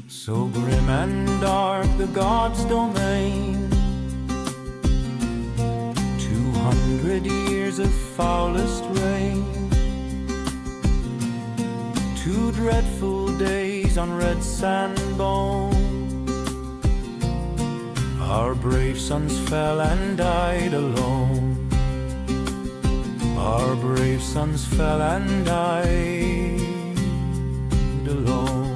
So grim and dark the gods' domain, 200 years of foulest rain, 2 dreadful days on red sand bone. Our brave sons fell and died alone. Our brave sons fell and died alone.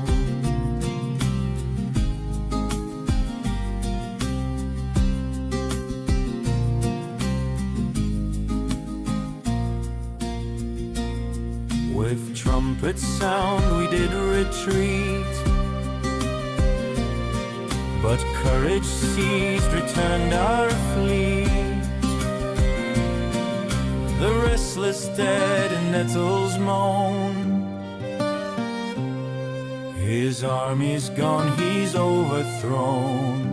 With trumpet sound we did retreat, but courage seized, returned our fleet. The restless dead in nettles moan. His army's gone, he's overthrown.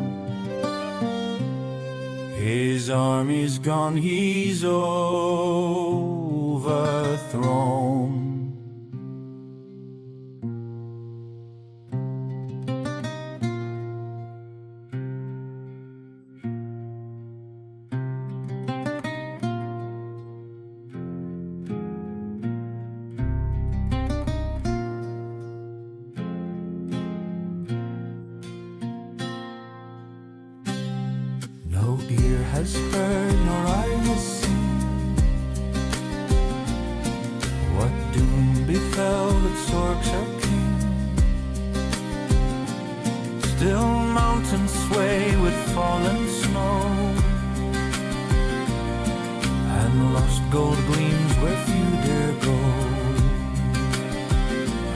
His army's gone, he's overthrown. No ear has heard, nor eye has seen, what doom befell that Sorks our king. Still mountains sway with fallen snow, and lost gold gleams where few dare go,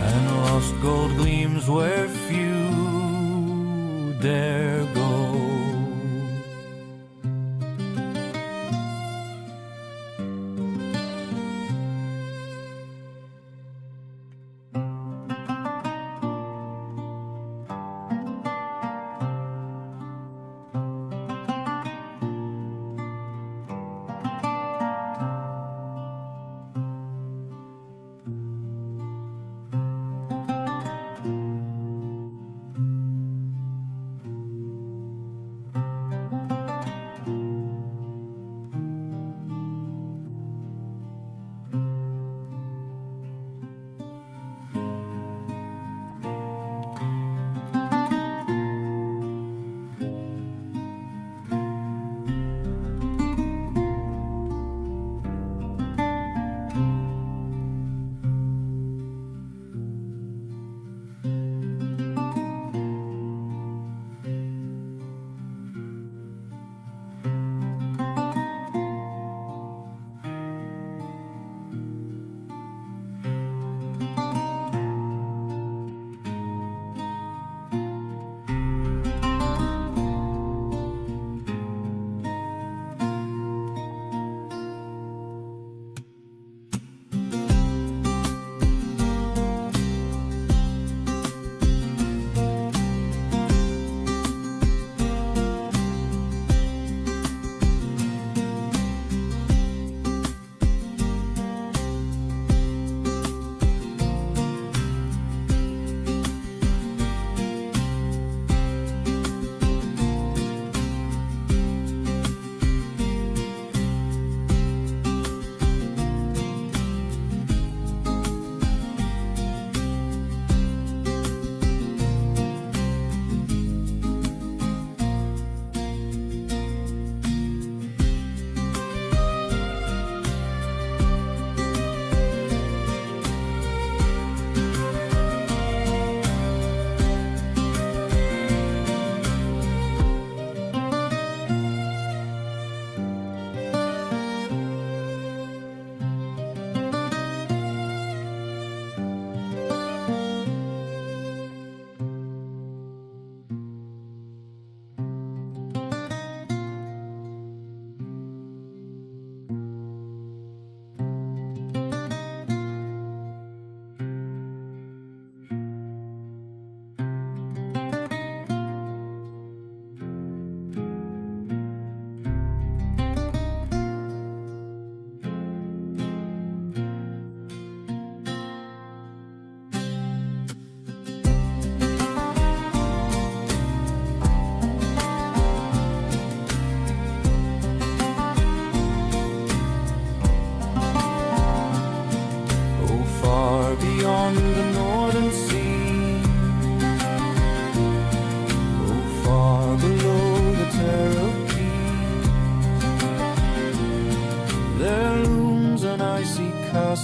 and lost gold gleams where few dare go.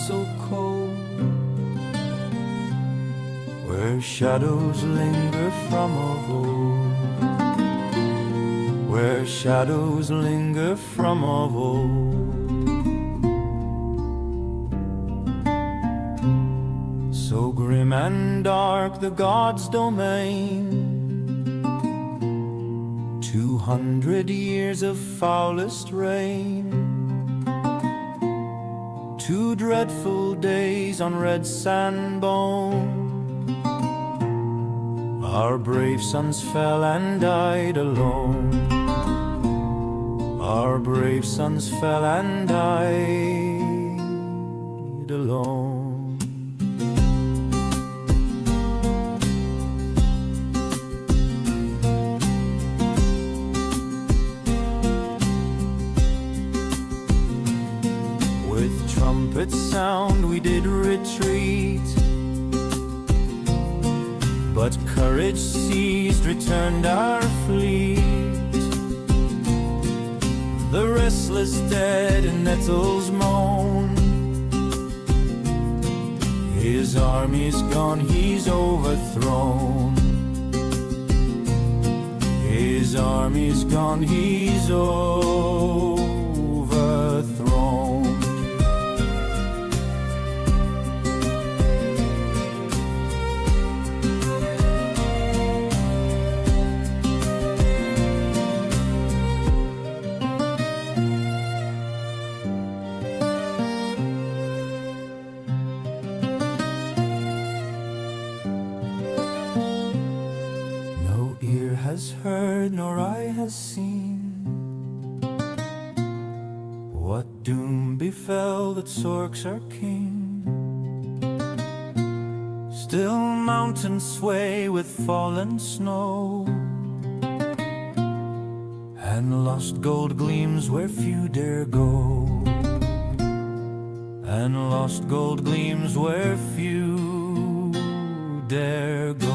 so cold, where shadows linger from of old, where shadows linger from of old. So grim and dark the gods' domain, 200 years of foulest rain, 2 dreadful days on red sand bone. Our brave sons fell and died alone. Our brave sons fell and died alone. Trumpet sound we did retreat, but courage seized, returned our fleet. The restless dead in nettles moan, his army's gone, he's overthrown. His army's gone, he's overthrown. Has heard nor eye has seen what doom befell that Sorks our king. Still mountains sway with fallen snow, and lost gold gleams where few dare go, and lost gold gleams where few dare go.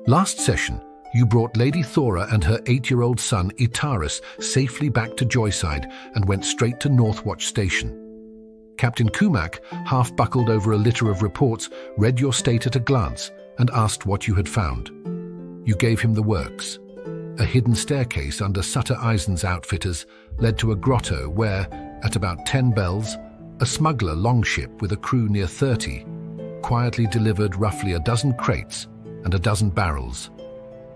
Last session, you brought Lady Thora and her 8-year-old son Itaris safely back to Joyside and went straight to Northwatch Station. Captain Kumak, half buckled over a litter of reports, read your state at a glance and asked what you had found. You gave him the works. A hidden staircase under Sutter Eisen's outfitters led to a grotto where, at about 10 bells, a smuggler longship with a crew near 30 quietly delivered roughly a dozen crates and a dozen barrels.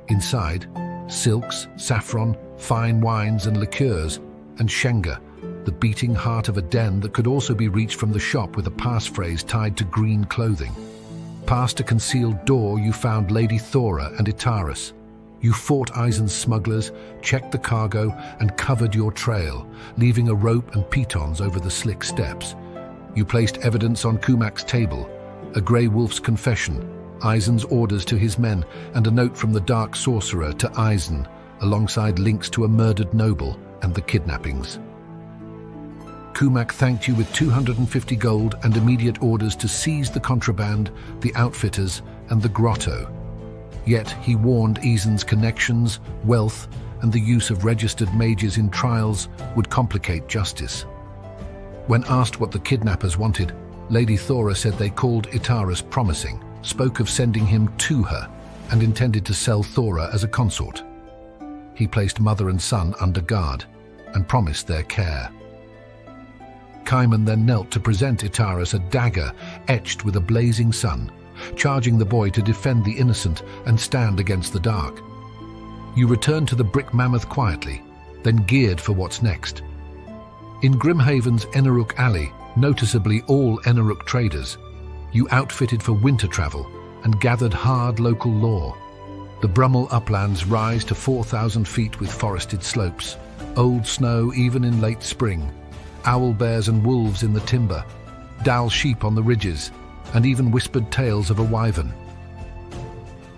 Inside, silks, saffron, fine wines and liqueurs, and Schenga, the beating heart of a den that could also be reached from the shop with a passphrase tied to green clothing. Past a concealed door, you found Lady Thora and Itaris. You fought Eisen's smugglers, checked the cargo, and covered your trail, leaving a rope and pitons over the slick steps. You placed evidence on Kumak's table, a Grey Wolf's confession, Eisen's orders to his men, and a note from the Dark Sorcerer to Eisen, alongside links to a murdered noble and the kidnappings. Kumak thanked you with 250 gold and immediate orders to seize the contraband, the outfitters, and the grotto. Yet he warned Eisen's connections, wealth, and the use of registered mages in trials would complicate justice. When asked what the kidnappers wanted, Lady Thora said they called Itaris promising, spoke of sending him to her, and intended to sell Thora as a consort. He placed mother and son under guard, and promised their care. Kaiman then knelt to present Itaris a dagger etched with a blazing sun, charging the boy to defend the innocent and stand against the dark. You returned to the Brick Mammoth quietly, then geared for what's next. In Grimhaven's Eneruk Alley, noticeably all Eneruk traders, you outfitted for winter travel and gathered hard local lore. The Brummel uplands rise to 4,000 feet with forested slopes, old snow even in late spring, owl bears and wolves in the timber, Dal sheep on the ridges, and even whispered tales of a wyvern.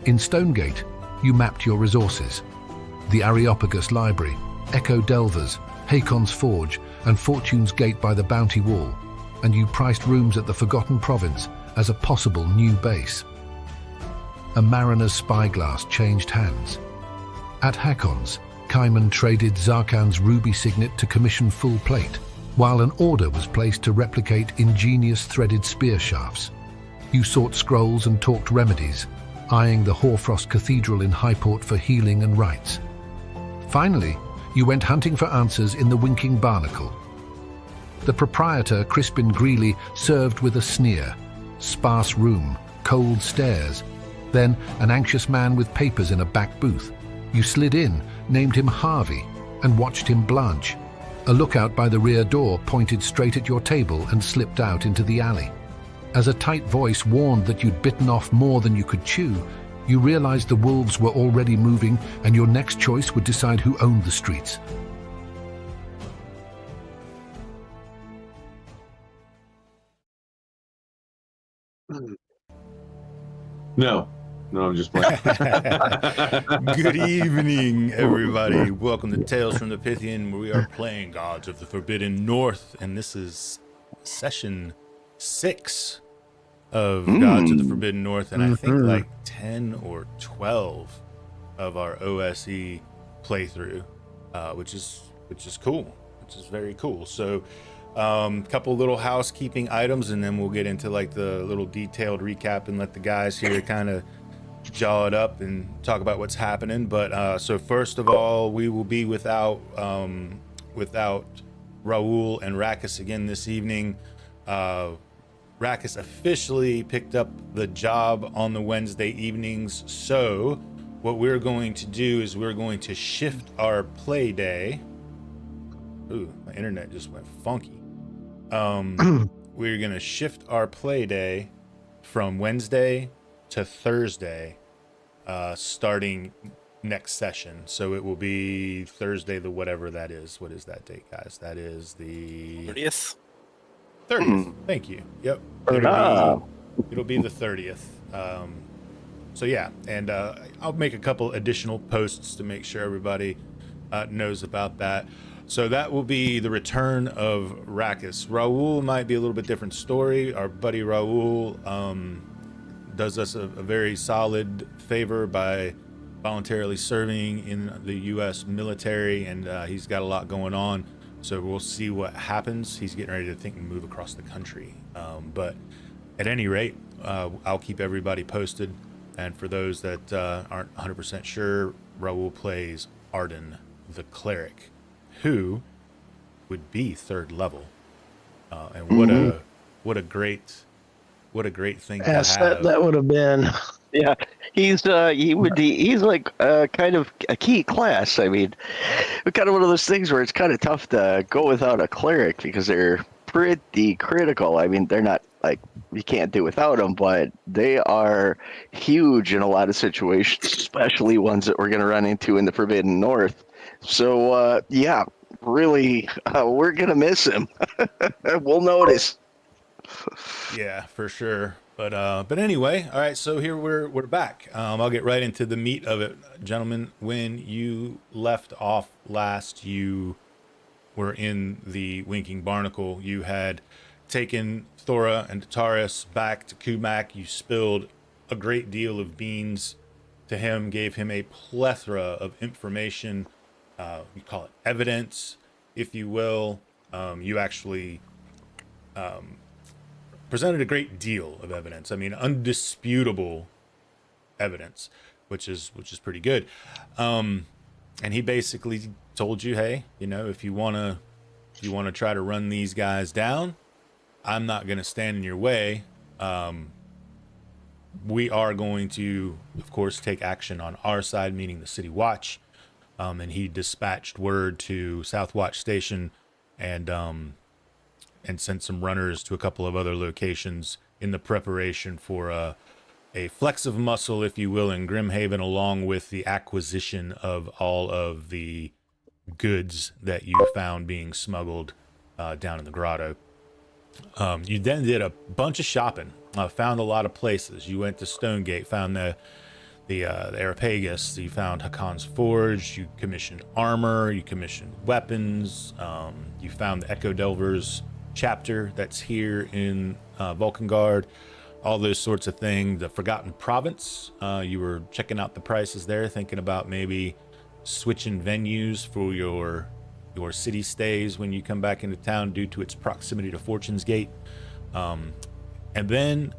In Stonegate, you mapped your resources. The Areopagus Library, Echo Delvers, Hakon's Forge, and Fortune's Gate by the Bounty Wall, and you priced rooms at the Forgotten Province as a possible new base. A mariner's spyglass changed hands. At Hakon's, Kaiman traded Zarkan's ruby signet to commission full plate, while an order was placed to replicate ingenious threaded spear shafts. You sought scrolls and talked remedies, eyeing the Hoarfrost Cathedral in Highport for healing and rites. Finally, you went hunting for answers in the Winking Barnacle. The proprietor, Crispin Greeley, served with a sneer. Sparse room, cold stairs, then an anxious man with papers in a back booth. You slid in, named him Harvey, and watched him blanch. A lookout by the rear door pointed straight at your table and slipped out into the alley. As a tight voice warned that you'd bitten off more than you could chew, you realized the wolves were already moving and your next choice would decide who owned the streets. No, I'm just playing. Good evening, everybody. Welcome to Tales from the Pythian, where we are playing Gods of the Forbidden North, and this is session 6 of Gods of the Forbidden North, and I think like 10 or 12 of our OSE playthrough, which is cool, which is very cool. So couple little housekeeping items, and then we'll get into like the little detailed recap and let the guys here kind of jaw it up and talk about what's happening. But so first of all, we will be without Raul and Rakus again this evening. Rakus officially picked up the job on the Wednesday evenings, so what we're going to do is we're going to shift our play day. Ooh, my internet just went funky. We're going to shift our play day from Wednesday to Thursday, starting next session. So it will be Thursday, the whatever that is. What is that date, guys? That is the 30th. 30th. Thank you. Yep. It'll be the 30th. So yeah, and I'll make a couple additional posts to make sure everybody knows about that. So that will be the return of Rakus. Raul might be a little bit different story. Our buddy Raul does us a very solid favor by voluntarily serving in the U.S. military, and he's got a lot going on. So we'll see what happens. He's getting ready to think and move across the country. But at any rate, I'll keep everybody posted. And for those that aren't 100% sure, Raul plays Arden, the cleric, who would be 3rd level. And what a great thing to have. That would have been. Yeah, he's like kind of a key class. I mean, kind of one of those things where it's kind of tough to go without a cleric because they're pretty critical. I mean, they're not like you can't do without them, but they are huge in a lot of situations, especially ones that we're going to run into in the Forbidden North. So yeah, really, we're going to miss him. We'll notice. Yeah, for sure. But anyway, all right. So here we're back. I'll get right into the meat of it, gentlemen. When you left off last, you were in the Winking Barnacle. You had taken Thora and Tarius back to Kumak. You spilled a great deal of beans to him, gave him a plethora of information. You call it evidence, if you will. You actually presented a great deal of evidence. I mean, undisputable evidence, which is pretty good. And he basically told you, hey, you know, if you want to try to run these guys down, I'm not going to stand in your way. We are going to, of course, take action on our side, meaning the City Watch. And he dispatched word to Southwatch Station and sent some runners to a couple of other locations in the preparation for a flex of muscle, if you will, in Grimhaven, along with the acquisition of all of the goods that you found being smuggled down in the grotto. You then did a bunch of shopping, found a lot of places. You went to Stonegate, found the Areopagus, you found Hakon's Forge, you commissioned armor, you commissioned weapons, you found the Echo Delvers chapter that's here in Valkengard, all those sorts of things. The Forgotten Province, you were checking out the prices there, thinking about maybe switching venues for your city stays when you come back into town due to its proximity to Fortune's Gate. And then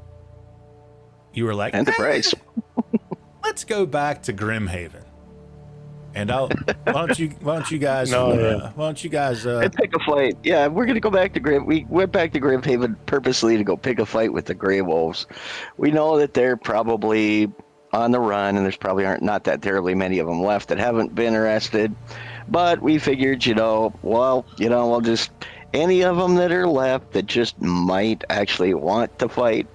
you were like, and the price. Let's go back to Grimhaven. And why don't you guys And pick a fight. Yeah, we're gonna go back to Grim. We went back to Grimhaven purposely to go pick a fight with the Graven Wolves. We know that they're probably on the run, and there's probably not that terribly many of them left that haven't been arrested. But we figured, we'll just any of them that are left that just might actually want to fight,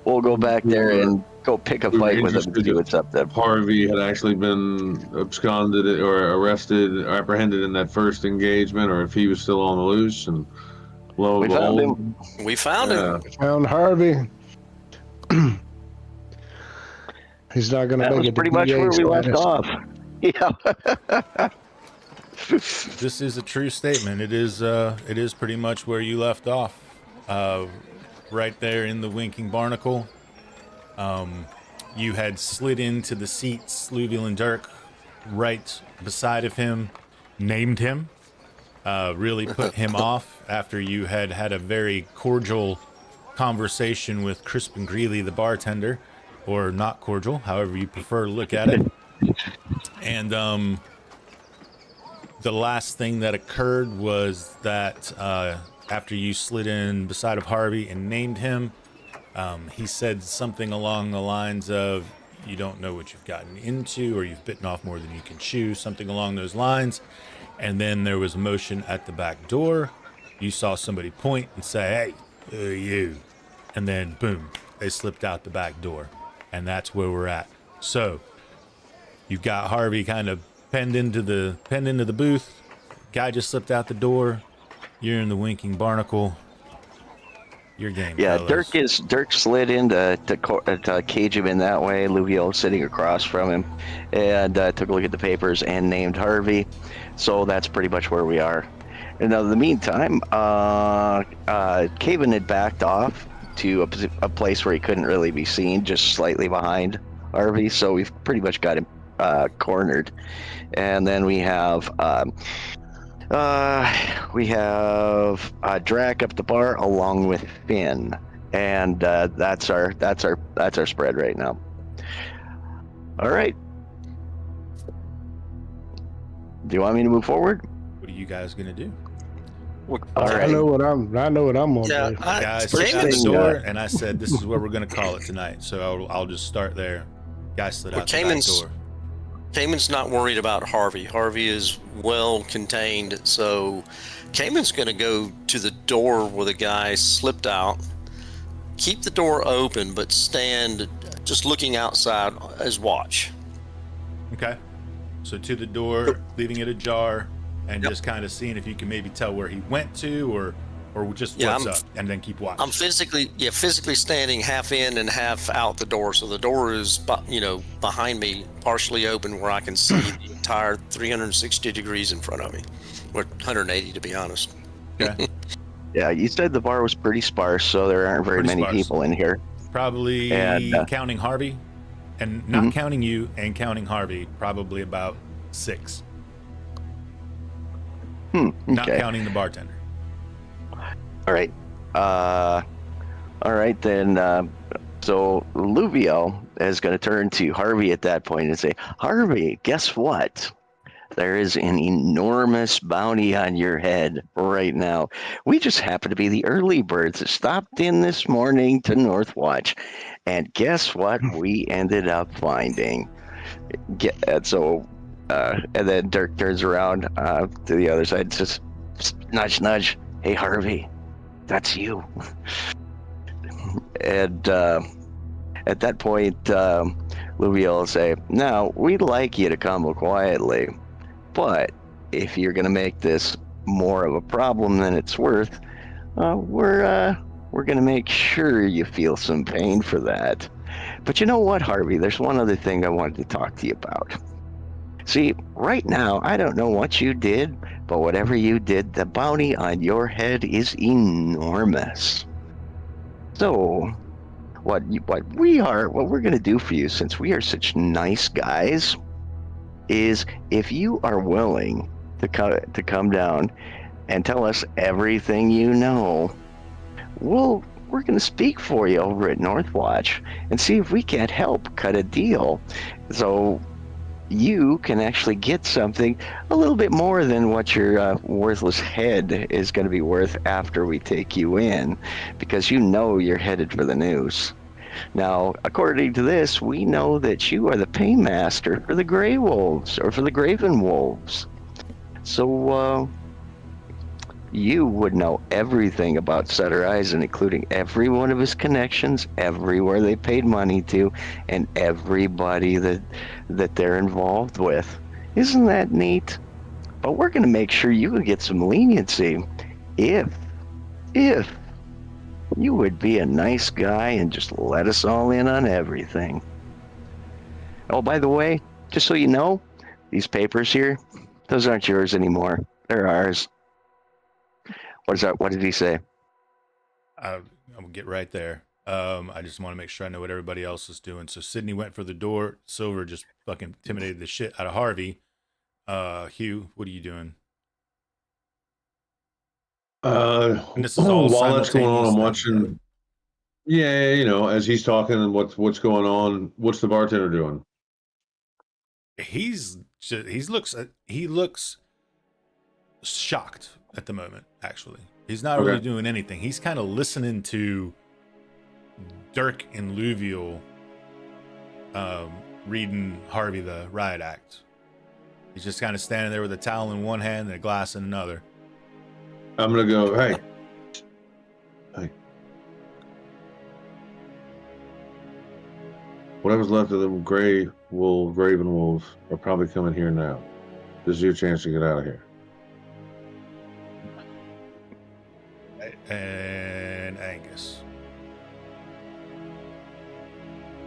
we'll go back there and go pick a fight with them and see what's up there. Harvey had actually been absconded or arrested or apprehended in that first engagement, or if he was still on the loose. And lo and behold, We found him. Found Harvey. He's not going to That make was it. pretty much where we left off. Yeah. This is a true statement. It is pretty much where you left off, right there in the Winking Barnacle. You had slid into the seats, Luviel and Dirk, right beside of him, named him, really put him off after you had had a very cordial conversation with Crispin Greeley, the bartender, or not cordial, however you prefer to look at it. And the last thing that occurred was that after you slid in beside of Harvey and named him, he said something along the lines of, you don't know what you've gotten into, or you've bitten off more than you can chew, something along those lines. And then there was motion at the back door. You saw somebody point and say, hey, you. And then, boom, they slipped out the back door. And that's where we're at. So you've got Harvey kind of penned into the booth. Guy just slipped out the door. You're in the Winking Barnacle. Your game. Yeah, fellas. Dirk slid in to cage him in that way. Luviel sitting across from him, and took a look at the papers and named Harvey. So that's pretty much where we are. And now, in the meantime, Caven had backed off to a place where he couldn't really be seen, just slightly behind Harvey. So we've pretty much got him cornered. And then we have We have Drac up the bar along with Finn, and that's our spread right now. All right. Do you want me to move forward? What are you guys gonna do? All I right. know what I'm gonna Yeah, do. Guys, first slid out the thing, door, and I said this is where we're gonna call it tonight. So I'll just start there. Guys slid out the back Cayman's- door. Cayman's not worried about Harvey. Harvey is well contained, so Cayman's going to go to the door where the guy slipped out, keep the door open, but stand just looking outside as watch. Okay. So to the door, leaving it ajar, and Yep. just kind of seeing if you can maybe tell where he went to, or just Yeah, what's I'm- up, and then keep watching. I'm physically standing half in and half out the door, so the door is, behind me, partially open, where I can see the entire 360 degrees in front of me, or 180 to be honest. Okay. Yeah, you said the bar was pretty sparse, so there aren't very Pretty many sparse. people in here. Probably And, counting Harvey, and not counting you and counting Harvey, probably about 6. Not Okay. counting the bartender. All right. All right then. So Luvio is going to turn to Harvey at that point and say, "Harvey, guess what? There is an enormous bounty on your head right now. We just happen to be the early birds that stopped in this morning to Northwatch, and guess what? We ended up finding." And then Dirk turns around to the other side, and says, "Nudge, nudge. Hey, Harvey. That's you." And at that point, Louis will say, "Now, we'd like you to come quietly, but if you're going to make this more of a problem than it's worth, we're going to make sure you feel some pain for that. But you know what, Harvey? There's one other thing I wanted to talk to you about. See, right now, I don't know what you did, but whatever you did, the bounty on your head is enormous. So, what we're going to do for you, since we are such nice guys, is if you are willing to come down and tell us everything you know, we're going to speak for you over at Northwatch and see if we can't help cut a deal. So you can actually get something a little bit more than what your worthless head is going to be worth after we take you in, because you know you're headed for the noose. Now, according to this, we know that you are the paymaster for the Grey Wolves, or for the Graven Wolves. So, you would know everything about Sutter Eisen, including every one of his connections, everywhere they paid money to, and everybody that they're involved with. Isn't that neat? But we're going to make sure you can get some leniency if you would be a nice guy and just let us all in on everything. Oh, by the way, just so you know, these papers here, those aren't yours anymore. They're ours." What is that? What did he say? I'm gonna get right there. I just want to make sure I know what everybody else is doing. So Sydney went for the door. Silver just fucking intimidated the shit out of Harvey. Hugh, what are you doing? And this is all while that's going on, I'm simultaneous then, watching. Yeah, you know, as he's talking and what's going on, what's the bartender doing? He looks shocked at the moment. Actually, he's not really Okay. doing anything. He's kind of listening to Dirk and Luvial reading Harvey the Riot Act. He's just kind of standing there with a towel in one hand and a glass in another. I'm gonna go. Hey. Whatever's left of the Graven Wolves are probably coming here now. This is your chance to get out of here. And Angus.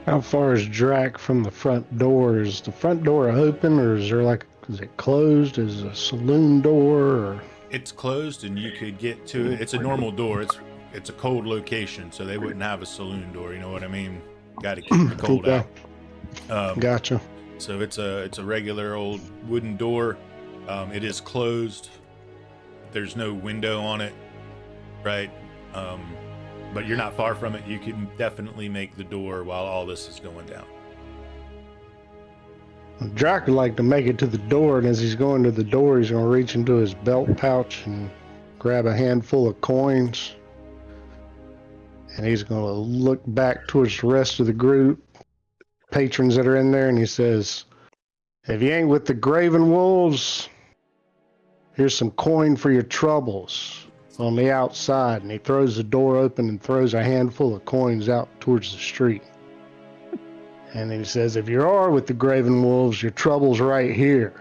How far is Drac from the front door? Is the front door open, or is it closed? Is it a saloon door? Or... It's closed and you could get to it. It's a normal door. It's a cold location, so they wouldn't have a saloon door. You know what I mean? Got to keep the cold Okay. out. Gotcha. So it's a regular old wooden door. It is closed. there's no window on it, right? But you're not far from it. You can definitely make the door while all this is going down. Drac would like to make it to the door, and as he's going to the door, he's going to reach into his belt pouch and grab a handful of coins. And he's going to look back towards the rest of the group, patrons that are in there, and he says, if you ain't with the Graven Wolves, here's some coin for your troubles on the outside. And he throws the door open and throws a handful of coins out towards the street. And he says, if you are with the Graven Wolves, your trouble's right here.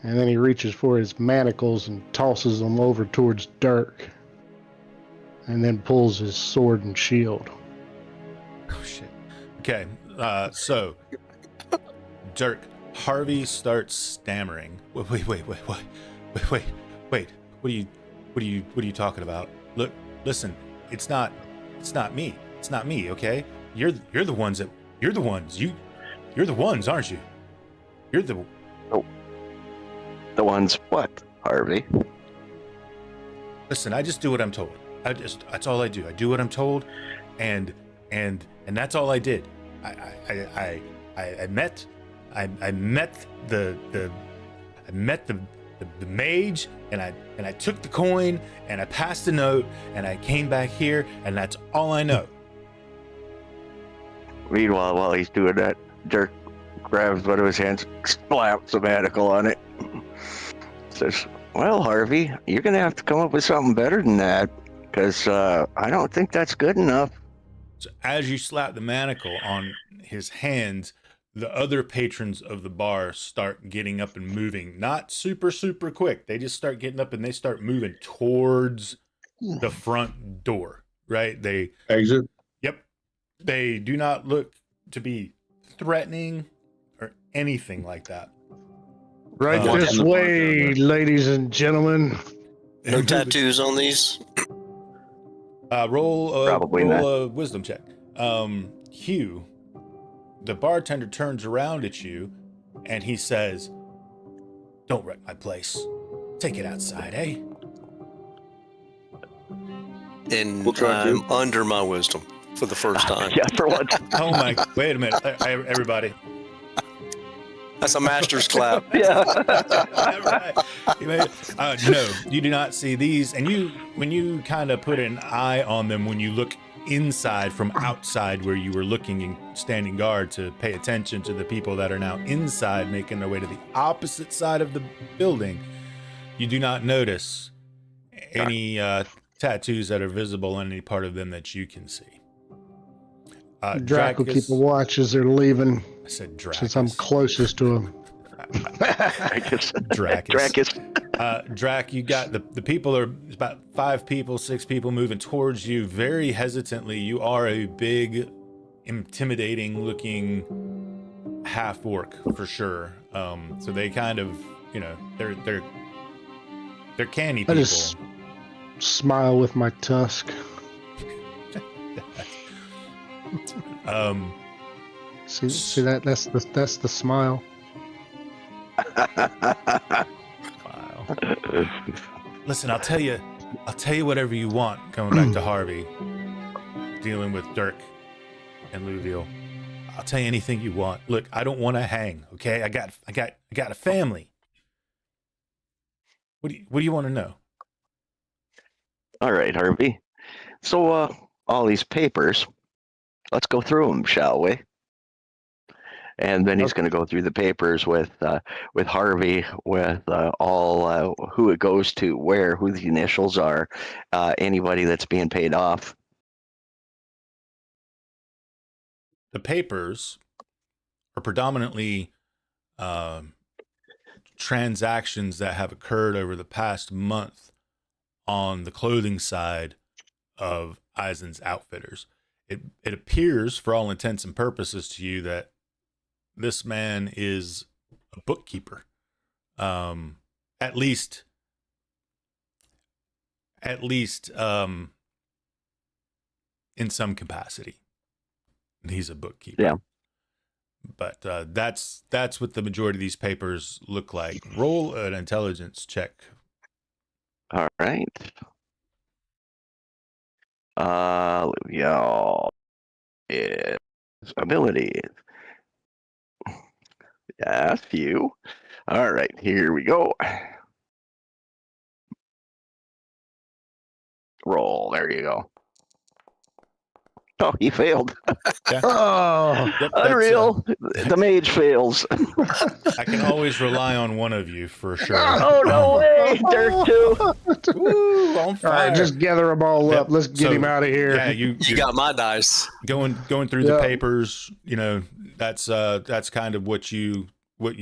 And then he reaches for his manacles and tosses them over towards Dirk. And then pulls his sword and shield. Oh, shit. Okay, so, Dirk, Harvey starts stammering. Wait. What are you talking about? Look, listen, it's not me. It's not me, okay? You're the ones, aren't you? You're the ones what, Harvey? Listen, I just do what I'm told. That's all I do. I do what I'm told, and that's all I did. I met the mage, and I took the coin, and I passed the note, and I came back here, and that's all I know. Meanwhile, while he's doing that, Dirk grabs one of his hands, slaps a manacle on it. Says, well, Harvey, you're going to have to come up with something better than that, because I don't think that's good enough. So as you slap the manacle on his hands, the other patrons of the bar start getting up and moving. Not super, super quick. They just start getting up and they start moving towards the front door, right? They Exit. Yep. They do not look to be threatening or anything like that. Right this way, ladies and gentlemen. No tattoos on these. Roll Probably a wisdom check. Hugh, the bartender turns around at you and he says, don't wreck my place. Take it outside, eh? And We'll try to. I'm under my wisdom for the first time. Yeah, for once. Oh my, wait a minute. Everybody. That's a master's clap. Yeah. No, you do not see these. And when you kind of put an eye on them, when you look inside from outside where you were looking and standing guard to pay attention to the people that are now inside making their way to the opposite side of the building, you do not notice any tattoos that are visible on any part of them that you can see. Drac will keep a watch as they're leaving. I said Drac. Since I'm closest to him. Dracus. Drac, you got the people are about 5 people, 6 people moving towards you very hesitantly. You are a big, intimidating looking half orc for sure. So they kind of, they're canny people. I just smile with my tusk. See that? That's the smile. Wow. Listen, I'll tell you whatever you want. Coming back to Harvey, dealing with Dirk and Louisville, I'll tell you anything you want. Look, I don't want to hang. Okay, I got a family. What do you want to know? All right, Harvey. So, all these papers, let's go through them, shall we? And then he's going to go through the papers with Harvey, with all who it goes to, where, who the initials are, anybody that's being paid off. The papers are predominantly transactions that have occurred over the past month on the clothing side of Eisen's Outfitters. It appears, for all intents and purposes, to you that this man is a bookkeeper, at least in some capacity. He's a bookkeeper. Yeah. But that's what the majority of these papers look like. Roll an intelligence check All right. Y'all. It's ability. Yeah, few. All right, here we go. Roll. There you go. Oh, he failed. Oh, Yep, Unreal. The mage fails. I can always rely on one of you for sure. Oh, no way. Dirk, too. Woo, on all fire. right, just gather them all Yep, up. Let's get so, him out of here. Yeah, You you're got my dice. going through the Yeah. papers. You know, that's kind of what you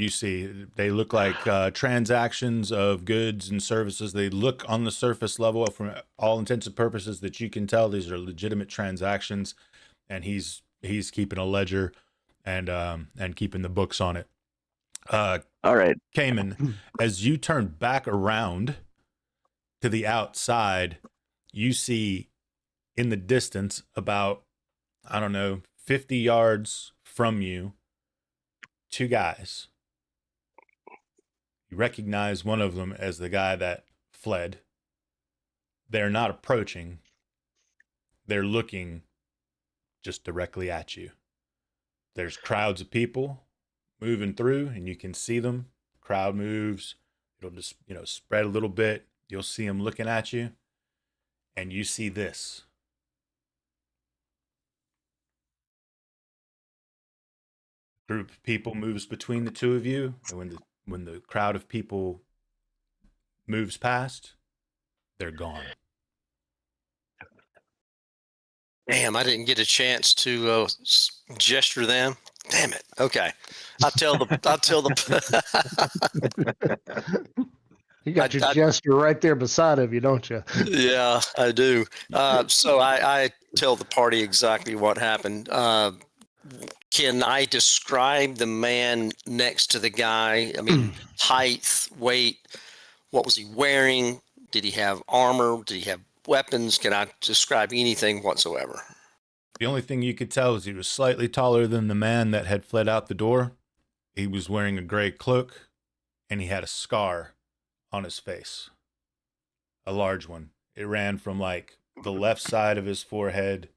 see. They look like transactions of goods and services. They look on the surface level, from all intents and purposes, that you can tell these are legitimate transactions, and he's keeping a ledger and keeping the books on it. All right. Cayman, as you turn back around to the outside, you see in the distance, about, I don't know, 50 yards from you, two guys. You recognize one of them as the guy that fled. They're not approaching. They're looking just directly at you. There's crowds of people moving through, and you can see them. Crowd moves. It'll just, spread a little bit. You'll see them looking at you. And you see this. Group of people moves between the two of you, and when the crowd of people moves past, they're gone. Damn, I didn't get a chance to gesture them. Damn it. Okay, I'll tell the. You got your I- jester right there beside of you, don't you? Yeah, I do. So I tell the party exactly what happened. Can I describe the man next to the guy? I mean, height, weight. What was he wearing? Did he have armor? Did he have weapons? Can I describe anything whatsoever? The only thing you could tell is he was slightly taller than the man that had fled out the door. He was wearing a gray cloak, and he had a scar on his face. A large one. It ran from like the left side of his forehead.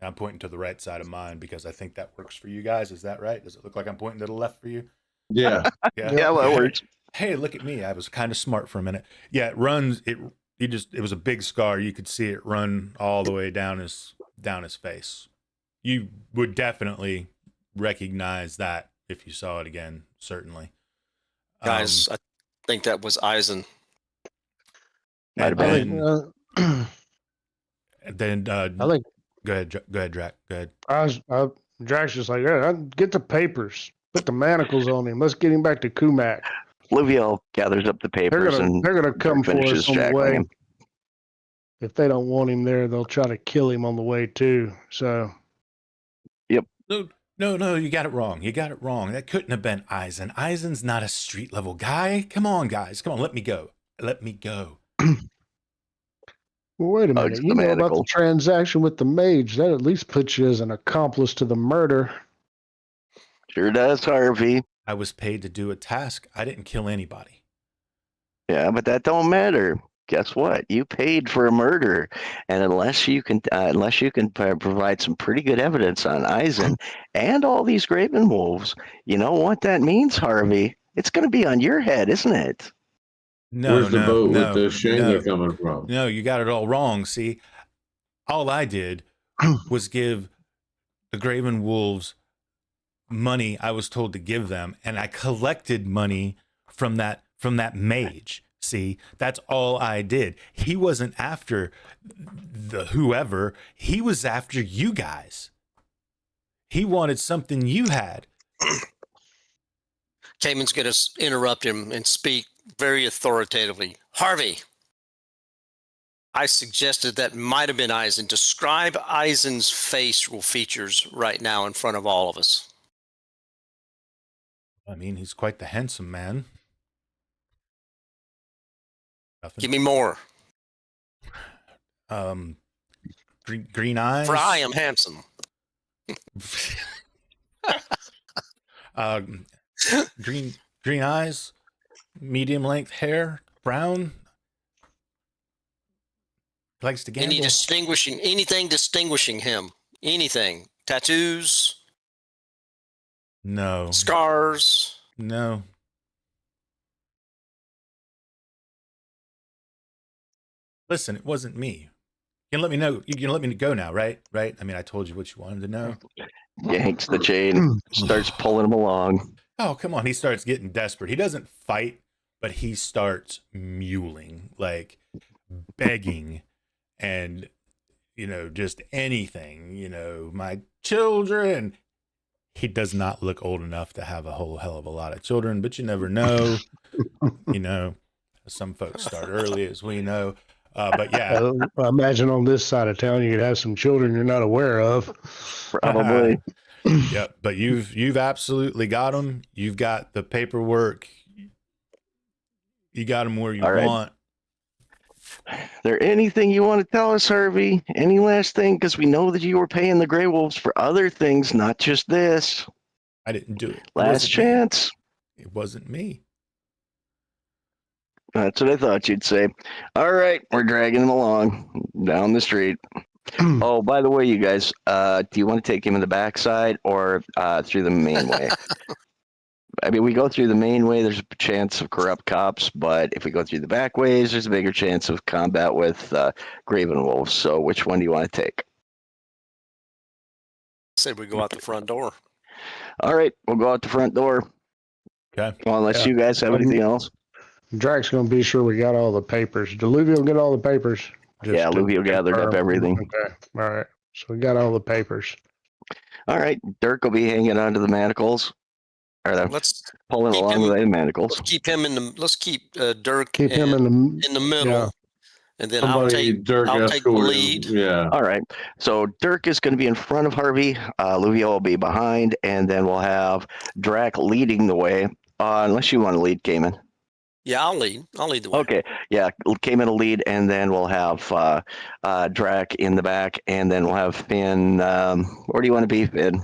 And I'm pointing to the right side of mine because I think that works for you guys. Is that right? Does it look like I'm pointing to the left for you? Yeah. Yeah, that works. Hey, look at me. I was kind of smart for a minute. Yeah, it runs. It was a big scar. You could see it run all the way down his face. You would definitely recognize that if you saw it again, certainly. Guys, I think that was Eisen. And I then, think, then I think go ahead, Drac. Go ahead. Drax just like, yeah, get the papers, put the manacles on him. Let's get him back to Kumak. Liviel gathers up the papers and They're gonna come for finishes us on the shackling way. him. If they don't want him there, they'll try to kill him on the way too. So No, you got it wrong. That couldn't have been Eisen. Eisen's not a street level guy. Come on, guys. Come on, let me go. well, wait a minute. Hugs You the know about the manacle. transaction with the mage? That at least puts you as an accomplice to the murder. Sure does, Harvey. I was paid to do a task. I didn't kill anybody. Yeah, but that don't matter. Guess what? You paid for a murder, and unless you can provide some pretty good evidence on Eisen and all these Graven Wolves, you know what that means, Harvey? It's going to be on your head, isn't it? Where's the boat with the Shangler coming from? No, you got it all wrong. See, all I did was give the Graven Wolves money I was told to give them, and I collected money from that mage. See, that's all I did. He wasn't after the whoever. He was after you guys. He wanted something you had. Cayman's going to interrupt him and speak very authoritatively. Harvey, I suggested that might have been Eisen. Describe Eisen's facial features right now in front of all of us. I mean, he's quite the handsome man. Nothing. Give me more. Green eyes. For I am handsome. Green eyes, medium length hair, brown. He likes to gamble. Anything distinguishing him? Anything? Tattoos? No. Scars? No. Listen, it wasn't me. You can let me know. You can let me go now, right? Right? I mean, I told you what you wanted to know. Yanks the chain, starts pulling him along. Oh, come on. He starts getting desperate. He doesn't fight, but he starts mewling, like begging and, just anything, my children. He does not look old enough to have a whole hell of a lot of children, but you never know. Some folks start early, as we know. But yeah. I imagine on this side of town, you could have some children you're not aware of. Probably. Yep. But you've absolutely got them. You've got the paperwork. You got them where you want. There anything you want to tell us, Harvey? Any last thing? Because we know that you were paying the Grey Wolves for other things, not just this. I didn't do it. Last chance. It wasn't me. That's what I thought you'd say. All right, we're dragging him along down the street. Oh, by the way, you guys, do you want to take him in the backside or through the main way? I mean, we go through the main way, there's a chance of corrupt cops, but if we go through the back ways, there's a bigger chance of combat with Graven Wolves. So which one do you want to take? I said we go out the front door. All right, we'll go out the front door. Okay. Well, unless you guys have anything else. Drake's going to be sure we got all the papers. Deluvio get all the papers? Yeah, Luvio gathered up everything. Okay, all right. So we got all the papers. All right, Dirk will be hanging onto the manacles. Let's pulling along with the manacles. Let's keep him Let's keep Dirk. Keep him in the middle, yeah. and then I'll take the lead. Yeah. All right. So Dirk is going to be in front of Harvey. Luvio will be behind, and then we'll have Drac leading the way. Unless you want to lead, Cayman. Yeah, I'll lead. I'll lead the way. Okay. Yeah, Cayman will lead, and then we'll have Drac in the back, and then we'll have Finn. Where do you want to be, Finn?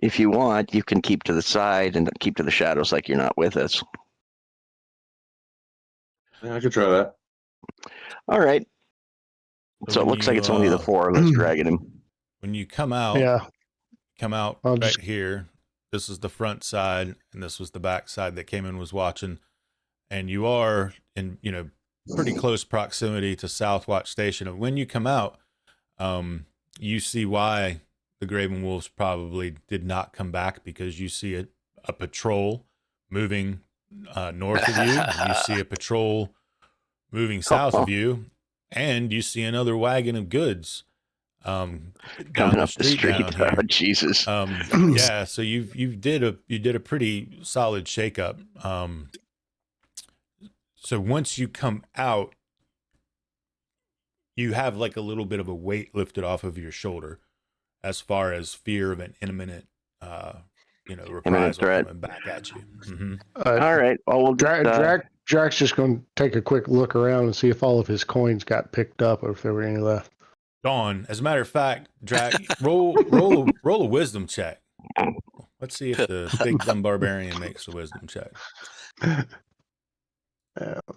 If you want, you can keep to the side and keep to the shadows like you're not with us. Yeah, I could try that. All right. So it looks like it's only the four of us dragging him. When you come out, right here. This is the front side, and this was the back side that Cayman was watching. And you are in, pretty close proximity to Southwatch Station. And when you come out, you see why the Graven Wolves probably did not come back, because you see a patrol moving north of you. You see a patrol moving south of you, and you see another wagon of goods down coming the up the street. down here. Oh, Jesus. Yeah, so you did a pretty solid shakeup. So once you come out, you have like a little bit of a weight lifted off of your shoulder, as far as fear of an imminent, reprisal coming back at you. Mm-hmm. All right. Well, we'll Drack's just going to take a quick look around and see if all of his coins got picked up or if there were any left. Dawn, as a matter of fact, Drac, roll a wisdom check. Let's see if the big dumb barbarian makes a wisdom check.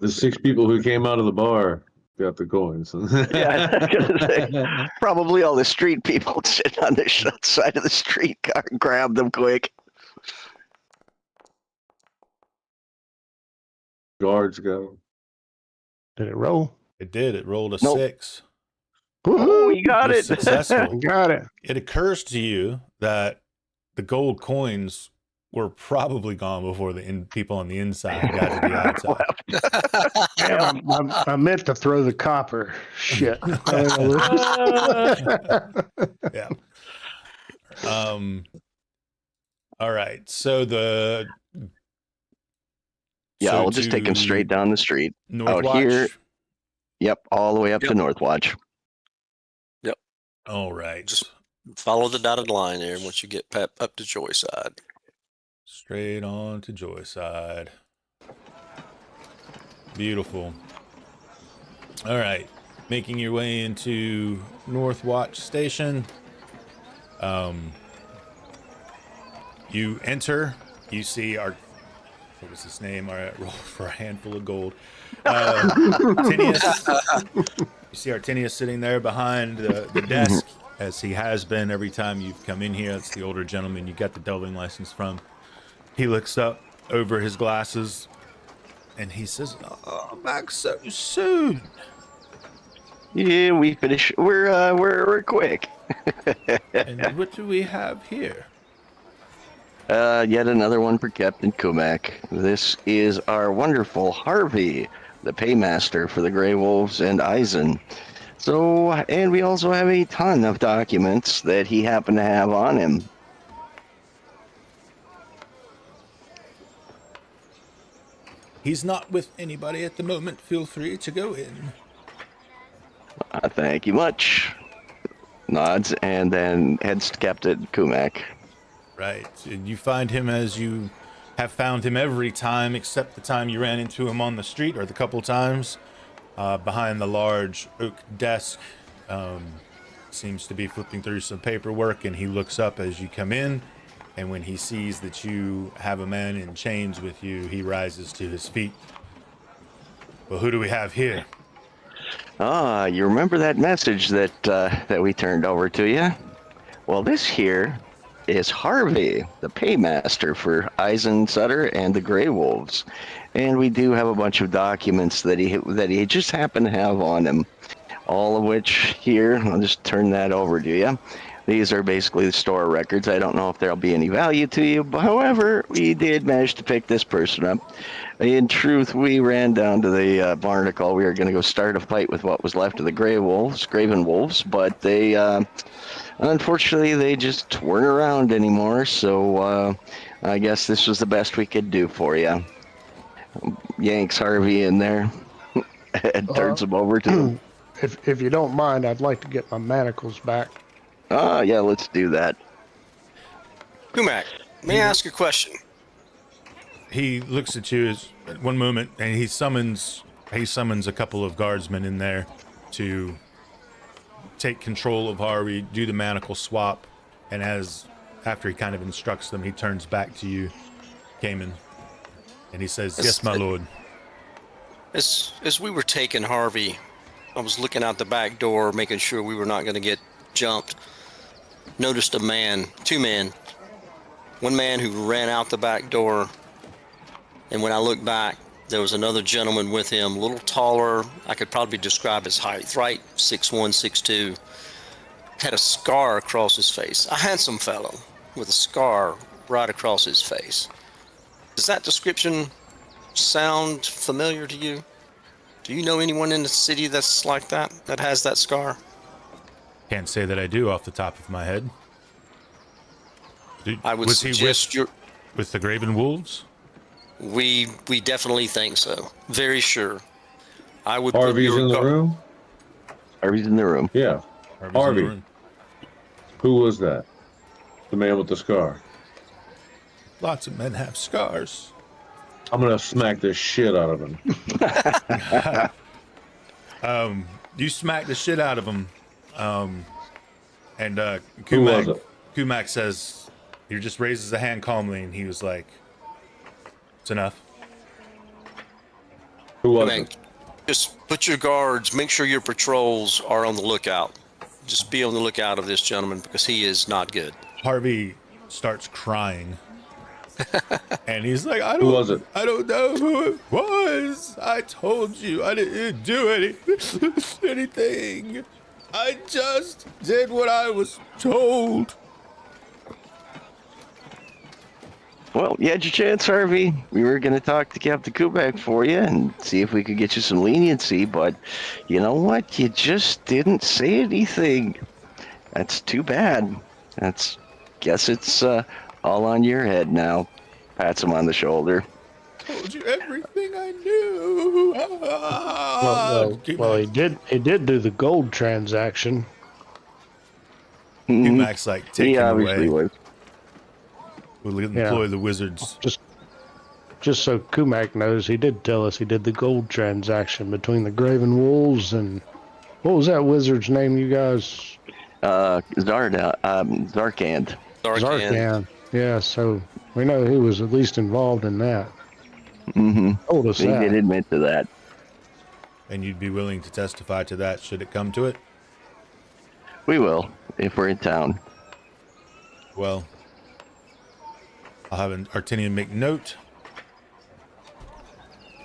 The 6 people who came out of the bar got the coins. Yeah, I was gonna say, probably all the street people sitting on the side of the streetcar grabbed them quick. Guards go. Did it roll? It did. It rolled a 6. Oh, you got it. Successful. Got it. It occurs to you that the gold coins were probably gone before the people on the inside got to the outside. Damn, I meant to throw the copper. Shit. Yeah. All right. So we'll just take him straight down the street. Northwatch. Out here. Yep, all the way up to Northwatch. Yep. All right. Just follow the dotted line there once you get up to Joyside. Straight on to Joyside. Beautiful. All right. Making your way into Northwatch Station. You enter. You see what was his name? All right, roll for a handful of gold. Tinius. You see Artinius sitting there behind the desk, as he has been every time you've come in here. That's the older gentleman you got the delving license from. He looks up over his glasses, and he says, "Oh, back so soon." Yeah, we finish. We're quick. And what do we have here? Yet another one for Captain Kumak. This is our wonderful Harvey, the paymaster for the Grey Wolves and Eisen. So, and we also have a ton of documents that he happened to have on him. He's not with anybody at the moment. Feel free to go in. Thank you much. Nods and then heads to Captain Kumak. Right. And you find him as you have found him every time, except the time you ran into him on the street, or the couple times, behind the large oak desk. Seems to be flipping through some paperwork, and he looks up as you come in. And when he sees that you have a man in chains with you, he rises to his feet. Well, who do we have here? Ah, you remember that message that we turned over to you? Well, this here is Harvey, the paymaster for Eisen Sutter and the Grey Wolves. And we do have a bunch of documents that he just happened to have on him. All of which here, I'll just turn that over to you. These are basically the store records. I don't know if there'll be any value to you, but however, we did manage to pick this person up. In truth, we ran down to the Barnacle. We were going to go start a fight with what was left of the Graven Wolves, but they, unfortunately, they just weren't around anymore, so I guess this was the best we could do for you. Yanks Harvey in there and turns him over to him. If you don't mind, I'd like to get my manacles back. Yeah, let's do that. Kumak, may I ask a question? He looks at you at one moment, and he summons a couple of guardsmen in there to take control of Harvey, do the manacle swap, and after he kind of instructs them, he turns back to you, Cayman, and he says, "Yes, my lord." As we were taking Harvey, I was looking out the back door, making sure we were not going to get jumped. Noticed two men. One man who ran out the back door, and when I looked back, there was another gentleman with him, a little taller. I could probably describe his height, right? 6'1", 6'2". Had a scar across his face. A handsome fellow with a scar right across his face. Does that description sound familiar to you? Do you know anyone in the city that's like that has that scar? Can't say that I do off the top of my head. I would suggest with the Graven Wolves? We definitely think so. Very sure. I would. Harvey's in the room? Harvey's in the room. Yeah. Harvey. Who was that? The man with the scar. Lots of men have scars. I'm going to smack the shit out of him. You smack the shit out of him. And Who was it? Kumak says, he just raises a hand calmly, and he was like, "It's enough." Who was it? Just put your guards, make sure your patrols are on the lookout. Just be on the lookout of this gentleman, because he is not good. Harvey starts crying. And he's like, Who was it? I don't know who it was. I told you I didn't do anything. I just did what I was told. Well, you had your chance, Harvey. We were going to talk to Captain Kumak for you and see if we could get you some leniency, but you know what? You just didn't say anything. That's too bad. Guess it's all on your head now. Pats him on the shoulder. Told you everything I knew. Well, he did do the gold transaction. Kumak's like, take He him obviously away. was. We'll employ the wizards. Just so Kumak knows, he did tell us he did the gold transaction between the Graven Wolves and what was that wizard's name, you guys? Zarkand. Zarkan. Yeah, so we know he was at least involved in that. Mm-hmm. Told us He that. did admit to that. And you'd be willing to testify to that should it come to it? We will, if we're in town. Well, I'll have an Artinian make note.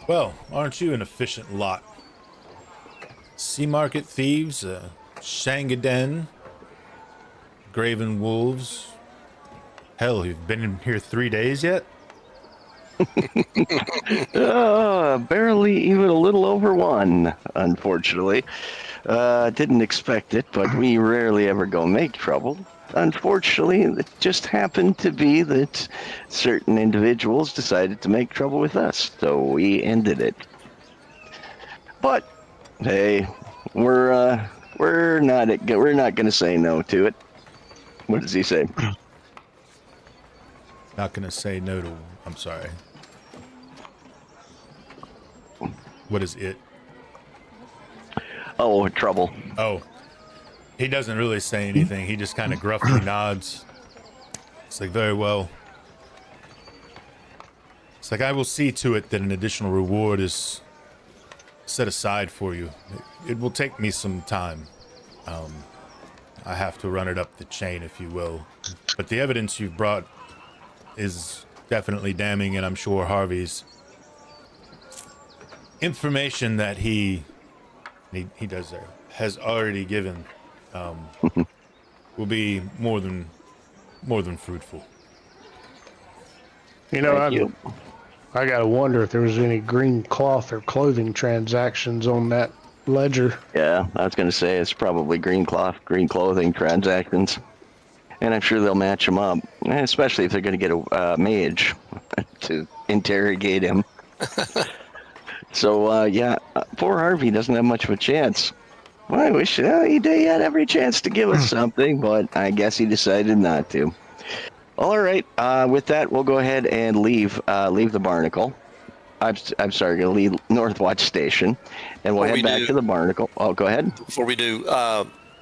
Well, aren't you an efficient lot? Sea market thieves, Shangaden, Graven Wolves. Hell, you've been in here 3 days yet? Barely even a little over one, unfortunately. Didn't expect it, but we rarely ever go make trouble. Unfortunately, it just happened to be that certain individuals decided to make trouble with us, so we ended it. But hey, we're not going to say no to it. What does he say? Not gonna say no to. I'm sorry. What is it? Oh, trouble. Oh, he doesn't really say anything. He just kind of gruffly nods. It's like, very well. It's like, I will see to it that an additional reward is set aside for you. It will take me some time. I have to run it up the chain, if you will. But the evidence you've brought is definitely damning, and I'm sure Harvey's information that he does there has already given will be more than fruitful. You know, Thank you. I gotta wonder if there was any green cloth or clothing transactions on that ledger. Yeah, I was going to say it's probably green cloth, green clothing transactions. And I'm sure they'll match him up, especially if they're going to get a mage to interrogate him. So, yeah, poor Harvey doesn't have much of a chance. Well, I wish he had every chance to give us something, but I guess he decided not to. All right, with that, we'll go ahead and leave the Barnacle. I'm sorry, going to leave Northwatch Station, and we'll head back to the Barnacle. Oh, go ahead. Before we do,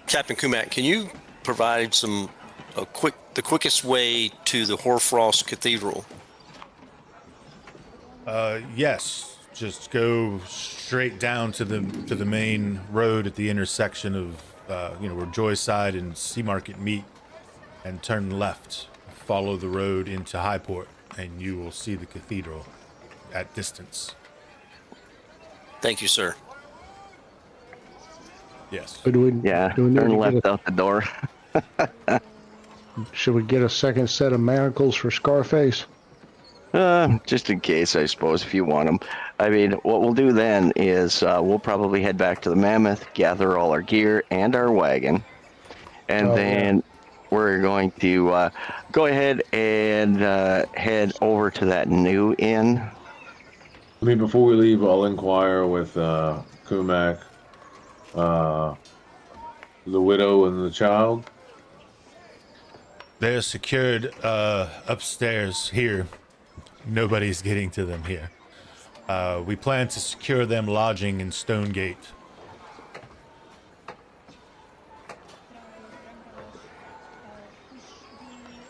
Captain Kumak, can you provide the quickest way to the Hoarfrost Cathedral? Yes, just go straight down to the main road at the intersection of where Joyside and Sea Market meet, and turn left. Follow the road into Highport, and you will see the cathedral at distance. Thank you, sir. Yes. But do we Turn need to left out the door. should we get a second set of manacles for Scarface? Just in case, I suppose, if you want them. I mean, what we'll do then is we'll probably head back to the Mammoth, gather all our gear and our wagon, and then we're going to go ahead and head over to that new inn. I mean, before we leave, I'll inquire with Kumak, the widow and the child. They're secured upstairs here. Nobody's getting to them here. We plan to secure them lodging in Stonegate.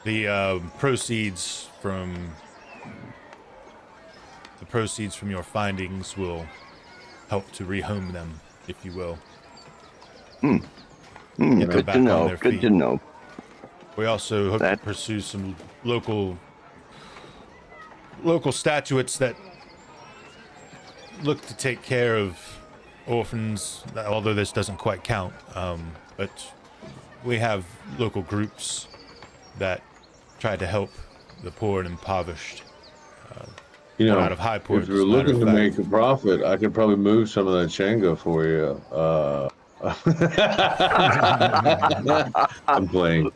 The proceeds from your findings will help to rehome them, if you will. Get them Good back to on know. their Good feet. to know. We also hope to pursue some local statuettes that look to take care of orphans, although this doesn't quite count. But we have local groups that try to help the poor and impoverished. Out of Highport. If you're looking to make a profit, I could probably move some of that Shango for you. I'm playing.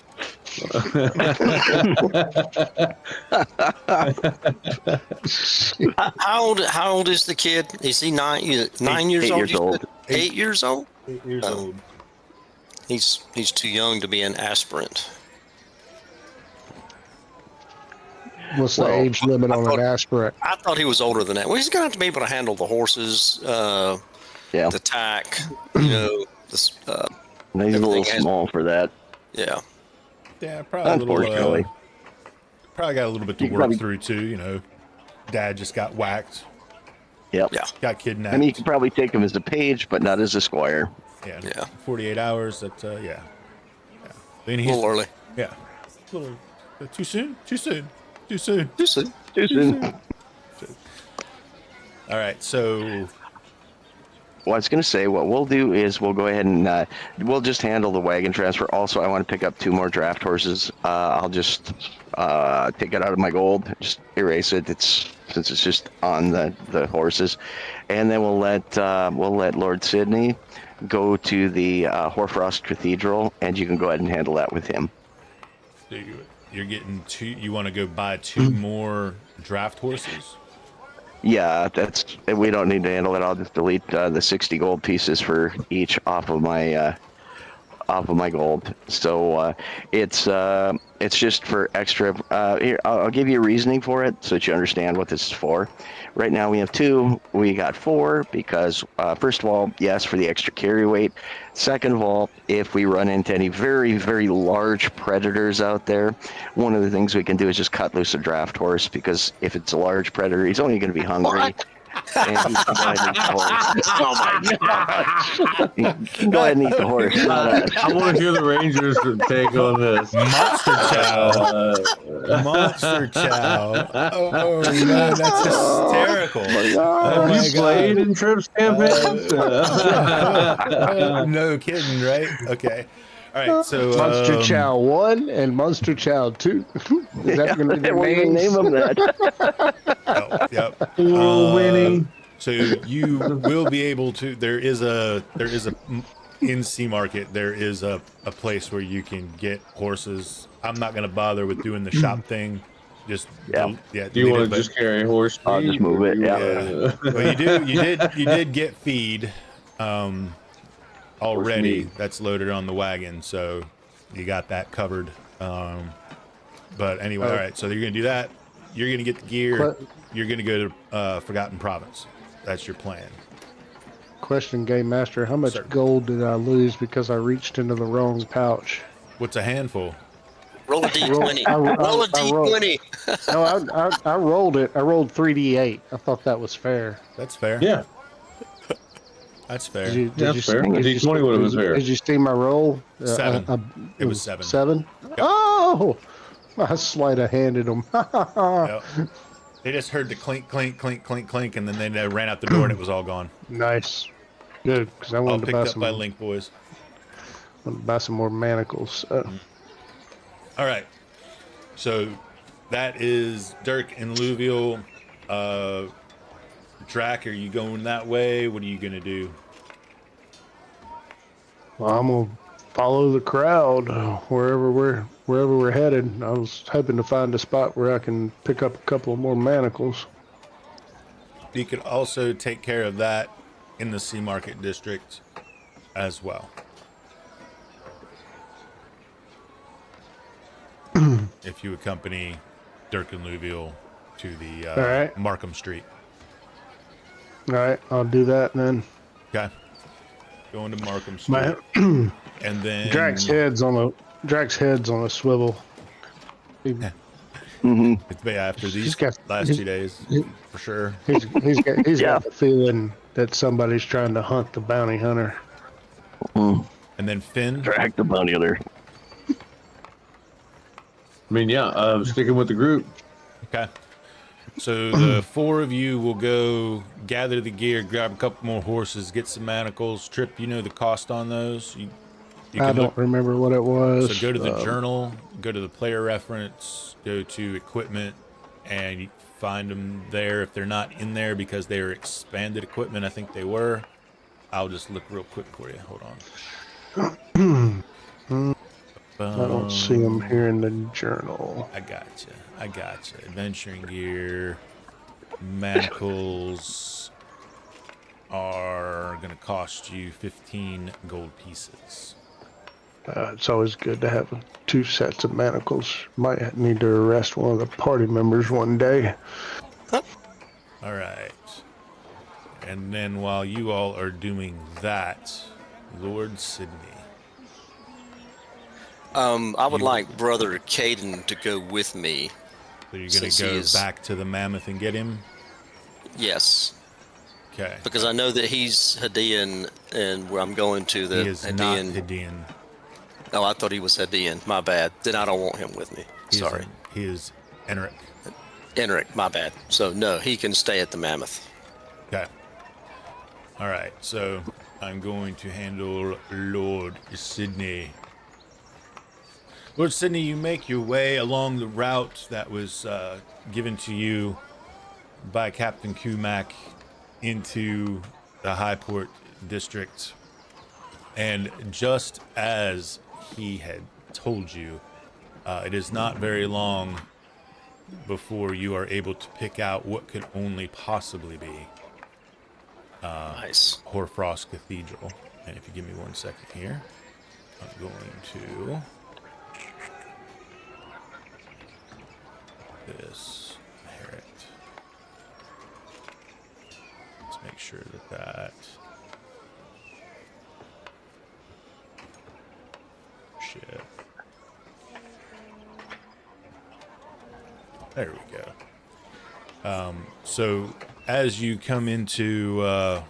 How old is the kid? Is he 9 years old? 8 years old. 8 years old? 8 years old. He's too young to be an aspirant. What's the age limit on an aspirant? I thought he was older than that. Well, he's going to have to be able to handle the horses, the tack, He's a little small for that. Yeah. Yeah, probably Unfortunately. Probably got a little bit to work through too. Dad just got whacked. Yep. Yeah. got kidnapped. I mean, you could probably take him as a page, but not as a squire. Yeah. Yeah. 48 hours. That's yeah. I mean, A he's little early. yeah. A little too soon. Too soon. Too soon. Too soon. Too soon. All right. So Well, I was going to say, what we'll do is we'll go ahead and we'll just handle the wagon transfer. Also, I want to pick up 2 more draft horses. I'll just take it out of my gold, just erase it. Since it's just on the horses, and then we'll let Lord Sidney go to the Hoarfrost Cathedral, and you can go ahead and handle that with him. you're getting 2. You want to go buy 2 more draft horses? Yeah, we don't need to handle it. I'll just delete the 60 gold pieces for each off of my gold. So it's just for extra. Here, I'll give you a reasoning for it so that you understand what this is for. Right now we have 2. We got 4 because first of all, yes, for the extra carry weight. Second of all, if we run into any very, very large predators out there, one of the things we can do is just cut loose a draft horse, because if it's a large predator, he's only going to be hungry. And he can go ahead and eat the horse. Oh my gosh! He can go ahead and eat the horse. I want to hear the Rangers' take on this. Monster chow. Monster chow. Oh man, that's hysterical. Oh Have you played in Trips campaigns? No kidding, right? Okay. All right. So Monster Chow 1 and Monster Chow 2. Is that going to be their We're gonna names? name them that. Oh, yep. Winning. So you will be able to. There is a in Sea Market. There is a place where you can get horses. I'm not going to bother with doing the shop thing. Just Yeah. Do you want to just carry a horse? I'll just move it. Yeah. Well, you did get feed already. meat. That's loaded on the wagon, so you got that covered. But anyway, all right. So you're gonna do that. You're gonna get the gear. But- You're gonna go to Forgotten Province. That's your plan. Question, Game Master. How much Sir. gold did I lose because I reached into the wrong pouch? What's a handful? Roll a d20. I Roll a rolled- d20. No, I rolled it. I rolled 3d8. I thought that was fair. That's fair. Yeah, That's fair. Did you, that's fair. D20 would have been fair. Did you see my roll? 7. It was 7. 7? Oh! I sleight of handed him. Yep. They just heard the clink, clink, clink, clink, clink, and then they ran out the door and it was all gone. Nice. Good, because I All wanted to picked buy up some, by Link Boys. wanted to buy some more manacles. All right. So that is Dirk and Louisville. Drac, are you going that way? What are you going to do? Well, I'm gonna follow the crowd wherever we're headed. I was hoping to find a spot where I can pick up a couple of more manacles. You could also take care of that in the Sea Market District as well. If you accompany Dirk and Louisville to the All right. Markham Street. All right, I'll do that then. Okay. Going to Markham Street. My And then Drax head's on a swivel. He- it's after these got- last he's- 2 days, for sure. He's Yeah. got the feeling that somebody's trying to hunt the bounty hunter. And then Finn. Drag the bounty hunter. I mean, yeah, sticking with the group. Okay. So the 4 of you will go gather the gear, grab a couple more horses, get some manacles. Trip, you know the cost on those. You I can don't look. remember what it was. So go to the journal, go to the player reference, go to equipment, and you find them there. If they're not in there because they are expanded equipment, I think they were. I'll just look real quick for you. Hold on. I don't see them here in the journal. I gotcha. Adventuring gear, manacles are going to cost you 15 gold pieces. It's always good to have 2 sets of manacles. Might need to arrest one of the party members one day. All right. And then while you all are doing that, Lord Sydney. I would like Brother Caden to go with me. So you're going Since to he go is- back to the mammoth and get him? Yes. Okay. Because I know that he's Hadean, and where I'm going to the He is not Hadean. Oh, I thought he was Hadean. My bad. Then I don't want him with me. Sorry. He is Enric. Enric, my bad. So, no, he can stay at the Mammoth. Okay. All right. So I'm going to handle Lord Sydney. Lord Sydney, you make your way along the route that was given to you by Captain Kumak into the Highport district. And just as he had told you, it is not very long before you are able to pick out what could only possibly be Nice. Hoarfrost Cathedral. And if you give me 1 second here, I'm going to this inherit. Let's make sure that shit. There we go. So as you come into,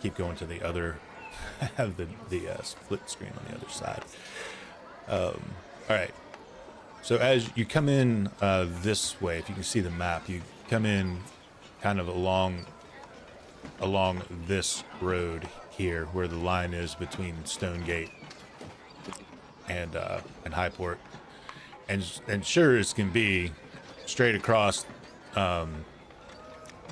keep going to the other, have the split screen on the other side. All right. So as you come in this way, if you can see the map, you come in kind of along this road here, where the line is between Stonegate and Highport, and sure as can be, straight across the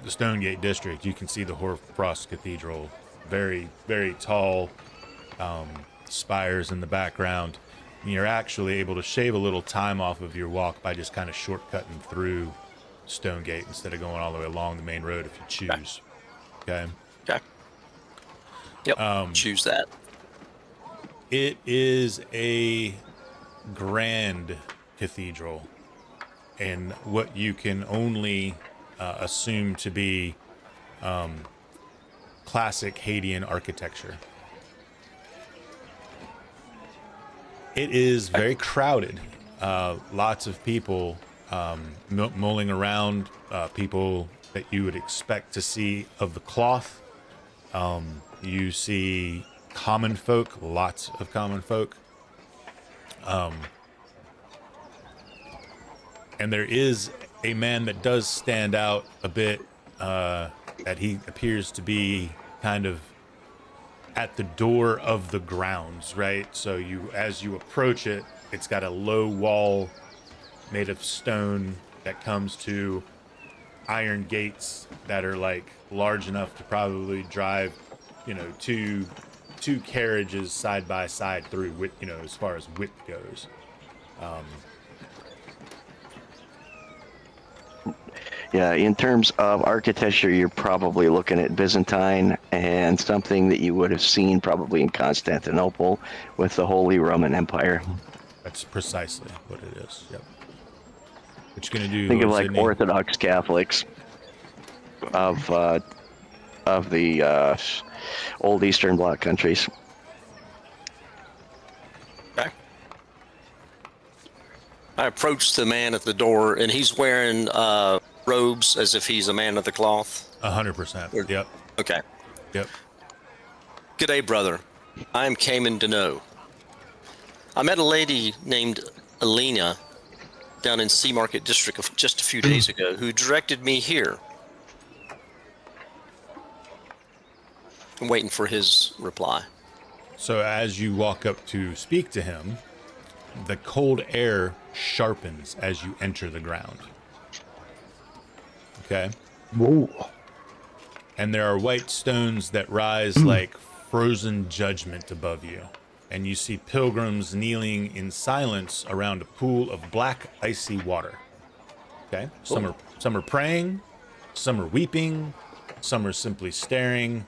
Stonegate district, you can see the Hoarfrost Cathedral. Very, very tall spires in the background. And you're actually able to shave a little time off of your walk by just kind of shortcutting through Stonegate instead of going all the way along the main road if you choose. Okay. Okay. Yep. Choose that. It is a grand cathedral, and what you can only assume to be classic Hadean architecture. It is very crowded. Lots of people mulling around, people that you would expect to see of the cloth. You see common folk, lots of common folk. And there is a man that does stand out a bit, that he appears to be kind of at the door of the grounds, right? So as you approach it, it's got a low wall made of stone that comes to iron gates that are like large enough to probably drive, two carriages side by side through, as far as width goes. Yeah, in terms of architecture, you're probably looking at Byzantine and something that you would have seen probably in Constantinople with the Holy Roman Empire. That's precisely what it is. Yep. What you gonna do? Think of Lord like Sydney? Orthodox Catholics of the old Eastern Bloc countries. Okay. I approached the man at the door, and he's wearing robes as if he's a man of the cloth. 100%. Yep. Okay. Yep. Good day, brother. I'm Cayman Deneau. I met a lady named Alina down in Sea Market District just a few days ago who directed me here. I'm waiting for his reply. So as you walk up to speak to him, the cold air sharpens as you enter the ground. Okay? Whoa. And there are white stones that rise like frozen judgment above you. And you see pilgrims kneeling in silence around a pool of black, icy water. Okay? Some are praying, some are weeping, some are simply staring.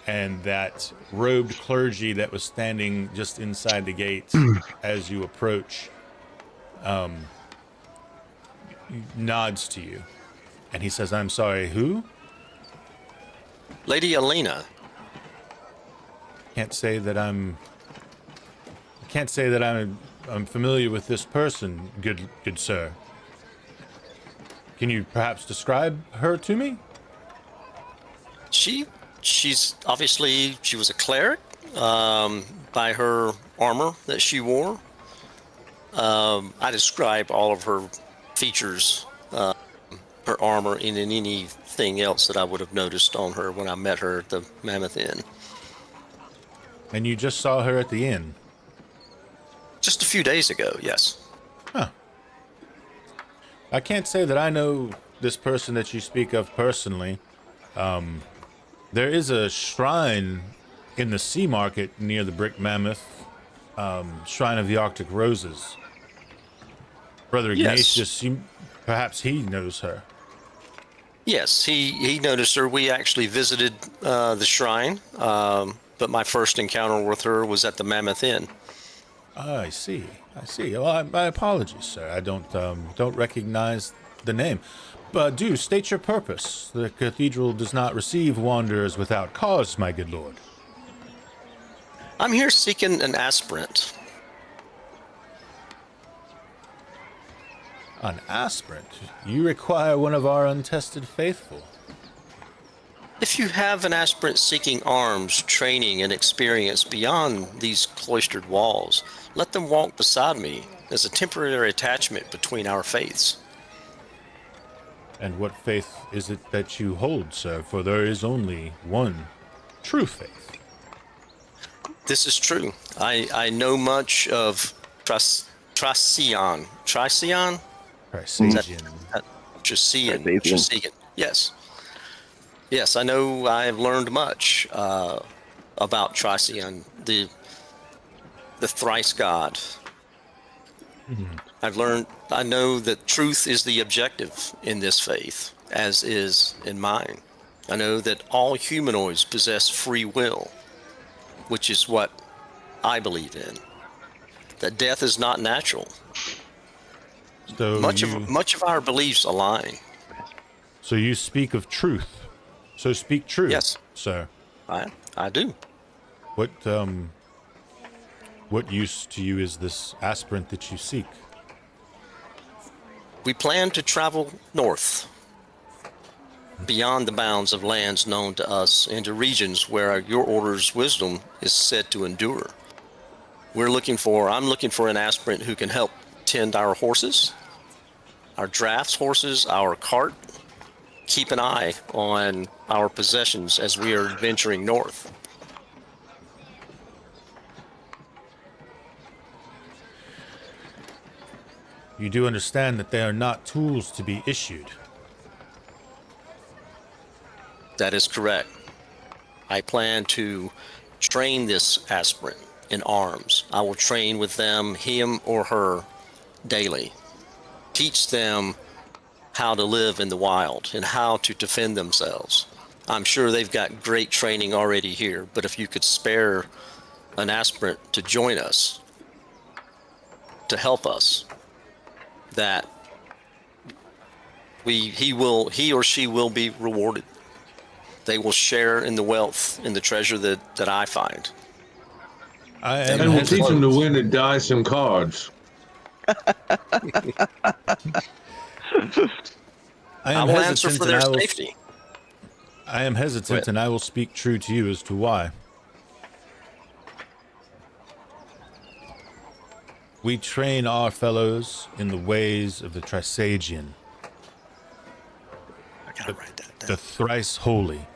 And that robed clergy that was standing just inside the gate as you approach nods to you. And he says, "I'm sorry, who?" Lady Alina. Can't say that I'm familiar with this person, good sir. Can you perhaps describe her to me? She's obviously, she was a cleric, by her armor that she wore. I describe all of her features, her armor, and in anything else that I would have noticed on her when I met her at the Mammoth Inn. And you just saw her at the inn? Just a few days ago, yes. Huh. I can't say that I know this person that you speak of personally. There is a shrine in the Sea Market near the Brick Mammoth, Shrine of the Arctic Roses. Brother Ignatius, perhaps he knows her. Yes, he noticed her. We actually visited the shrine, but my first encounter with her was at the Mammoth Inn. I see. Well, my apologies, sir. I don't recognize the name. But do state your purpose. The cathedral does not receive wanderers without cause, my good lord. I'm here seeking an aspirant. An aspirant? You require one of our untested faithful. If you have an aspirant seeking arms, training, and experience beyond these cloistered walls, let them walk beside me as a temporary attachment between our faiths. And what faith is it that you hold, sir? For there is only one true faith. This is true. I know much of Tricean. Tricean? Tricean. Yes. Yes, I know. I have learned much about Tricean, the thrice god. Mm-hmm. I know that truth is the objective in this faith, as is in mine. I know that all humanoids possess free will, which is what I believe in. That death is not natural. So much of our beliefs align. So you speak of truth. So speak truth, yes, sir. I do. What use to you is this aspirant that you seek? We plan to travel north, beyond the bounds of lands known to us, into regions where your order's wisdom is said to endure. I'm looking for an aspirant who can help tend our horses, our drafts horses, our cart, keep an eye on our possessions as we are venturing north. You do understand that they are not tools to be issued. That is correct. I plan to train this aspirant in arms. I will train with them, him or her, daily. Teach them how to live in the wild and how to defend themselves. I'm sure they've got great training already here, but if you could spare an aspirant to join us, to help us, that he or she will be rewarded. They will share in the wealth and the treasure that I find. And we'll teach them to win at dice and cards. I will answer for their safety. I am hesitant, and I will speak true to you as to why. We train our fellows in the ways of the Trisagian, the thrice holy.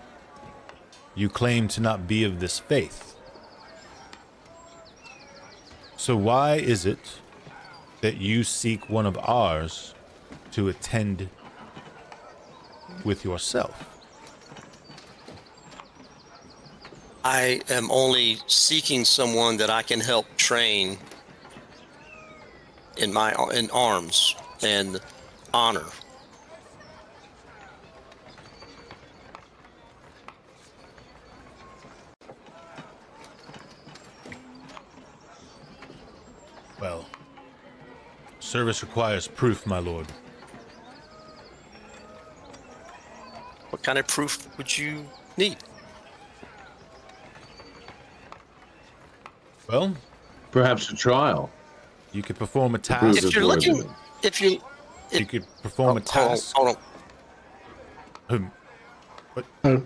You claim to not be of this faith. So why is it that you seek one of ours to attend with yourself? I am only seeking someone that I can help train in arms and honor. Well, service requires proof, my lord. What kind of proof would you need? Well, perhaps a trial. You could perform a task. If you could perform a task. Hold on. What? Oh.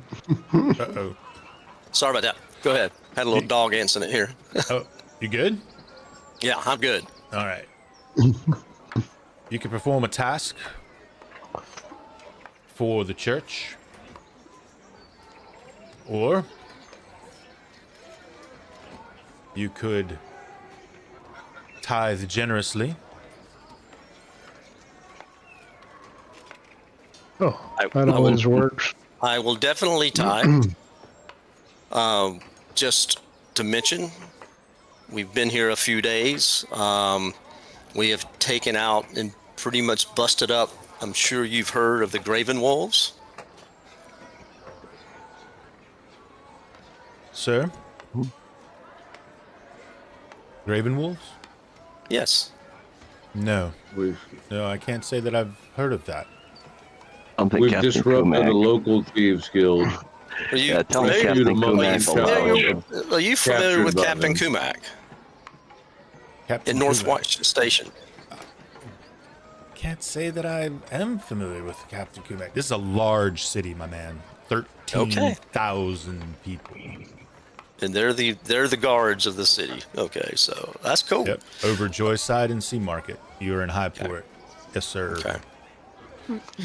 Uh-oh. Sorry about that. Go ahead. Had a little dog incident here. Oh, you good? Yeah, I'm good. All right. You can perform a task for the church, or you could tithe generously. Oh, I that will- always works. I will definitely tie. Just to mention, we've been here a few days. We have taken out and pretty much busted up. I'm sure you've heard of the Graven Wolves. Sir? Graven Wolves? Yes. No. We've No, I can't say that I've heard of that. I don't think we've Captain disrupted Kumak. a local thieves guild. Are you Yeah, tell me familiar, Captain Are you Kumak. familiar- are you familiar with Captured by Captain them. Kumak Captain in Kumak. Northwatch Station? Can't say that I am familiar with Captain Kumak. This is a large city, my man. 13,000 people. And they're the guards of the city. Okay, so that's cool. Yep. Over Joyside and Sea Market. You're in Highport. Yes, sir. Okay.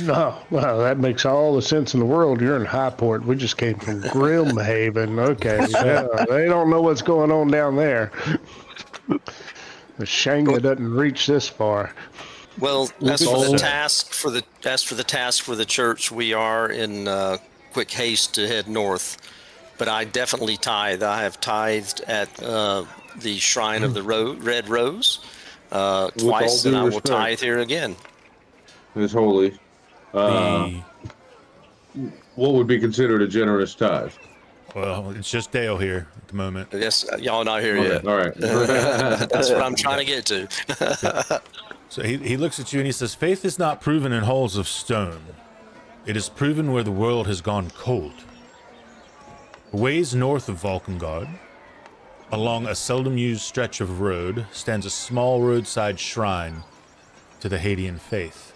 No, well, that makes all the sense in the world. You're in Highport. We just came from Grimhaven. Okay, yeah, they don't know what's going on down there. A shame it doesn't reach this far. Well, as for all- the task for the church, we are in quick haste to head north. But I definitely tithe. I have tithed at the Shrine of the Red Rose twice, due and I will respect. tithe here again. It's holy. The- What would be considered a generous tithe? well, it's just Dale here at the moment. Yes, y'all not here yet. All right. That's what I'm trying to get to. So he looks at you and he says, faith is not proven in halls of stone. It is proven where the world has gone cold. A ways north of Valkengard, along a seldom used stretch of road, stands a small roadside shrine to the Hadean faith.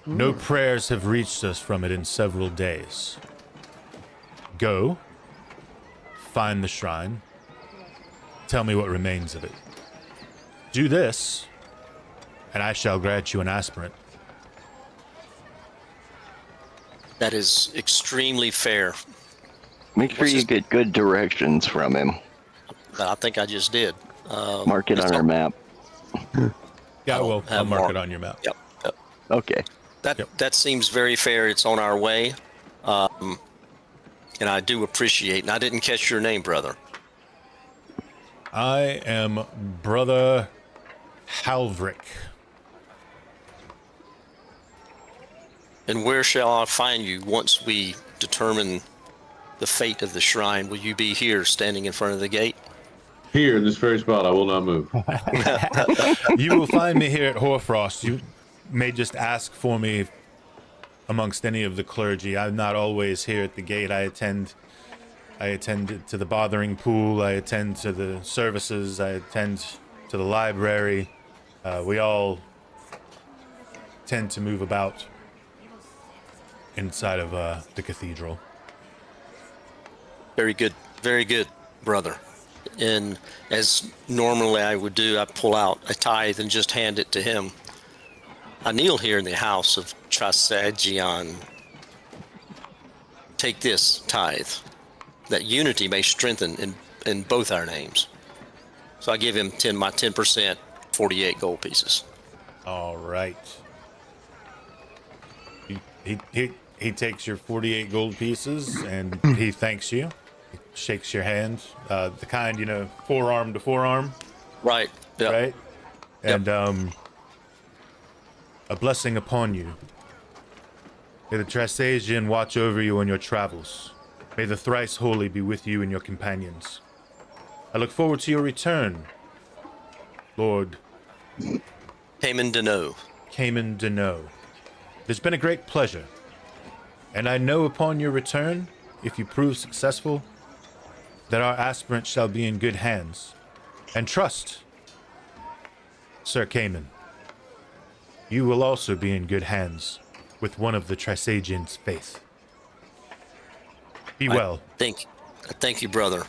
No prayers have reached us from it in several days. Go, find the shrine, tell me what remains of it. Do this, and I shall grant you an aspirant. That is extremely fair. Make sure What's you his- get good directions from him. I think I just did. Mark it on our map. Yeah, well, I'll mark mark- it on your map. Yep. Okay. That seems very fair. It's on our way, and I do appreciate. And I didn't catch your name, brother. I am Brother Halvric. And where shall I find you once we determine the fate of the shrine? Will you be here, standing in front of the gate? Here in this very spot, I will not move. You will find me here at Hoarfrost. You may just ask for me amongst any of the clergy. I'm not always here at the gate. I attend to the bothering pool. I attend to the services. I attend to the library. We all tend to move about inside of the cathedral. Very good, brother. And as normally I would do, I pull out a tithe and just hand it to him. I kneel here in the house of Trasagion. Take this tithe, that unity may strengthen in both our names. So I give him my 10%, 48 gold pieces. All right. He takes your 48 gold pieces and he thanks you. He shakes your hand, the kind, forearm to forearm, Right. Yep. right? And a blessing upon you. May the Trasagian watch over you on your travels. May the thrice holy be with you and your companions. I look forward to your return, Lord Payman Deneau. Cayman Deneau. It's been a great pleasure. And I know upon your return, if you prove successful, that our aspirant shall be in good hands. And trust, Sir Cayman, you will also be in good hands with one of the Trisagian's faith. Be well. Thank you, brother.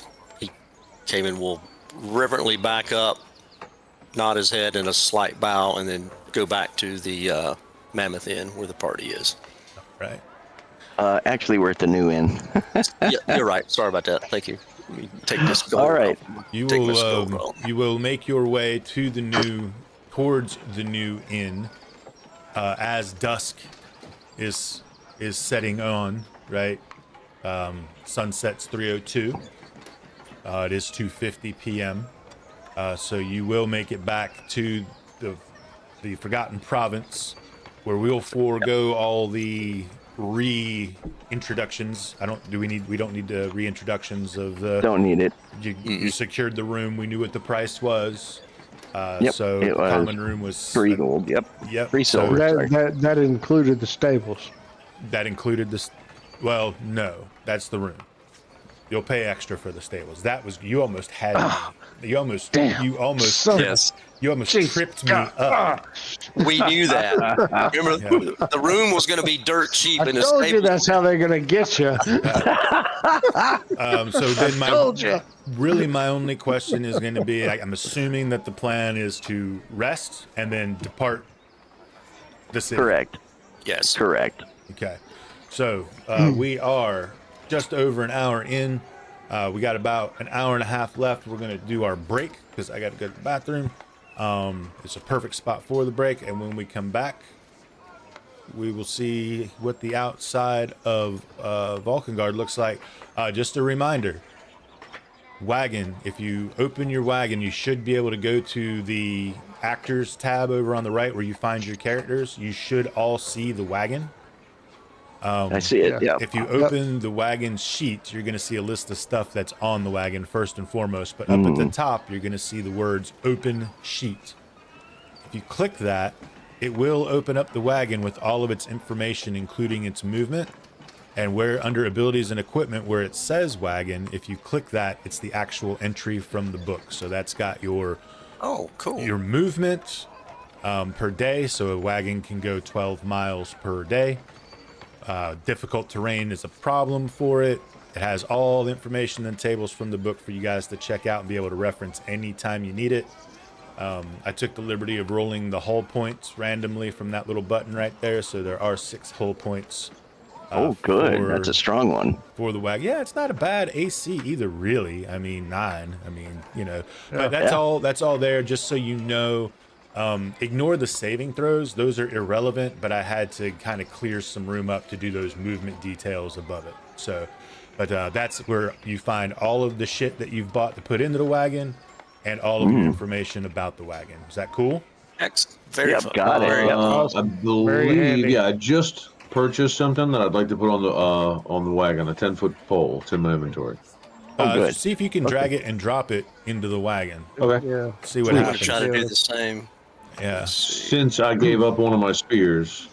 Cayman will reverently back up, nod his head in a slight bow, and then go back to the Mammoth Inn where the party is. Right. Actually, we're at the new inn. Yeah, you're right. Sorry about that. Thank you. Let me take this gold. All right. You Take my skull roll. will make your way towards the new inn as dusk is setting on. Right. Sunset's 3:02. It is 2:50 p.m. So you will make it back to the Forgotten Province, where we'll forego all the reintroductions. We don't need the reintroductions of the. Don't need it. You secured the room. We knew what the price was. Yep, So it the was common room was 3 gold. Yep. Yep. 3 so silver. sorry. That included the stables. that included this. Well, no, that's the room. You'll pay extra for the stables. That was you almost had me. You almost Damn. you almost Son of a- Yes, you almost Jeez. tripped me up. we knew that. Remember, the room was going to be dirt cheap, I and the told you stable. that's how they're gonna get you. So then Told you. really my only question is going to be, I'm assuming that the plan is to rest and then depart the city. Correct. Yes. Correct. Okay. So we are just over an hour in. We got about an hour and a half left. We're going to do our break because I got to go to the bathroom. It's a perfect spot for the break. And when we come back, we will see what the outside of Valkengard looks like. Just a reminder, wagon. If you open your wagon, you should be able to go to the actors tab over on the right where you find your characters. You should all see the wagon. I see it. Yeah. If you open the wagon sheet, you're going to see a list of stuff that's on the wagon first and foremost. But up at the top, you're going to see the words open sheet. If you click that, it will open up the wagon with all of its information, including its movement. And where under abilities and equipment, where it says wagon, if you click that, it's the actual entry from the book. So that's got your Cool. your movement per day. So a wagon can go 12 miles per day. Difficult terrain is a problem for it. It has all the information and tables from the book for you guys to check out and be able to reference anytime you need it. I took the liberty of rolling the hull points randomly from that little button right there. So there are 6 hull points. Good. That's a strong one. For the wagon. Yeah, it's not a bad AC either, really. I mean, 9. I mean, but that's all there just so you know. Ignore the saving throws. Those are irrelevant, but I had to kind of clear some room up to do those movement details above it. So, but that's where you find all of the shit that you've bought to put into the wagon and all of your information about the wagon. Is that cool? Very Yep, fun. got it. Very Yep. I Very believe, handy. I just purchased something that I'd like to put on the wagon, a 10-foot pole. It's in my inventory. Good. See if you can drag it and drop it into the wagon. Okay. Yeah. See what I'm going happens. to try to do the same. Yeah. Since I gave up one of my spears,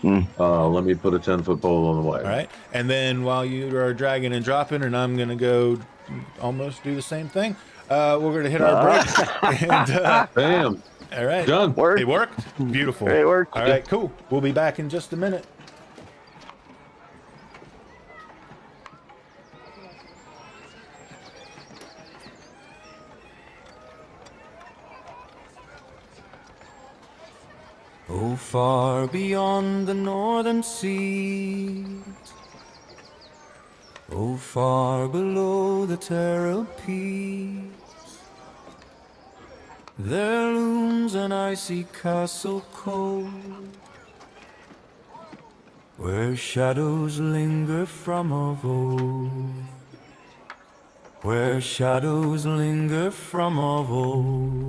let me put a 10-foot pole on the wagon. All right. And then while you are dragging and dropping, and I'm going to go almost do the same thing, we're going to hit our break. And, Bam. all right. Done. Work. It worked? Beautiful. It worked. All right, cool. We'll be back in just a minute. Oh, far beyond the northern seas, oh, far below the terror peaks, there looms an icy castle cold, where shadows linger from of old, where shadows linger from of old.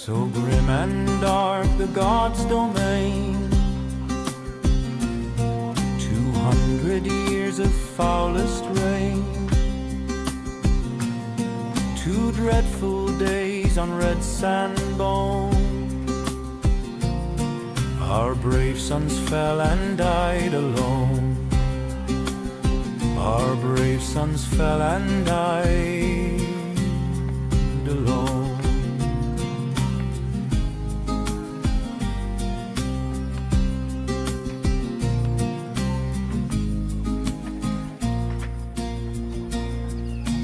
So grim and dark the gods' domain, 200 years of foulest rain, 2 dreadful days on red sand bone. Our brave sons fell and died alone. Our brave sons fell and died alone.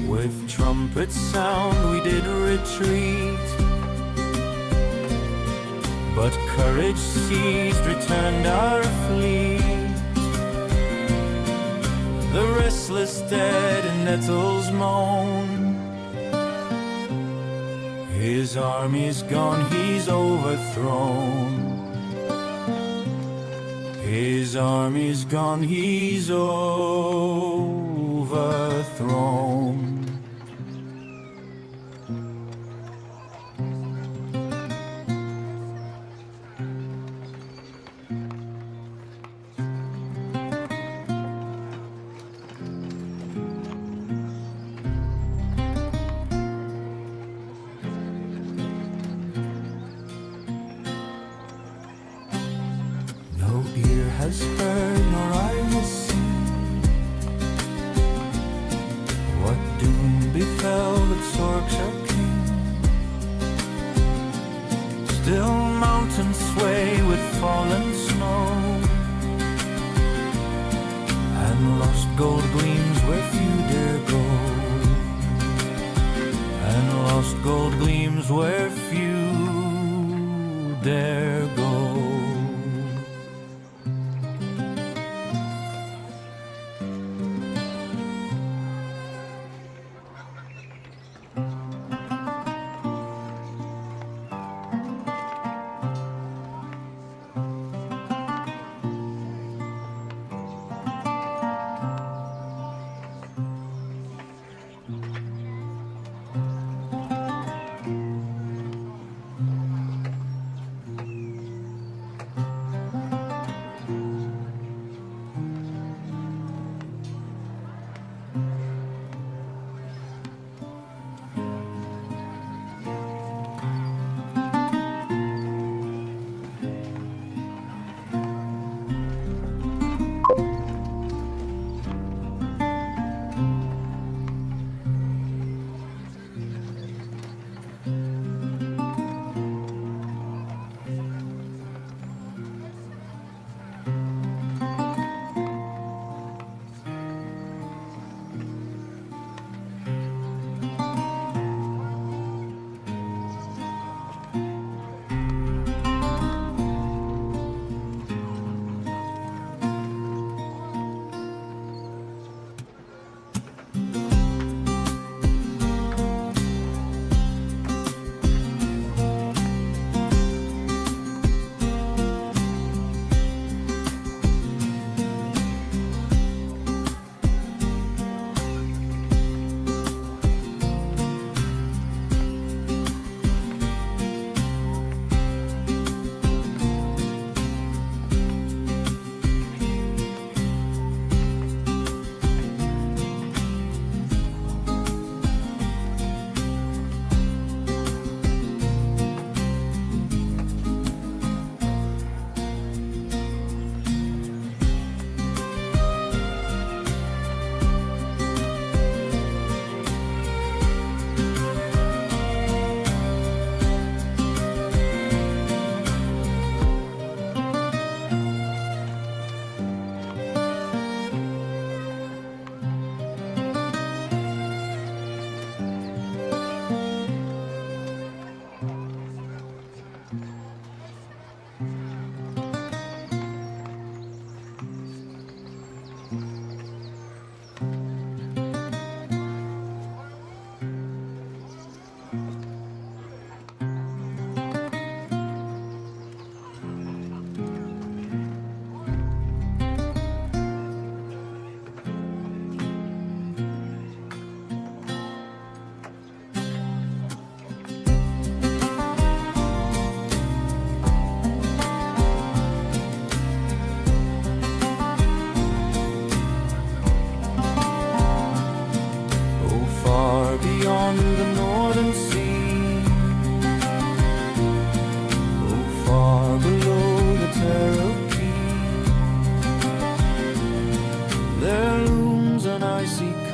With trumpet sound we did retreat, but courage seized, returned our fleet. The restless dead in nettles moan. His army's gone, he's overthrown. His army's gone, he's overthrown. Has heard nor eye has seen what doom befell that Sorkshire king. Still mountains sway with fallen snow, and lost gold gleams where few dare go, and lost gold gleams where few dare go.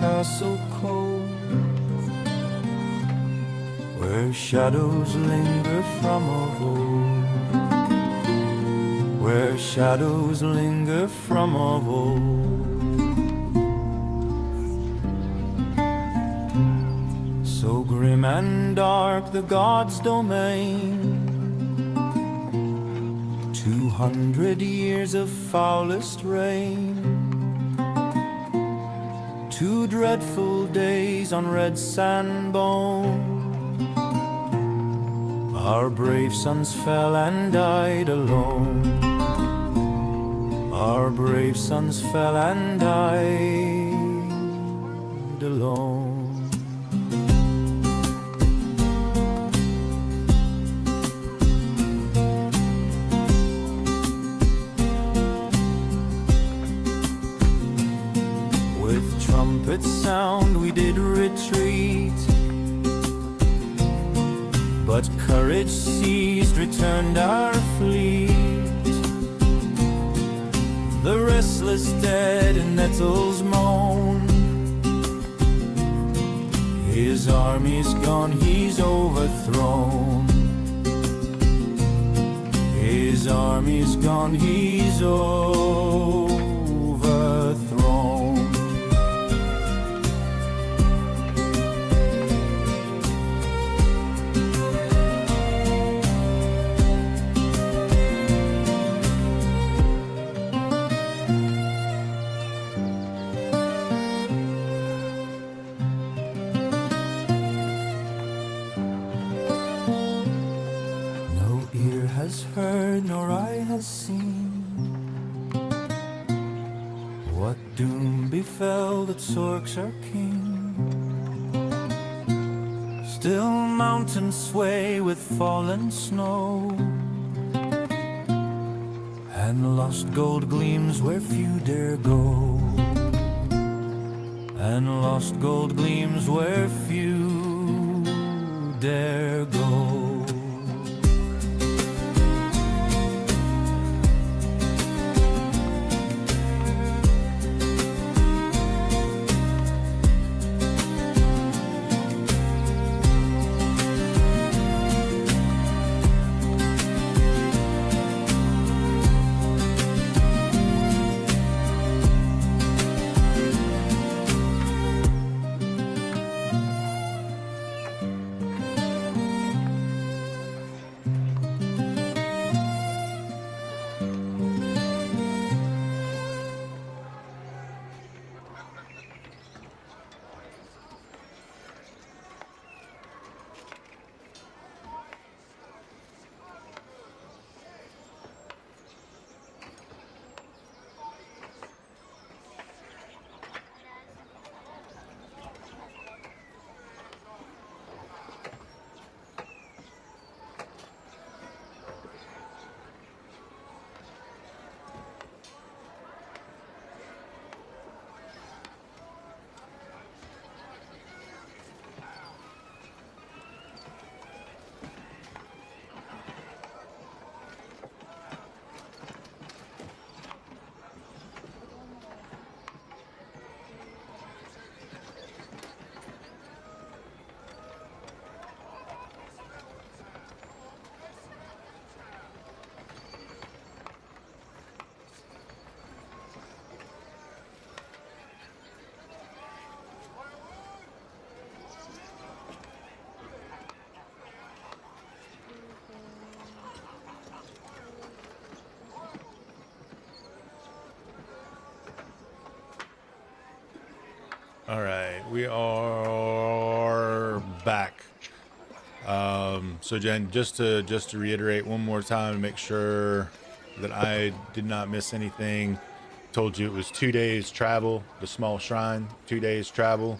castle cold, where shadows linger from of old, where shadows linger from of old. So grim and dark the gods' domain, 200 years of foulest rain, 2 dreadful days on red sand bone. Our brave sons fell and died alone. Our brave sons fell and died alone. Trumpet sound we did retreat, but courage seized, returned our fleet. The restless dead in nettles moan, his army's gone, he's overthrown. His army's gone, he's overthrown. Heard nor eye has seen what doom befell that Sorks our king. Still mountains sway with fallen snow, and lost gold gleams where few dare go, and lost gold gleams where few dare go. All right, we are back. So Jen, just to reiterate one more time to make sure that I did not miss anything. Told you it was 2 days travel, the small shrine, 2 days travel,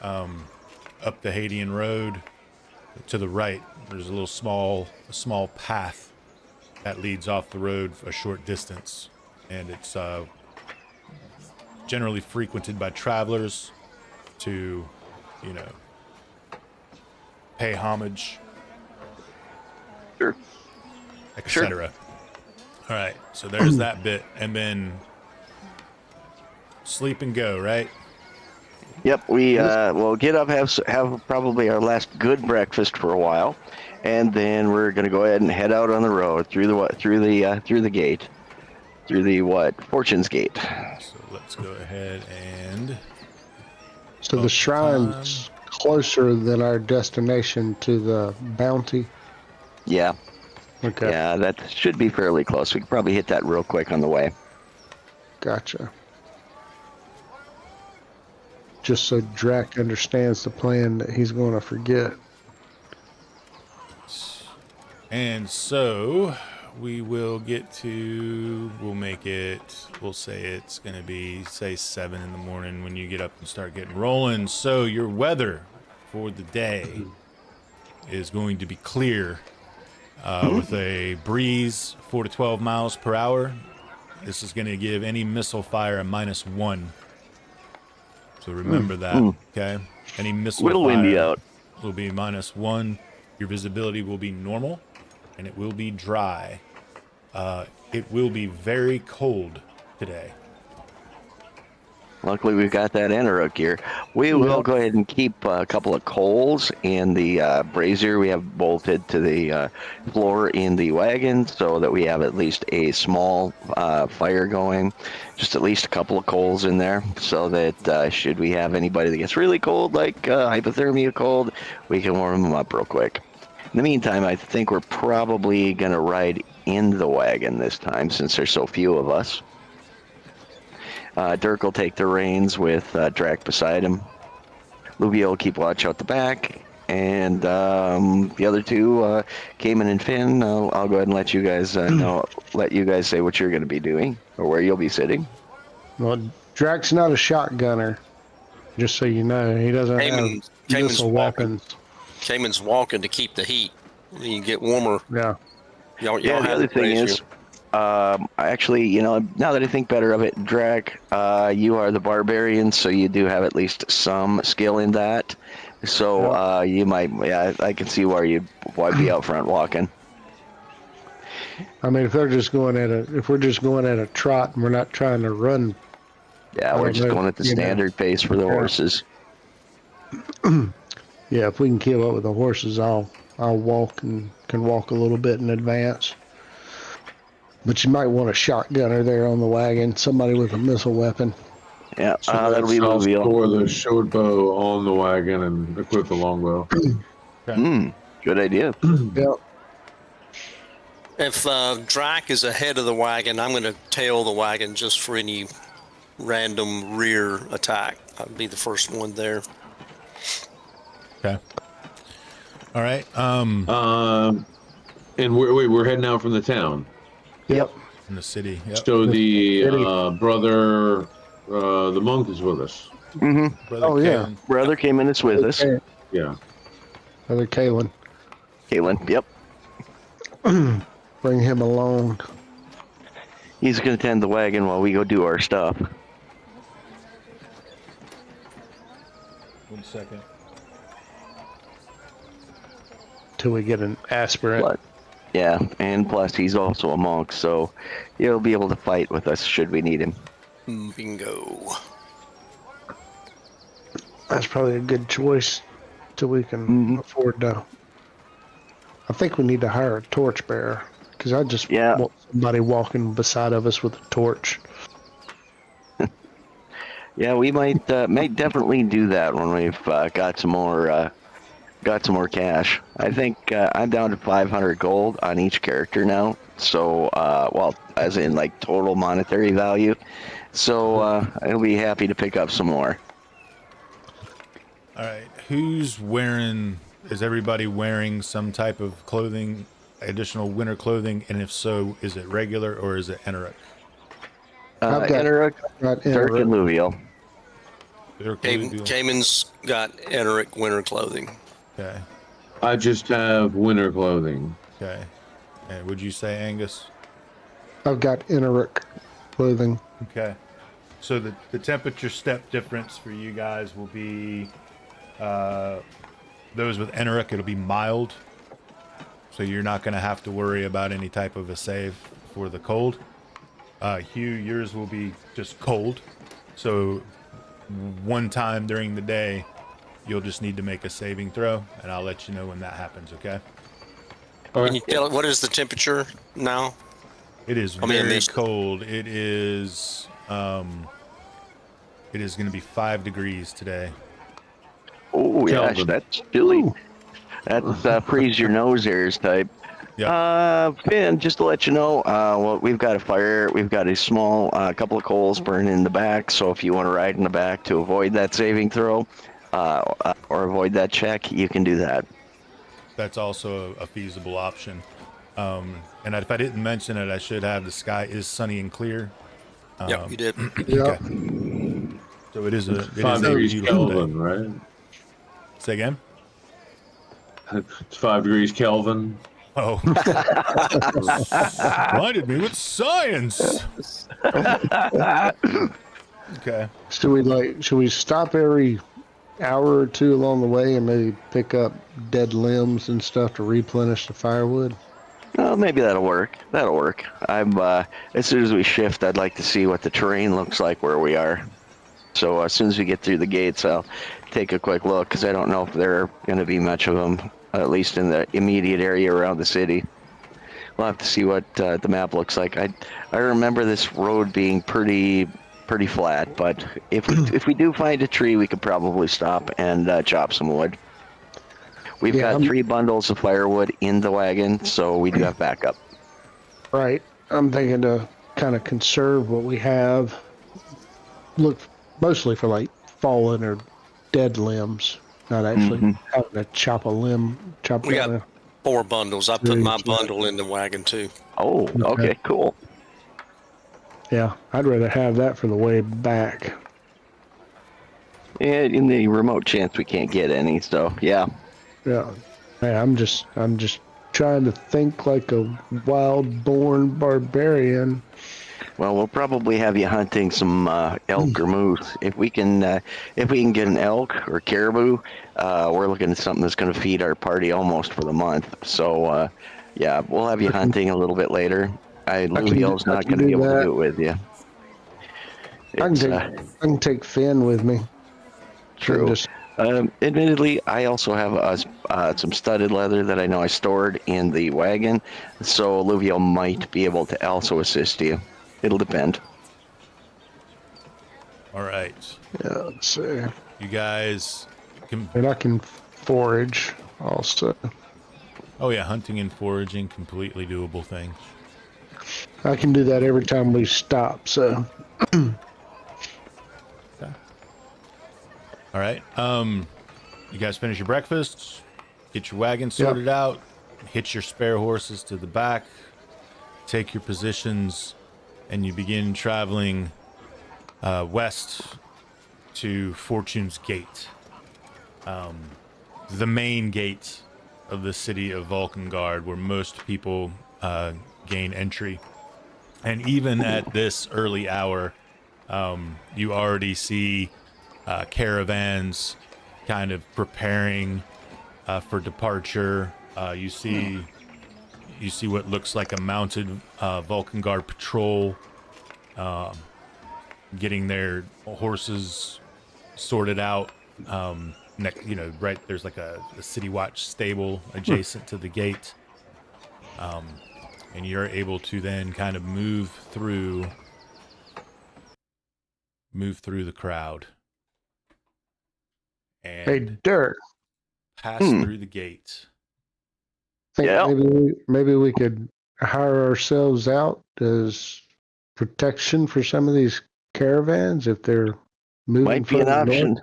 up the Haitian road. To the right, there's a small path that leads off the road a short distance, and it's generally frequented by travelers to, pay homage, Sure. etc. All right, so there's that bit, and then sleep and go, right? Yep, we will get up, have probably our last good breakfast for a while, and then we're gonna go ahead and head out on the road through the gate, through the Fortune's Gate. So let's go ahead and So Oh, the shrine's closer than our destination to the bounty. Yeah, Okay, yeah, that should be fairly close. We could probably hit that real quick on the way. gotcha. Just so Drac understands the plan that he's going to forget. And so we will we'll say it's going to be, say, 7 in the morning when you get up and start getting rolling. So your weather for the day is going to be clear with a breeze 4 to 12 miles per hour. This is going to give any missile fire a -1. So remember that, okay? Any missile Little windy fire out. will be -1. Your visibility will be normal, and it will be dry. It will be very cold today. Luckily, we've got that Anoruk gear. We will go ahead and keep a couple of coals in the brazier we have bolted to the floor in the wagon so that we have at least a small fire going. Just at least a couple of coals in there so that should we have anybody that gets really cold, like hypothermia cold, we can warm them up real quick. In the meantime, I think we're probably going to ride in the wagon this time since there's so few of us. Dirk will take the reins with Drac beside him. Lubia will keep watch out the back. And the other two, Cayman and Finn, I'll go ahead and let you guys know. Let you guys say what you're going to be doing or where you'll be sitting. Well, Drac's not a shotgunner, just so you know. He doesn't have missile weapons. Cayman's walking to keep the heat. You get warmer. Yeah. Y'all The have other thing is, actually, now that I think better of it, Drac, you are the barbarian, so you do have at least some skill in that. So you might, I can see why you'd be out front walking. I mean, if we're just going at a trot and we're not trying to run. Yeah, we're just going at the standard pace for the horses. Yeah, if we can keep up with the horses, I'll walk and can walk a little bit in advance. But you might want a shotgunner there on the wagon, somebody with a missile weapon. Yeah, So that'll be I'll Lubia. store the short bow on the wagon and equip the longbow. Good idea. Yeah. If Drac is ahead of the wagon, I'm going to tail the wagon just for any random rear attack. I'll be the first one there. Okay. All right. And we're heading out from the town. Yep. In the city. Yep. So the brother, the monk is with us. Brother yeah. Kalen. Brother came in, it's with us. Yeah. Brother Kalen. Caitlin, yep. Bring him along. He's going to tend the wagon while we go do our stuff. 1 second. Till we get an aspirant. But, yeah, and plus he's also a monk, so he'll be able to fight with us should we need him. Bingo. That's probably a good choice till we can afford to. I think we need to hire a torchbearer because I just want somebody walking beside of us with a torch. Yeah, we might definitely do that when we've got some more cash. I think I'm down to 500 gold on each character now. So, well, as in like total monetary value. So I'll be happy to pick up some more. All right. Is everybody wearing some type of clothing, additional winter clothing? And if so, is it regular or is it Anoruk? Anoruk, Dirk, and Luviel. Cayman's got Anoruk winter clothing. Okay. I just have winter clothing. Okay. And would you say, Angus? I've got Anoruk clothing. Okay. So the temperature step difference for you guys will be those with Anoruk, it'll be mild. So you're not going to have to worry about any type of a save for the cold. Hugh, yours will be just cold. So one time during the day, you'll just need to make a saving throw, and I'll let you know when that happens, okay? Can you tell what is the temperature now? It is very cold. It is going to be 5 degrees today. Oh, yeah, that's chilly. Ooh. That's freeze your nose airs type. Yep. Finn, just to let you know, well, we've got a fire. We've got a small couple of coals burning in the back. So if you want to ride in the back to avoid that saving throw or avoid that check, you can do that. That's also a feasible option. And if I didn't mention it, I should have. The sky is sunny and clear. Yep, you did. Yeah. Okay. So it is a 5 degrees beautiful Kelvin, day. right? Say again? It's 5 degrees Kelvin. Oh. Blinded me with science. Okay. Should we stop every hour or two along the way and maybe pick up dead limbs and stuff to replenish the firewood? Well, maybe that'll work. That'll work. As soon as we shift, I'd like to see what the terrain looks like where we are. So as soon as we get through the gates, I'll take a quick look, because I don't know if there are going to be much of them, at least in the immediate area around the city. We'll have to see what the map looks like. I remember this road being pretty flat, but if we do find a tree, we could probably stop and chop some wood. We've got 3 bundles of firewood in the wagon, so we do have backup. Right. I'm thinking to kind of conserve what we have. Look mostly for like fallen or dead limbs, not actually having to chop a limb. We got 4 bundles. I put my bundle in the wagon too. Oh, okay, cool. Yeah, I'd rather have that for the way back. Yeah, in the remote chance we can't get any, so yeah. Yeah. Hey, I'm just trying to think like a wild-born barbarian. Well, we'll probably have you hunting some elk or moose. If we can get an elk or caribou, we're looking at something that's going to feed our party almost for the month. So, yeah, we'll have you hunting a little bit later. Louviel's not going to be able to do it with you. I can take Finn with me. True. Admittedly, I also have some studded leather that I know I stored in the wagon, so Louviel might be able to also assist you. It'll depend. All right. Yeah, let's see. You guys can... And I can forage also. Oh, yeah, hunting and foraging, completely doable things. I can do that every time we stop, so... All right. You guys finish your breakfast, get your wagon sorted out, hitch your spare horses to the back, take your positions, and you begin traveling west to Fortune's Gate, the main gate of the city of Valkengard, where most people gain entry. And even at this early hour, you already see caravans kind of preparing for departure. You see what looks like a mounted Valkengard patrol getting their horses sorted out. Right there's like a City Watch stable adjacent to the gate, and you're able to then kind of move through the crowd. And hey, Dirk. Pass through the gate. Maybe we could hire ourselves out as protection for some of these caravans if they're moving. Might be an option.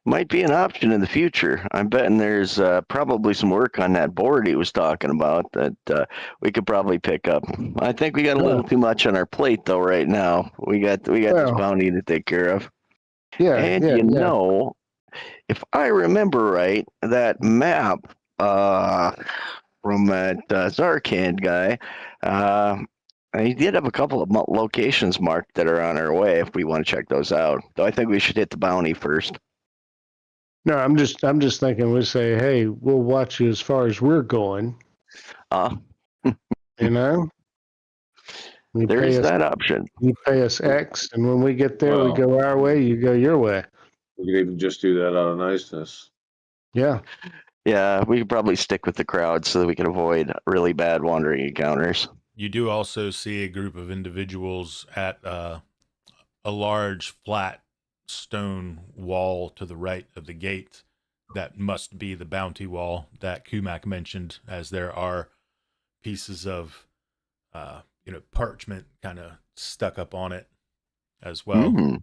Might be an option in the future. I'm betting there's probably some work on that board he was talking about that we could probably pick up. I think we got a little too much on our plate though right now. We got this bounty to take care of. Yeah, and you know, if I remember right, that map from that Zarkand guy, he did have a couple of locations marked that are on our way if we want to check those out. Though I think we should hit the bounty first. No, I'm just thinking we say, hey, we'll watch you as far as we're going. You know? There's that option. You pay us X, and when we get there, we go our way. You go your way. We could even just do that out of niceness. Yeah. Yeah, we could probably stick with the crowd so that we can avoid really bad wandering encounters. You do also see a group of individuals at a large flat stone wall to the right of the gate. That must be the bounty wall that Kumak mentioned, as there are pieces of, parchment kind of stuck up on it as well.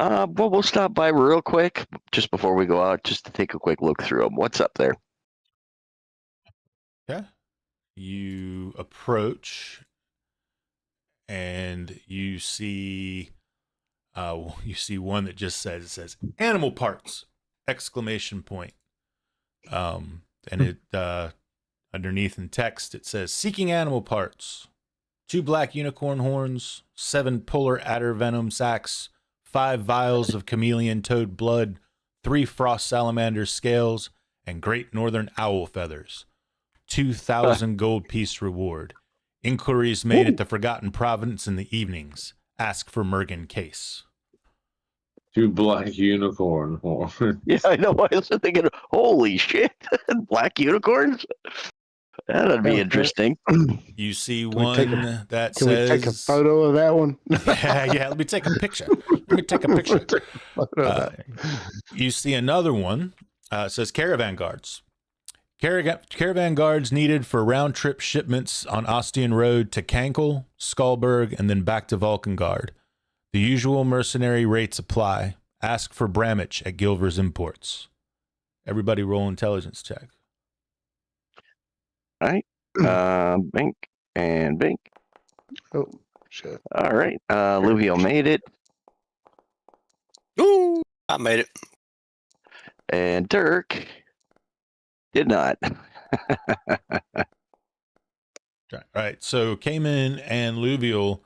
Well, we'll stop by real quick just before we go out, just to take a quick look through them. What's up there? Okay. You approach, and you see one that just says animal parts! Exclamation point. And it underneath in text it says seeking animal parts. 2 black unicorn horns, 7 polar adder venom sacs, 5 vials of chameleon toad blood, 3 frost salamander scales, and great northern owl feathers. 2,000 gold piece reward. Inquiries made at the Forgotten Province in the evenings. Ask for Mergen case. 2 black unicorn horns. Yeah, I know. I was thinking, holy shit, black unicorns? That'd be interesting. You see one that Can says... we take a photo of that one? yeah, let me take a picture. You see another one. It says caravan guards. Caravan guards needed for round-trip shipments on Ostian Road to Kankel, Skullberg, and then back to Valkengard. The usual mercenary rates apply. Ask for Bramich at Gilver's Imports. Everybody roll intelligence check. All right. Bink and bink. Oh, shit. All right. Luviel made it. Ooh, I made it. And Dirk did not. All right. So Cayman and Luviel,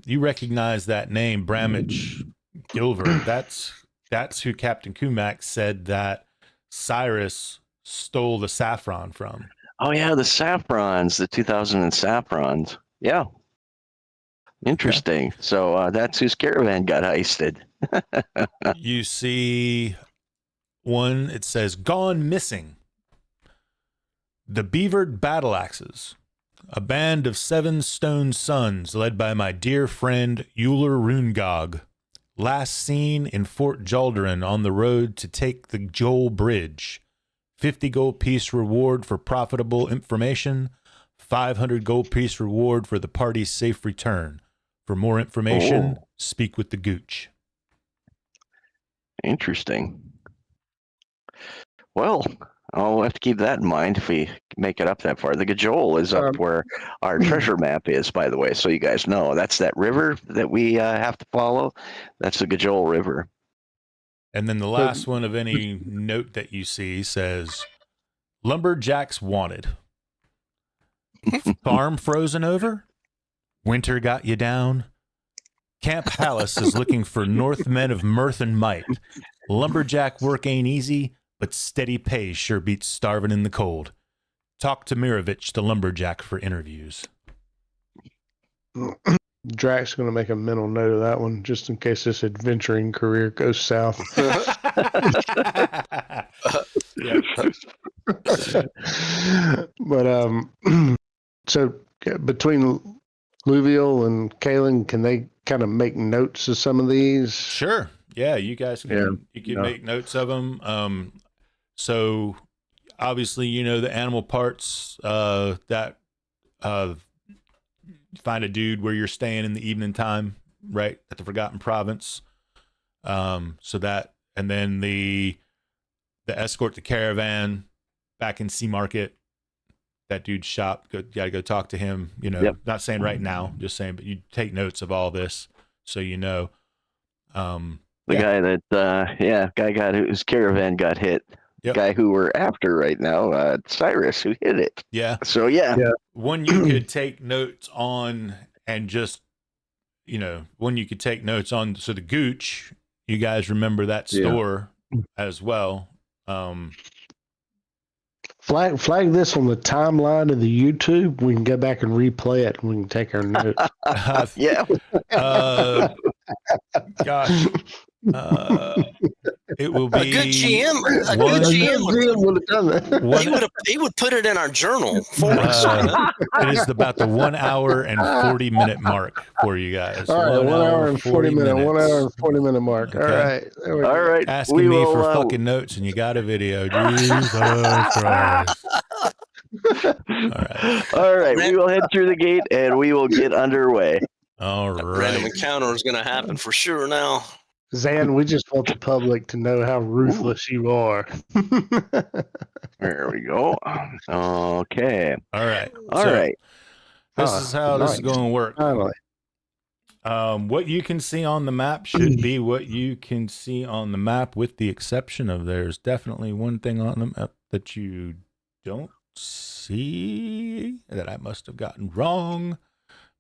you recognize that name, Bramich Gilver. That's who Captain Kumak said that Cyrus stole the saffron from. Oh, yeah, the saffrons, the 2000 saffrons. Yeah. Interesting. Yeah. So that's whose caravan got heisted. You see one, it says, gone missing. The Beavered Battle Axes, a band of 7 stone sons led by my dear friend Euler Rungog. Last seen in Fort Jaldarin on the road to take the Joel Bridge. 50 gold piece reward for profitable information. 500 gold piece reward for the party's safe return. For more information, speak with the Gooch. Interesting. Well, I'll have to keep that in mind if we make it up that far. The Gajol is up where our treasure map is, by the way, so you guys know. That's that river that we have to follow. That's the Gajol River. And then the last one of any note that you see says, Lumberjacks wanted. Farm frozen over? Winter got you down? Camp Hallis is looking for Northmen of mirth and might. Lumberjack work ain't easy, but steady pay sure beats starving in the cold. Talk to Mirovich, the lumberjack, for interviews. Drax's going to make a mental note of that one, just in case this adventuring career goes south. But so between Luviel and Kalen, can they kind of make notes of some of these? Sure. Yeah, you guys can. You can make notes of them. So obviously, you know the animal parts that find a dude where you're staying in the evening time, right at the Forgotten Province. So that, and then the escort the caravan back in Sea Market. That dude's shop. You gotta go talk to him. You know, not saying right now, just saying, but you take notes of all this so you know. Guy that, guy got whose caravan got hit. Yep. Guy who we're after right now, Cyrus, who hit it. Yeah. So one you could take notes on, and just, one you could take notes on. So the Gooch, you guys remember that store as well. Flag this on the timeline of the YouTube. We can go back and replay it, and we can take our notes. Yeah. Gosh. It will be A good GM. A one- good GM would have done that. he would put it in our journal for us. It is about the 1 hour and 40-minute mark for you guys. All right, 1 hour and 40 minute, 1 hour and 40 minute mark. Okay. All right, there we go. All right. Asking we me will, for fucking notes, and you got a video. Jesus Christ. All right. We will head through the gate and we will get underway. All Random right. encounter is going to happen for sure now. Zan, we just want the public to know how ruthless you are. There we go. Okay. All right. All right. This is how this is nice. going to work. Finally. What you can see on the map should be what you can see on the map, with the exception of there's definitely one thing on the map that you don't see that I must have gotten wrong,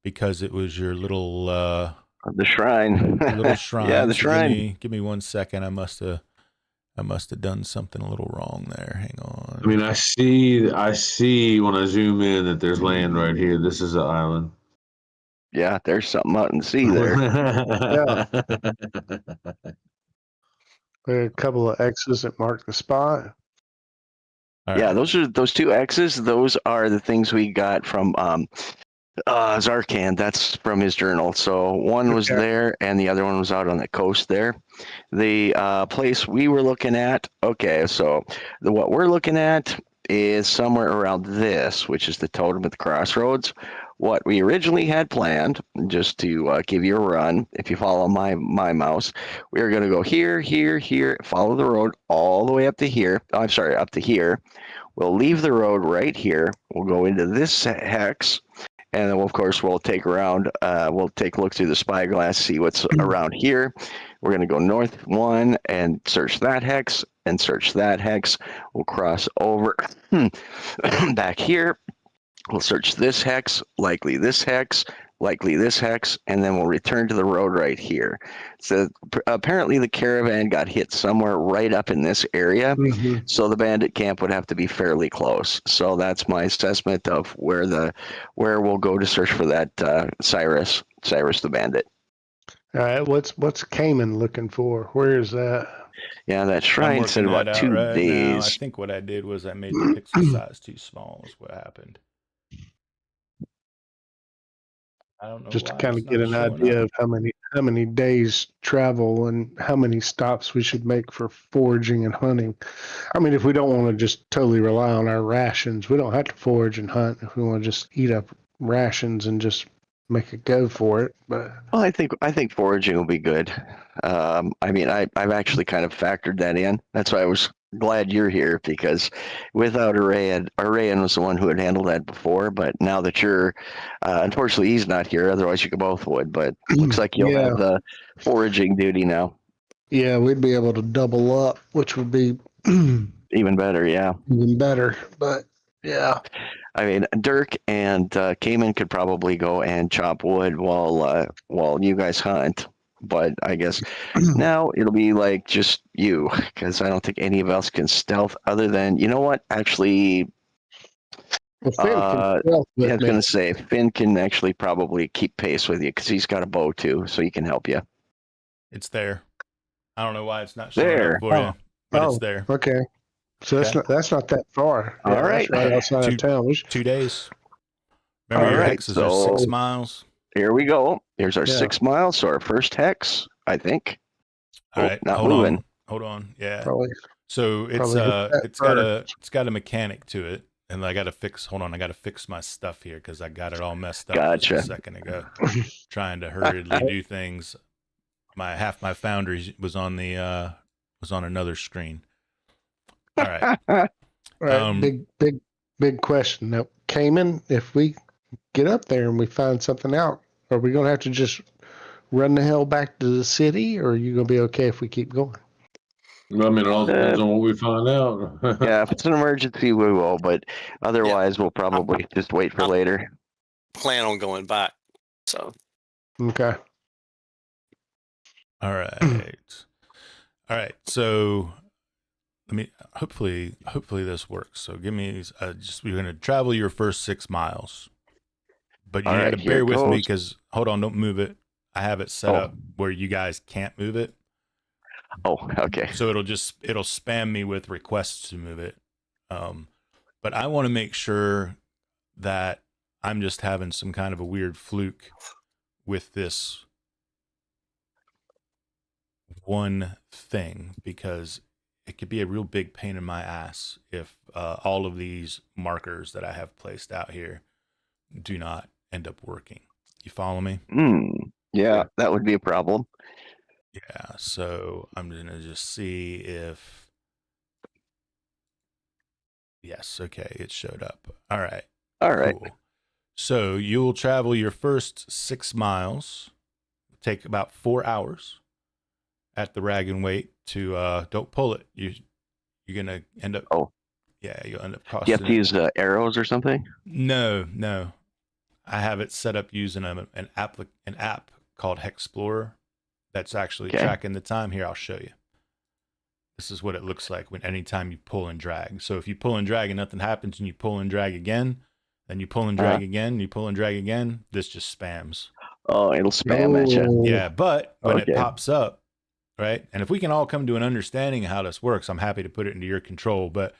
because it was your little The shrine. little shrine. Yeah, the So shrine. Give me 1 second. I must have done something a little wrong there. Hang on. I mean, I see when I zoom in that there's land right here. This is an island. Yeah, there's something out in the sea there. There are a couple of X's that mark the spot. All Yeah, right. those two X's. Those are the things we got from Zarkan. That's from his journal. So one was Okay. there, and the other one was out on the coast there. The place we were looking at. Okay, so what we're looking at is somewhere around this, which is the totem at the crossroads. What we originally had planned, just to give you a run, if you follow my mouse, we are going to go here, here, here, follow the road all the way up to here. Oh, I'm sorry, up to here. We'll leave the road right here. We'll go into this hex, and then, of course, we'll take around. We'll take a look through the spyglass, see what's around here. We're going to go north 1 and search that hex, and search that hex. We'll cross over back here. We'll search this hex, likely this hex, and then we'll return to the road right here. So apparently the caravan got hit somewhere right up in this area. Mm-hmm. So the bandit camp would have to be fairly close. So that's my assessment of where we'll go to search for that Cyrus the bandit. All right, what's Cayman looking for? Where is that? Yeah, that I'm shrine said working about that out 2 right now. I days. think what I did was I made the pixel size too small is what happened. I don't know Just to why kind it's of get not an showing idea up. of how many days travel and how many stops we should make for foraging and hunting. I mean, if we don't want to just totally rely on our rations, we don't have to forage and hunt. If we want to just eat up rations and just make a go for it, but Well, I think foraging will be good. I mean, I've actually kind of factored that in. That's why I was glad you're here, because without Arayan was the one who had handled that before. But now that you're, unfortunately, he's not here. Otherwise, you both would. But looks like you'll Yeah. have the foraging duty now. yeah, we'd be able to double up, which would be Even better, yeah. even better. But yeah, I mean, Dirk and Cayman could probably go and chop wood while you guys hunt. But I guess now it'll be like just you, because I don't think any of us can stealth other than, you know what? Actually, well, Finn can stealth yeah, I with was me. going to say Finn can actually probably keep pace with you because he's got a bow too, so he can help you. It's there. I don't know why it's not showing There. up for you, but it's there. Okay, so Okay. that's not that far. All Yeah, right. that's right outside of town. 2 days. Remember, All your right, hexes are so- 6 miles. Here we go. Here's our Yeah. 6 miles, so our first hex, I think. All Oh, right, not hold moving. on, hold on. Yeah. Probably. So it's Probably hit that it's got a mechanic to it, and I got to fix. Hold on, I got to fix my stuff here because I got it all messed up just Gotcha. a second ago. Trying to hurriedly do things. Half my foundry was on another screen. All right. All right, Um, big question. Now, Cayman, if we get up there and we find something out, are we gonna have to just run the hell back to the city, or are you gonna be okay if we keep going? I mean, it all depends on what we find out. Yeah, if it's an emergency, we will, but otherwise, we'll probably just wait for later. Plan on going back. So Okay. All right. All right. So hopefully this works. So give me you're going to travel your first 6 miles. But you All got right, to here bear it with me goes. because hold on, don't move it. I have it set Oh. up where you guys can't move it. Oh, okay. So it'll spam me with requests to move it. But I want to make sure that I'm just having some kind of a weird fluke with this one thing, because it could be a real big pain in my ass if all of these markers that I have placed out here do not end up working. You follow me? Yeah, that would be a problem. Yeah, so I'm going to just see if... Yes, okay, it showed up. All right. All right. Cool. So you will travel your first 6 miles, take about 4 hours at the rag and weight to, don't pull it. You're going to end up... Oh. Yeah, you'll end up Do costing... you have to use arrows or something? No. I have it set up using an app called Hexplorer that's actually tracking the time. Here, I'll show you. This is what it looks like anytime you pull and drag. So if you pull and drag and nothing happens, and you pull and drag again, then you pull and drag again, you pull and drag again, this just spams. Oh, it'll spam at you. Yeah, but when it pops up, right? And if we can all come to an understanding of how this works, I'm happy to put it into your control. But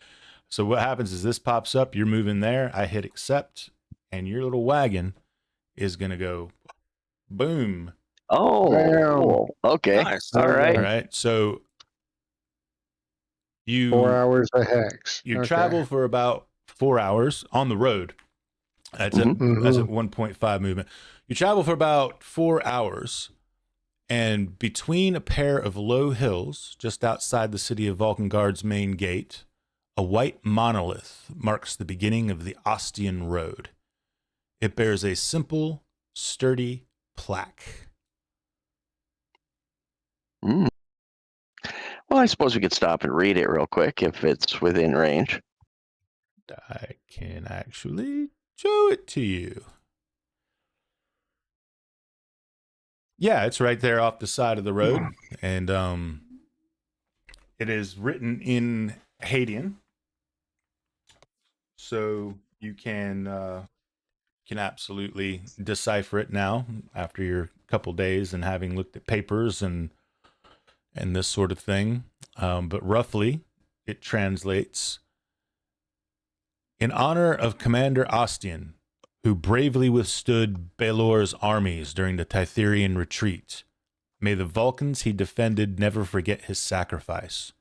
so what happens is this pops up, you're moving there, I hit accept, and your little wagon is going to go boom. Oh, cool. Okay. Nice. All right. All right. So 4 hours of hex. You travel for about 4 hours on the road. That's at 1.5 movement. You travel for about 4 hours, and between a pair of low hills just outside the city of Valkengard's main gate, a white monolith marks the beginning of the Ostian Road. It bears a simple, sturdy plaque. Well, I suppose we could stop and read it real quick if it's within range. I can actually show it to you. Yeah, it's right there off the side of the road, and it is written in Haitian, so you can absolutely decipher it now after your couple days and having looked at papers and this sort of thing. But roughly, it translates: in honor of Commander Ostian, who bravely withstood Baelor's armies during the Pythian retreat, may the Vulcans he defended never forget his sacrifice,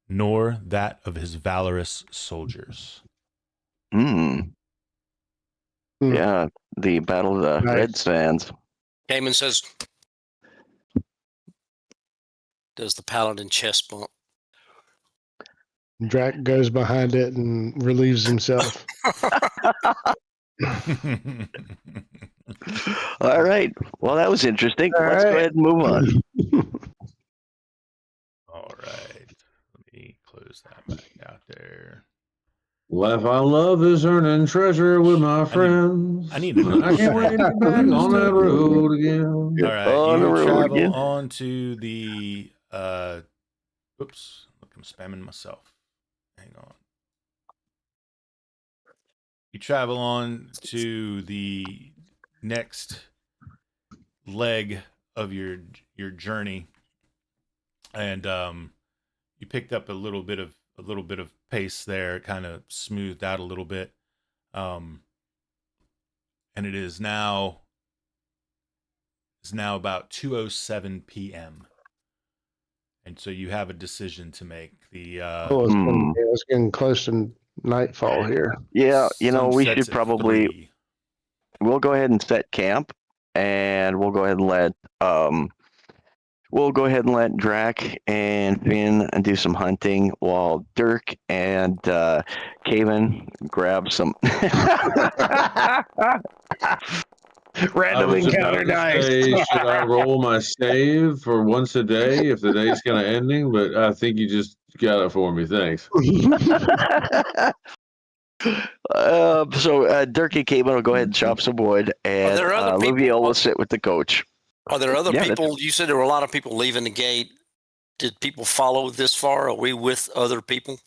nor that of his valorous soldiers. Yeah, the Battle of the Red Sands. Cayman says, does the paladin chest bump? Drac goes behind it and relieves himself. All right. Well, that was interesting. Let's go ahead and move on. All right. Let me close that back out there. Life I love is earning treasure with my friends. I need to. I can't wait to get back on that road again. All right. On the You road travel again. on to the. Oops. Look, I'm spamming myself. Hang on. You travel on to the next leg of your journey, and you picked up a little bit of pace there. It kind of smoothed out a little bit, and it is now about 2:07 p.m. And so you have a decision to make. It's getting close to nightfall here. Yeah, we Sunset's should at probably 3. We'll go ahead and set camp, and we'll go ahead and let Drac and Finn do some hunting while Dirk and Caven grab some random encounter dice. Should I roll my save for once a day if the day's kind of ending? But I think you just got it for me. Thanks. So Dirk and Caven will go ahead and chop some wood, and there other people- Luviel will sit with the coach. Are there other people? You said there were a lot of people leaving the gate Did people follow this far? Are we with other people?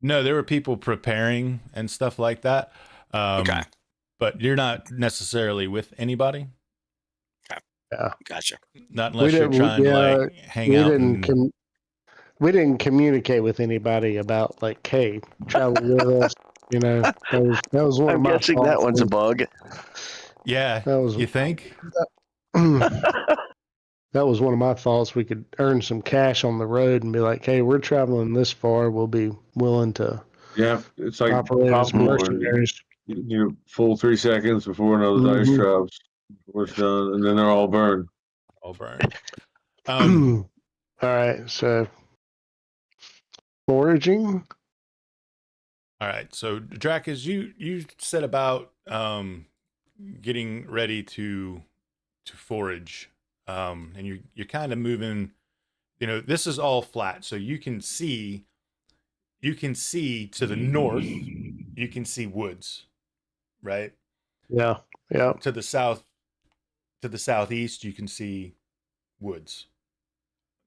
No, there were people preparing and stuff like that. Okay. But you're not necessarily with anybody. Yeah. Gotcha. Not unless you're trying to like hang we out. didn't we didn't communicate with anybody about like, hey, travel with us. You know, that was one I'm of my guessing that one's a bug. Yeah. That was You think? that was one of my thoughts. We could earn some cash on the road and be like, hey, we're traveling this far. We'll be willing to Yeah, it's like operate as popcorn. mercenaries. You full 3 seconds before another dice drops. Before it's done, and then they're all burned. All burned. All right, so foraging. All right, so Drac, as you set about getting ready to forage, and you're kind of moving. You know, this is all flat, so you can see to the north. You can see woods, right? Yeah. To the southeast, you can see woods.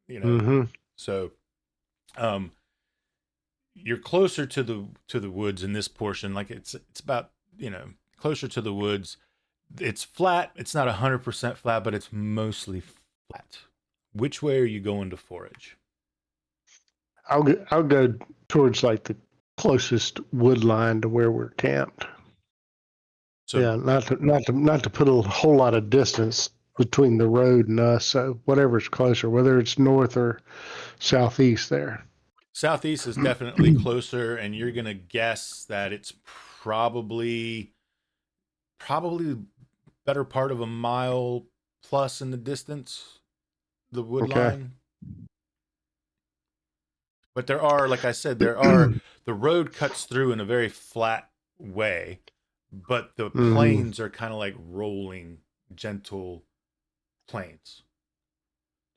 You know, so you're closer to the woods in this portion. Like it's about, you know, closer to the woods. It's flat. It's not 100% flat, but it's mostly flat. Which way are you going to forage? I'll go towards like the closest wood line to where we're camped. So yeah, not to put a whole lot of distance between the road and us. So whatever's closer, whether it's north or southeast there. Southeast is definitely closer, and you're gonna guess that it's probably better part of a mile plus in the distance, the wood line. But there are, like I said, the road cuts through in a very flat way, but the plains are kind of like rolling, gentle plains.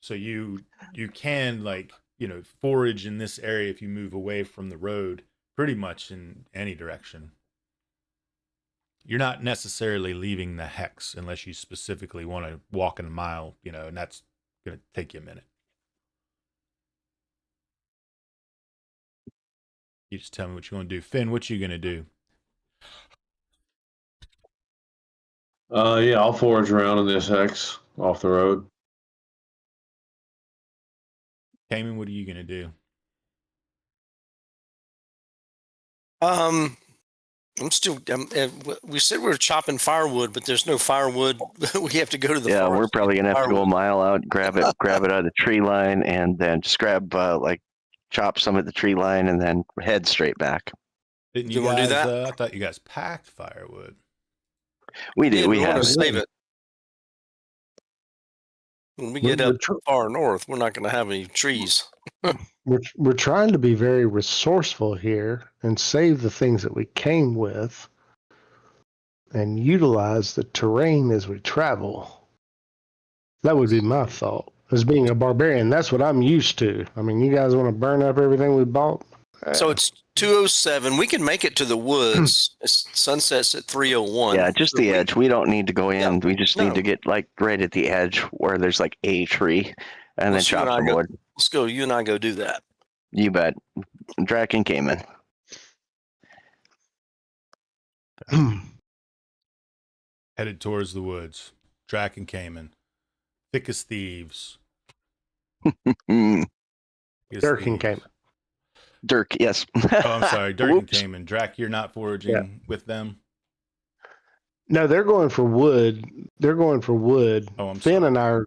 So you can, like, you know, forage in this area if you move away from the road pretty much in any direction. You're not necessarily leaving the hex unless you specifically want to walk in a mile, you know, and that's going to take you a minute. You just tell me what you want to do. Finn, what you going to do? Yeah, I'll forage around in this hex off the road. Cayman, what are you going to do? We said we were chopping firewood, but there's no firewood. We have to go to the forest. We're probably gonna have to go a mile out, grab it out of the tree line, and then just grab chop some at the tree line, and then head straight back. Didn't you want to do that? I thought you guys packed firewood. We did. Yeah, we want have to save it. When we get up far north, we're not going to have any trees. We're trying to be very resourceful here and save the things that we came with and utilize the terrain as we travel. That would be my thought. As being a barbarian, that's what I'm used to. I mean, you guys want to burn up everything we bought? So it's 2:07. We can make it to the woods. Sunsets at 3:01. Yeah, just the edge. We don't need to go in. Yeah, we just need to get like right at the edge where there's like a tree, and then chop some wood. Let's go. You and I go do that. You bet. Drac and Cayman. Headed towards the woods. Drac and Cayman. Thick as thieves. Dirk and Cayman. Dirk, yes. Oh, I'm sorry. Dirk and Cayman. Drac, you're not foraging with them? No, they're going for wood. Oh, I'm Finn sorry. and I are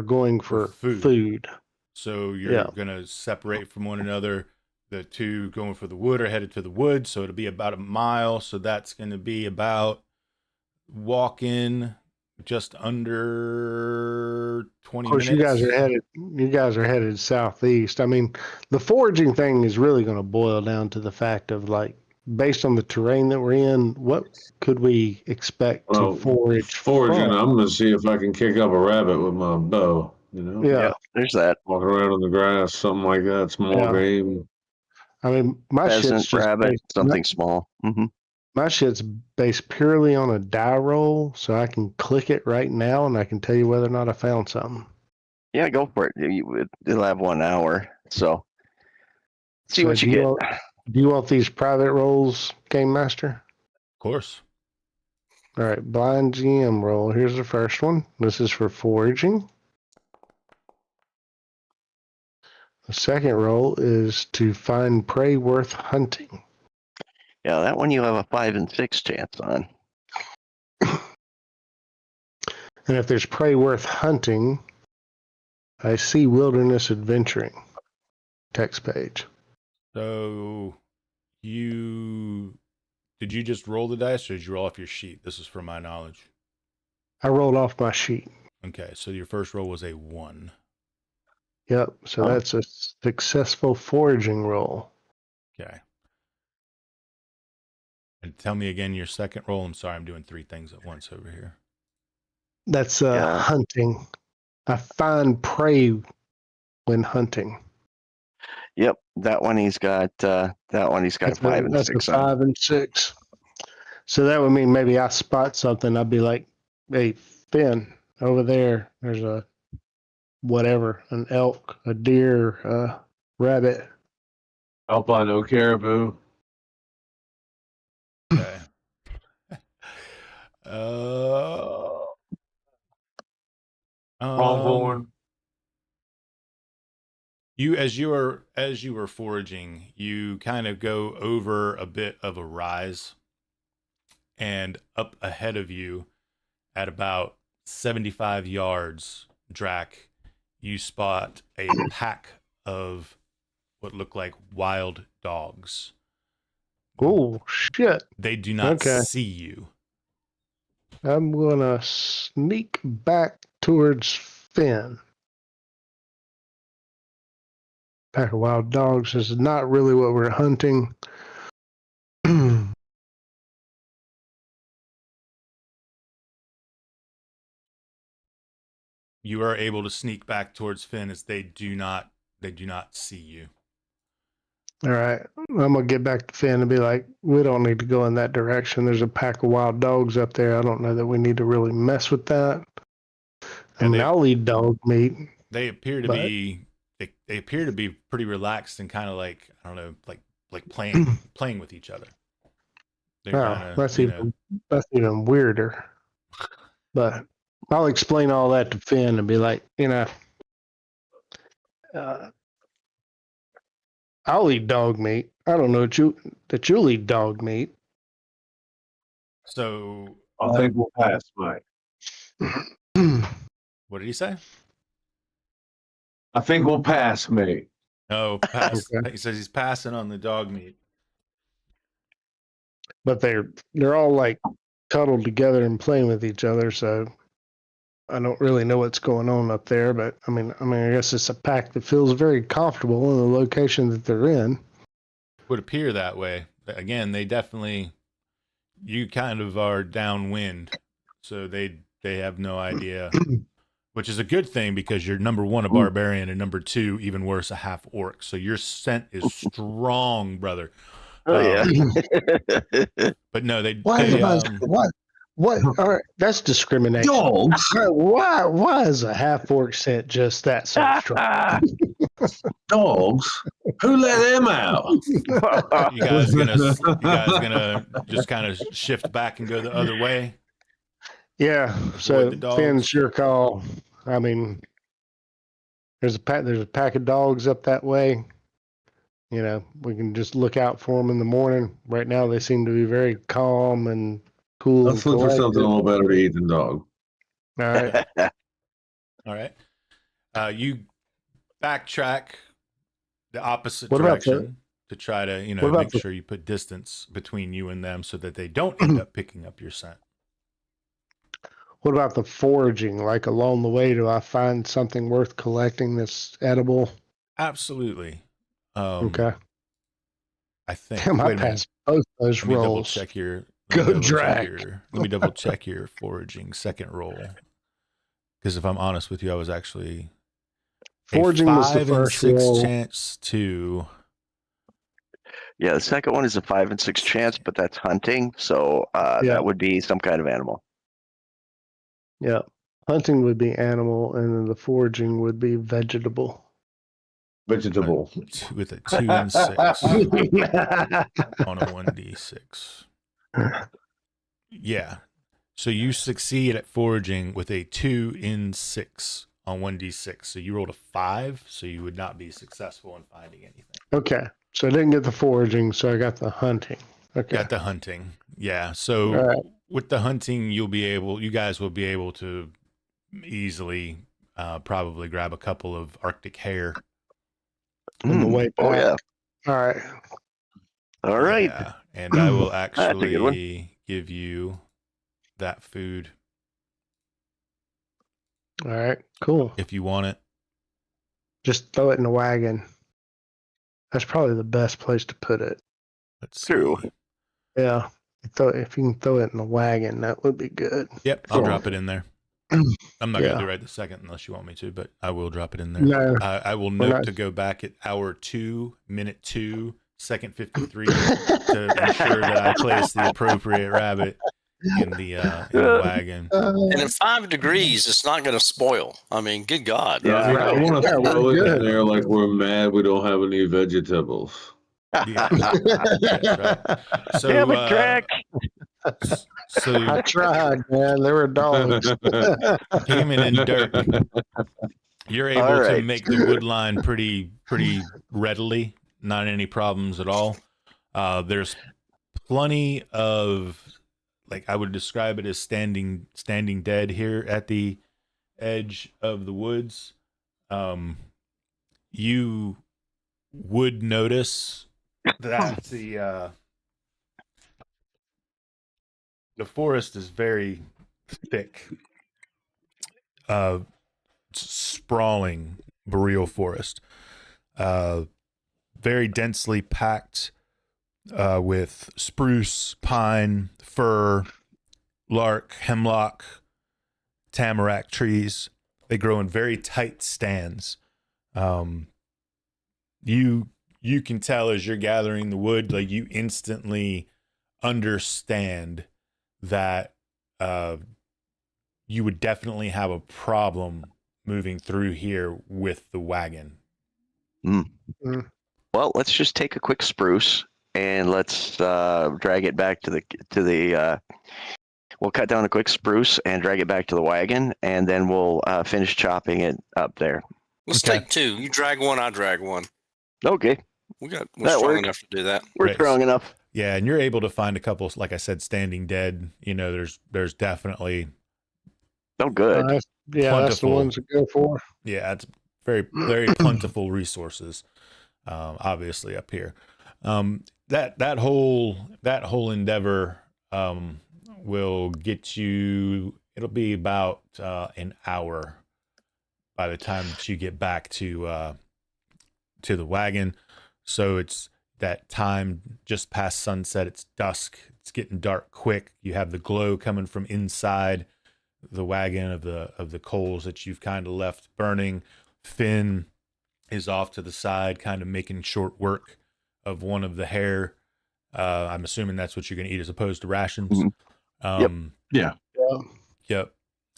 going for food. So you're going to separate from one another. The two going for the wood are headed to the wood, so it'll be about a mile. So that's going to be about walking just under 20 minutes. Of course, you guys are headed southeast. I mean, the foraging thing is really going to boil down to the fact of, like, based on the terrain that we're in, what could we expect to forage? Foraging, I'm going to see if I can kick up a rabbit with my bow. You know? Yeah, there's that. Walking around on the grass, something like that, small game. I mean, my pheasant, shit's rabbit, something small. Mm-hmm. My shit's based purely on a die roll, so I can click it right now and I can tell you whether or not I found something. Yeah, go for it. It'll have 1 hour. So see So what you get. Do you want these private rolls, Game Master? Of course. All right, blind GM roll. Here's the first one. This is for foraging. The second roll is to find prey worth hunting. Yeah, that one you have a 5 and 6 chance on. And if there's prey worth hunting, I see wilderness adventuring. Text page. So did you just roll the dice or did you roll off your sheet? This is for my knowledge. I rolled off my sheet. Okay, so your first roll was a 1. Yep, so that's a successful foraging roll. Okay. And tell me again your second roll. I'm sorry, I'm doing 3 things at once over here. That's hunting. I find prey when hunting. Yep, that one he's got. That one he's got That's 5 and 6 a on. 5 and 6. So that would mean maybe I spot something. I'd be like, "Hey, Finn, over there. There's a whatever, an elk, a deer, a rabbit." Albino caribou. Okay. Pronghorn. As you were foraging, you kind of go over a bit of a rise, and up ahead of you, at about 75 yards, Drac, you spot a pack of what look like wild dogs. Oh shit! They do not Okay. see you. I'm gonna sneak back towards Finn. Pack of wild dogs is not really what we're hunting. You are able to sneak back towards Finn as they do not see you. All right, I'm gonna get back to Finn and be like, "We don't need to go in that direction. There's a pack of wild dogs up there. I don't know that we need to really mess with that." I mean, I'll eat dog meat. They appear to be they appear to be pretty relaxed and kind of like, I don't know, like playing with each other. That's even weirder. But I'll explain all that to Finn and be like, I'll eat dog meat. I don't know that you'll eat dog meat. So I think we'll pass, Mike. what did he say? I think we'll pass, mate. Oh, pass. Okay. He says he's passing on the dog meat. But they're all like cuddled together and playing with each other, so I don't really know what's going on up there. But I mean, I guess it's a pack that feels very comfortable in the location that they're in. Would appear that way. Again, they definitely, you kind of are downwind, so they have no idea, which is a good thing because you're number 1 a barbarian and number 2, even worse, a half orc. So your scent is strong, brother. Oh yeah. But no, What? All right, that's discrimination. Dogs? Why is a half orc scent just that so strong? Dogs? Who let them out? you guys gonna just kind of shift back and go the other way? Yeah. So the dogs. Finn's your call. I mean, there's a pack of dogs up that way. We can just look out for them in the morning. Right now, they seem to be very calm and cool. Let's look for something a little better to eat than dog. All right. All right. You backtrack the opposite direction to try to, make sure you put distance between you and them so that they don't end up picking up your scent. What about the foraging? Like along the way, do I find something worth collecting that's edible? Absolutely. Okay. I think. Damn, I passed both those rolls. Let me double check your foraging second roll. Because if I'm honest with you, I was actually foraging was the first 5 and 6 roll. chance to. Yeah, the second one is a 5 and 6 chance, but that's hunting, so that would be some kind of animal. Yeah. Hunting would be animal, and then the foraging would be vegetable. Vegetable. With a 2 and 6 on a 1d6. Yeah. So you succeed at foraging with a 2 in 6 on 1d6. So you rolled a 5, so you would not be successful in finding anything. Okay. So I didn't get the foraging, so I got the hunting. Okay. Got the hunting. Yeah. So All right. with the hunting, you guys will be able to easily probably grab a couple of Arctic hare. On the way back. Oh yeah. All right. All right. Yeah. And I will That's a good one. actually give you that food All right. Cool. if you want it. Just throw it in the wagon. That's probably the best place to put it. Let's True. see. Yeah. If you can throw it in the wagon, that would be good. Yep, I'll drop it in there. I'm not going to Yeah. do it right this second unless you want me to, but I will drop it in there. No. I will We're note not- to go back at hour 2, minute 2, second 53 to ensure that I place the appropriate rabbit in the wagon. And at 5 degrees, it's not going to spoil. I mean, good God. Yeah. I want to Yeah, throw we're it in good. there like we're mad we don't have any vegetables. Yeah, that's right. So, Damn it, Drac. so I tried, man. There were dogs. Cayman and Dirk, you're able All to right. make the wood line pretty readily. Not any problems at all. There's plenty of, like, I would describe it as standing dead here at the edge of the woods. You would notice that the forest is very thick, sprawling boreal forest, very densely packed with spruce, pine, fir, lark, hemlock, tamarack trees. They grow in very tight stands. You can tell as you're gathering the wood, like, you instantly understand that you would definitely have a problem moving through here with the wagon. Well, let's just take a quick spruce and let's drag it back to the. We'll cut down a quick spruce and drag it back to the wagon, and then we'll finish chopping it up there. Let's Okay. take 2. You drag one, I drag one. Okay, We're That strong works. enough to do that. we're Right. strong enough. Yeah, and you're able to find a couple, like I said, standing dead. You know, there's definitely, Oh, good. That's the Plentiful. ones to go for. yeah, it's very plentiful resources, obviously up here. That whole endeavor will get you. It'll be about an hour by the time that you get back to the wagon. So it's that time just past sunset. It's dusk. It's getting dark quick. You have the glow coming from inside the wagon of the coals that you've kind of left burning. Finn is off to the side, kind of making short work of one of the hare. I'm assuming that's what you're going to eat as opposed to rations. Mhm. Yeah. Yep.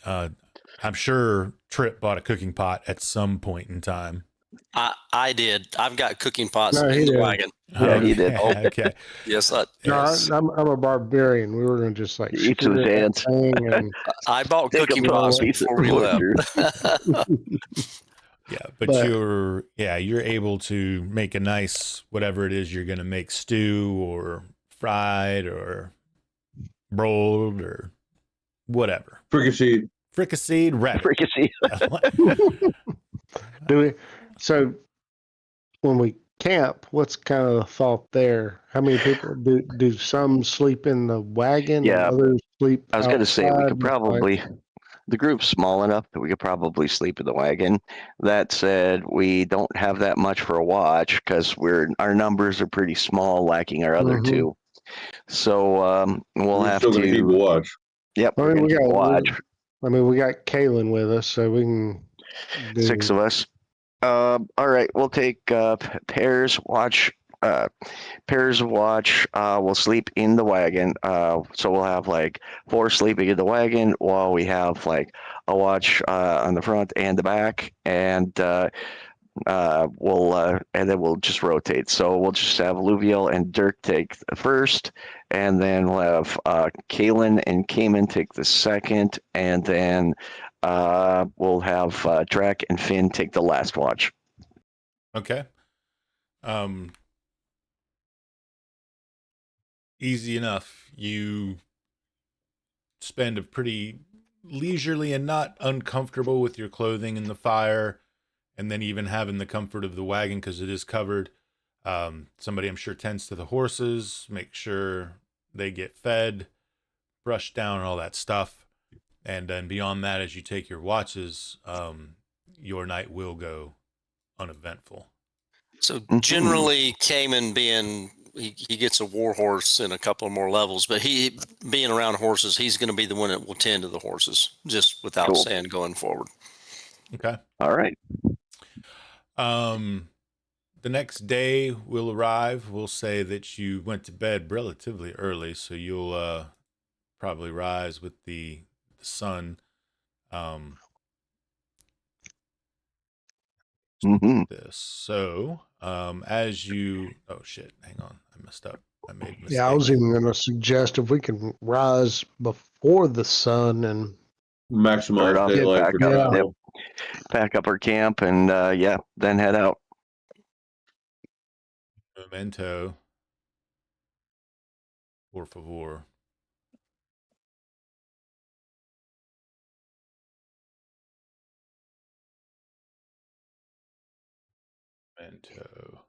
I'm sure Trip bought a cooking pot at some point in time. I did. I've got cooking pots No, he in the did. wagon. Yeah, he did. Okay. Yes, No, Yes. I'm a barbarian. We were going to just like Eat some skewer that hands. thing and I bought Take a cooking little pots piece of before we left. wood. Yeah, But- you're able to make a nice whatever it is you're going to make, stew or fried or broiled or whatever. Fricasseed. Fricasseed rabbit. Fricassee. do we. So when we camp, what's kind of the thought there? How many people do some sleep in the wagon? Yeah. And others sleep. I was going to say we outside? could probably. The group's small enough that we could probably sleep in the wagon. That said, we don't have that much for a watch because our numbers are pretty small, lacking our other Mhm. two. So we'll We're have still gonna keep a to. watch. Yep, I we're mean, gonna we keep a got watch. I mean, we got Kaylin with us, so we can do 6 of us. All right, we'll take pairs watch. Pairs of watch. We'll sleep in the wagon. So we'll have like 4 sleeping in the wagon while we have like I'll watch on the front and the back, and and then we'll just rotate. So we'll just have Luviel and Dirk take the first, and then we'll have Kalen and Cayman take the second, and then we'll have Drac and Finn take the last watch. Okay. Easy enough. You spend a pretty leisurely and not uncomfortable with your clothing in the fire, and then even having the comfort of the wagon because it is covered. Somebody, I'm sure, tends to the horses, make sure they get fed, brushed down, and all that stuff. And then beyond that, as you take your watches, your night will go uneventful. So generally, Cayman being he gets a war horse in a couple more levels, but he being around horses, he's going to be the one that will tend to the horses, just without saying going forward. Okay. All right. The next day will arrive. We'll say that you went to bed relatively early, so you'll probably rise with the sun. This. So, as you, oh shit, hang on, I messed up. I made a mistake. Yeah, I was even going to suggest if we can rise before the sun and maximize daylight for travel. Pack up our camp and then head out. Memento, por favor. Memento.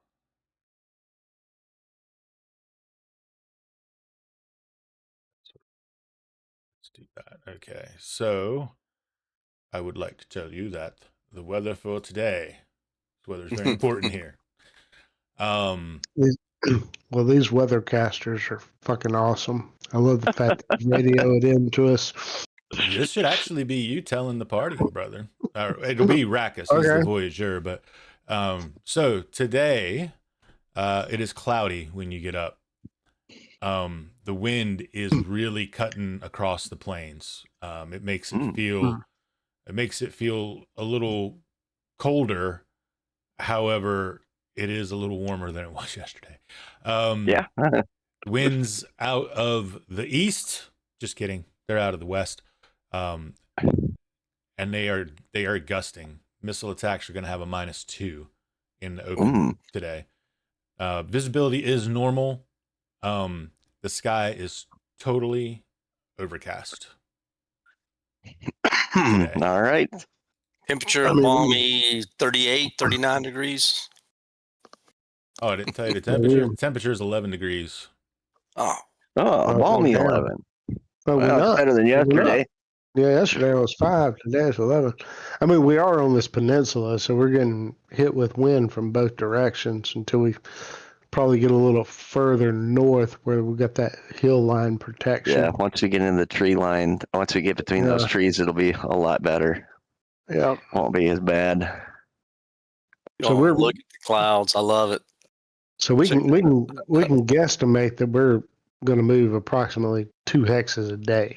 Let's do that. Okay, so I would like to tell you that the weather for today, the weather is very important here. well, these weathercasters are fucking awesome. I love the fact that you radio it in to us. This should actually be you telling the party, brother. It'll be Rackus, he's the voyageur. But so today, it is cloudy when you get up. The wind is really cutting across the plains. It makes it feel a little colder. However, it is a little warmer than it was yesterday. Winds out of the east. Just kidding. They're out of the west. And they are gusting. Missile attacks are going to have a -2 in the open today. Visibility is normal. The sky is totally overcast. All right. Temperature balmy 38, 39 degrees. Oh, I didn't tell you the temperature. The temperature is 11 degrees. Oh, balmy 11. But Well, better than yesterday. Yeah, yesterday was 5. Today it's 11. I mean, we are on this peninsula, so we're getting hit with wind from both directions until we probably get a little further north where we got that hill line protection. Yeah, once we get in the tree line, once we get between those trees, it'll be a lot better. Yeah, won't be as bad. So we're look at the clouds. I love it. So we can guesstimate that we're going to move approximately 2 hexes a day.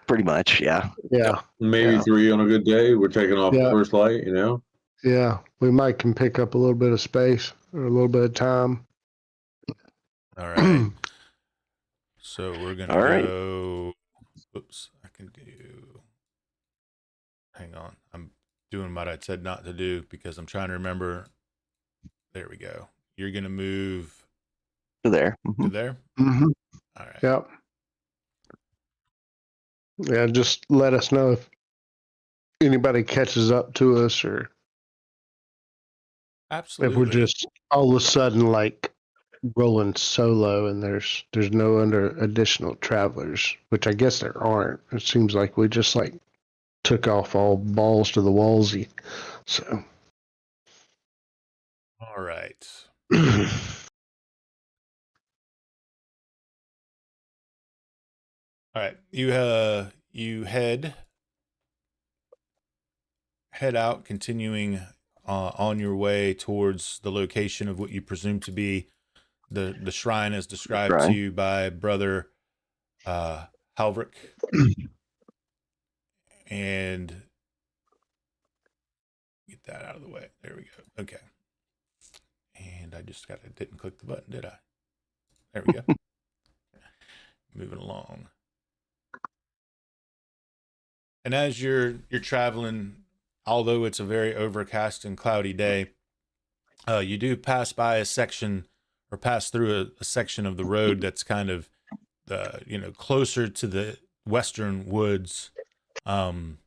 Pretty much, yeah. Maybe 3 on a good day. We're taking off the first light, you know? Yeah, we might can pick up a little bit of space or a little bit of time. All right. So we're going to go... Oops, I can do... Hang on. I'm doing what I said not to do because I'm trying to remember. There we go. You're going to move... To there. To there? Mm-hmm. All right. Yep. Yeah, just let us know if anybody catches up to us or Absolutely. if we're just all of a sudden like rolling solo and there's no additional travelers, which I guess there aren't. It seems like we just like took off all balls to the wallsy. So. All right. All right, you head out, continuing on your way towards the location of what you presume to be the shrine as described to you by Brother Halvric. And get that out of the way. There we go. Okay. And I just didn't click the button, did I? There we go. Moving along. And as you're traveling, although it's a very overcast and cloudy day, you do pass by a section or pass through a section of the road that's kind of closer to the western woods than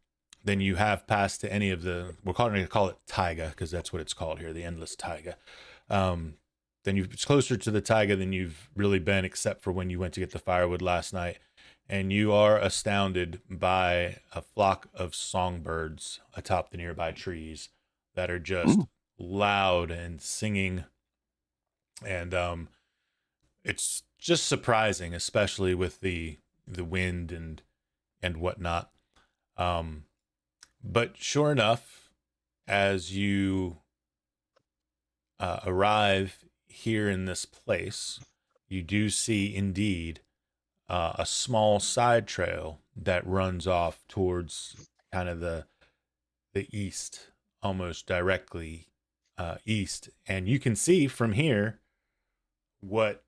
you have passed to any of the, we're going to call it taiga because that's what it's called here, the endless taiga. It's closer to the taiga than you've really been, except for when you went to get the firewood last night. And you are astounded by a flock of songbirds atop the nearby trees that are just loud and singing. And it's just surprising, especially with the wind and whatnot. But sure enough, as you arrive here in this place, you do see indeed a small side trail that runs off towards kind of the east, almost directly east. And you can see from here what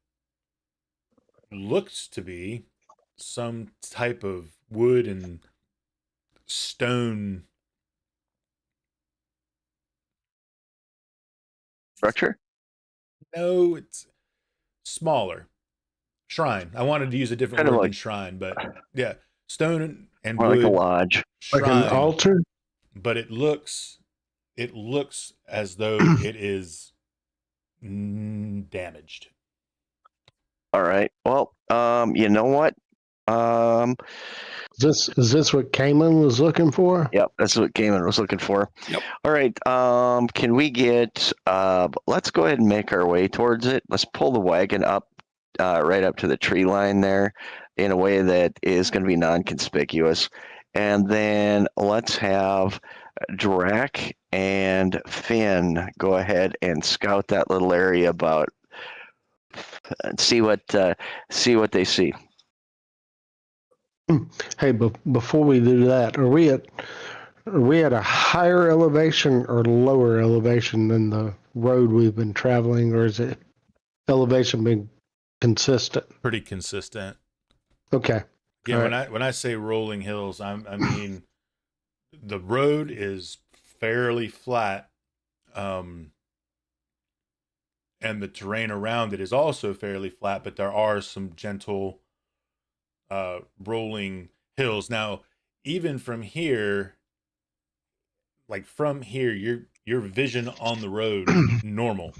looks to be some type of wood and stone Structure? No, it's smaller. Shrine. I wanted to use a different Kind of word like- than shrine, but yeah, stone and More wood like a lodge. Like shrine. an altar? But it looks as though it is damaged. All right. Well, you know what? Is this what Cayman was looking for? Yep, that's what Gaiman was looking for. Yep. All right. Can we get? Let's go ahead and make our way towards it. Let's pull the wagon up, right up to the tree line there, in a way that is going to be non-conspicuous, and then let's have Drac and Finn go ahead and scout that little area about, and see what they see. Hey, before we do that, are we at a higher elevation or lower elevation than the road we've been traveling, or is it elevation been consistent? Pretty consistent. Okay. Yeah, All when I say rolling hills, I mean the road is fairly flat, and the terrain around it is also fairly flat, but there are some gentle rolling hills. Now, even from here, your vision on the road normal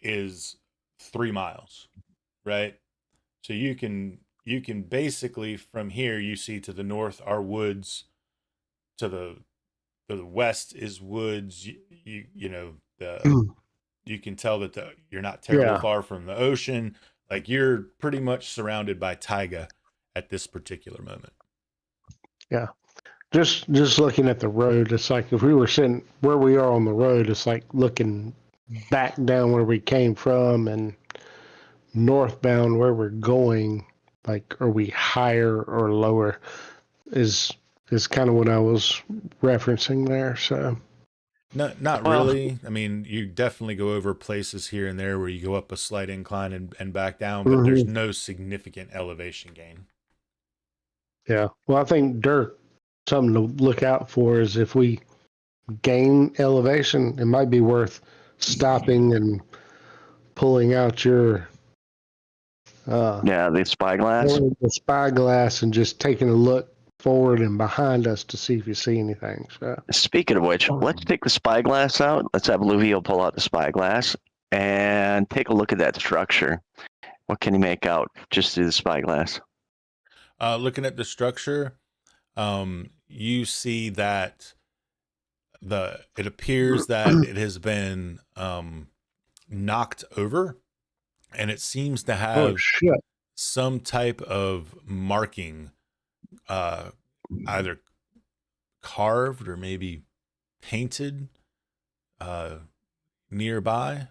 is 3 miles, right? So you can basically, from here, you see to the north are woods, to the west is woods. You can tell that you're not terribly far from the ocean. Like, you're pretty much surrounded by taiga at this particular moment. Yeah. Just looking at the road, it's like if we were sitting where we are on the road, it's like looking back down where we came from and northbound where we're going. Like, are we higher or lower? Is kind of what I was referencing there. So Not really. I mean, you definitely go over places here and there where you go up a slight incline and back down, but there's no significant elevation gain. yeah. Well, I think Dirk, something to look out for is if we gain elevation, it might be worth stopping and pulling out your The spyglass. the spyglass and just taking a look forward and behind us to see if you see anything. So Speaking of which, let's take the spyglass out. Let's have Luvio pull out the spyglass and take a look at that structure. What can he make out just through the spyglass? Looking at the structure, you see that it appears that it has been knocked over, and it seems to have some type of marking, either carved or maybe painted nearby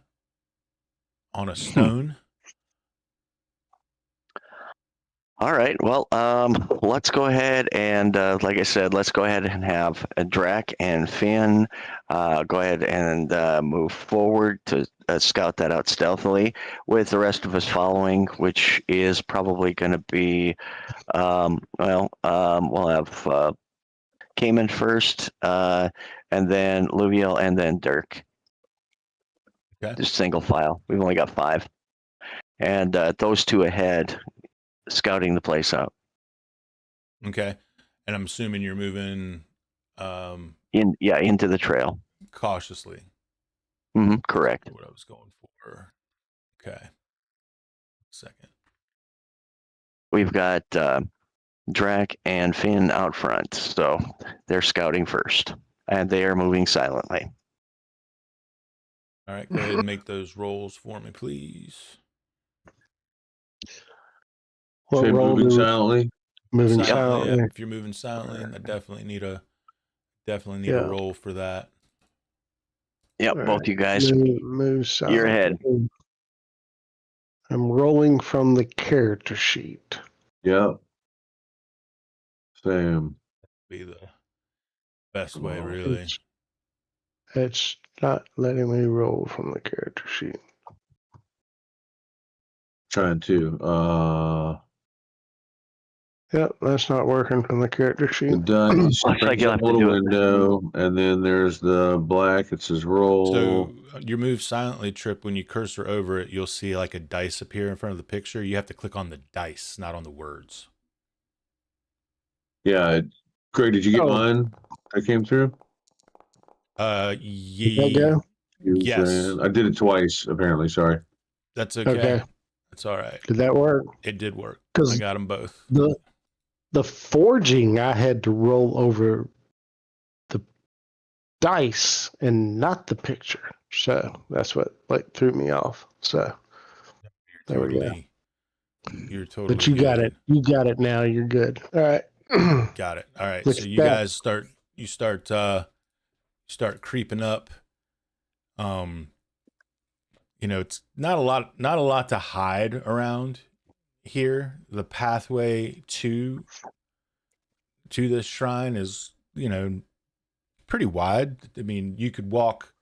on a stone. All right. Well, let's go ahead and, like I said, let's go ahead and have Drac and Finn go ahead and move forward to scout that out stealthily, with the rest of us following, which is probably going to be, we'll have Cayman first, and then Luviel, and then Dirk. Okay. Just single file. We've only got 5, and those 2 ahead, scouting the place out. Okay. And I'm assuming you're moving Into the trail. cautiously. Correct. What I was going for. Okay. Second. We've got Drac and Finn out front, so they're scouting first, and they are moving silently. All right. Go ahead and make those rolls for me, please. What Say role moving do silently. moving Silently, silently? yeah. If you're moving silently, I definitely need a Yeah. roll for that. Yep, All both right. you guys. Move silently. You're ahead. I'm rolling from the character sheet. Yep. Same. Be the best way, really. It's not letting me roll from the character sheet. Trying to. Yep, that's not working from the character The sheet. dice. Looks like you'll have to little do it. window, and then there's the black. It says roll. So you move silently, Trip. When you cursor over it, you'll see like a dice appear in front of the picture. You have to click on the dice, not on the words. Yeah. Greg, did you get Oh. mine? That came through. Did that go? Yes. I did it twice. Apparently, sorry. That's okay. Okay. That's all right. Did that work? It did work. I Because got them both. the forging, I had to roll over the dice and not the picture. So that's what threw me off. So there we go. You're totally. But you got it. You got it now. You're good. All right. Got it. All right. Look So at you that. guys start creeping up. It's not a lot to hide around here. The pathway to this shrine is, pretty wide. I mean, you could walk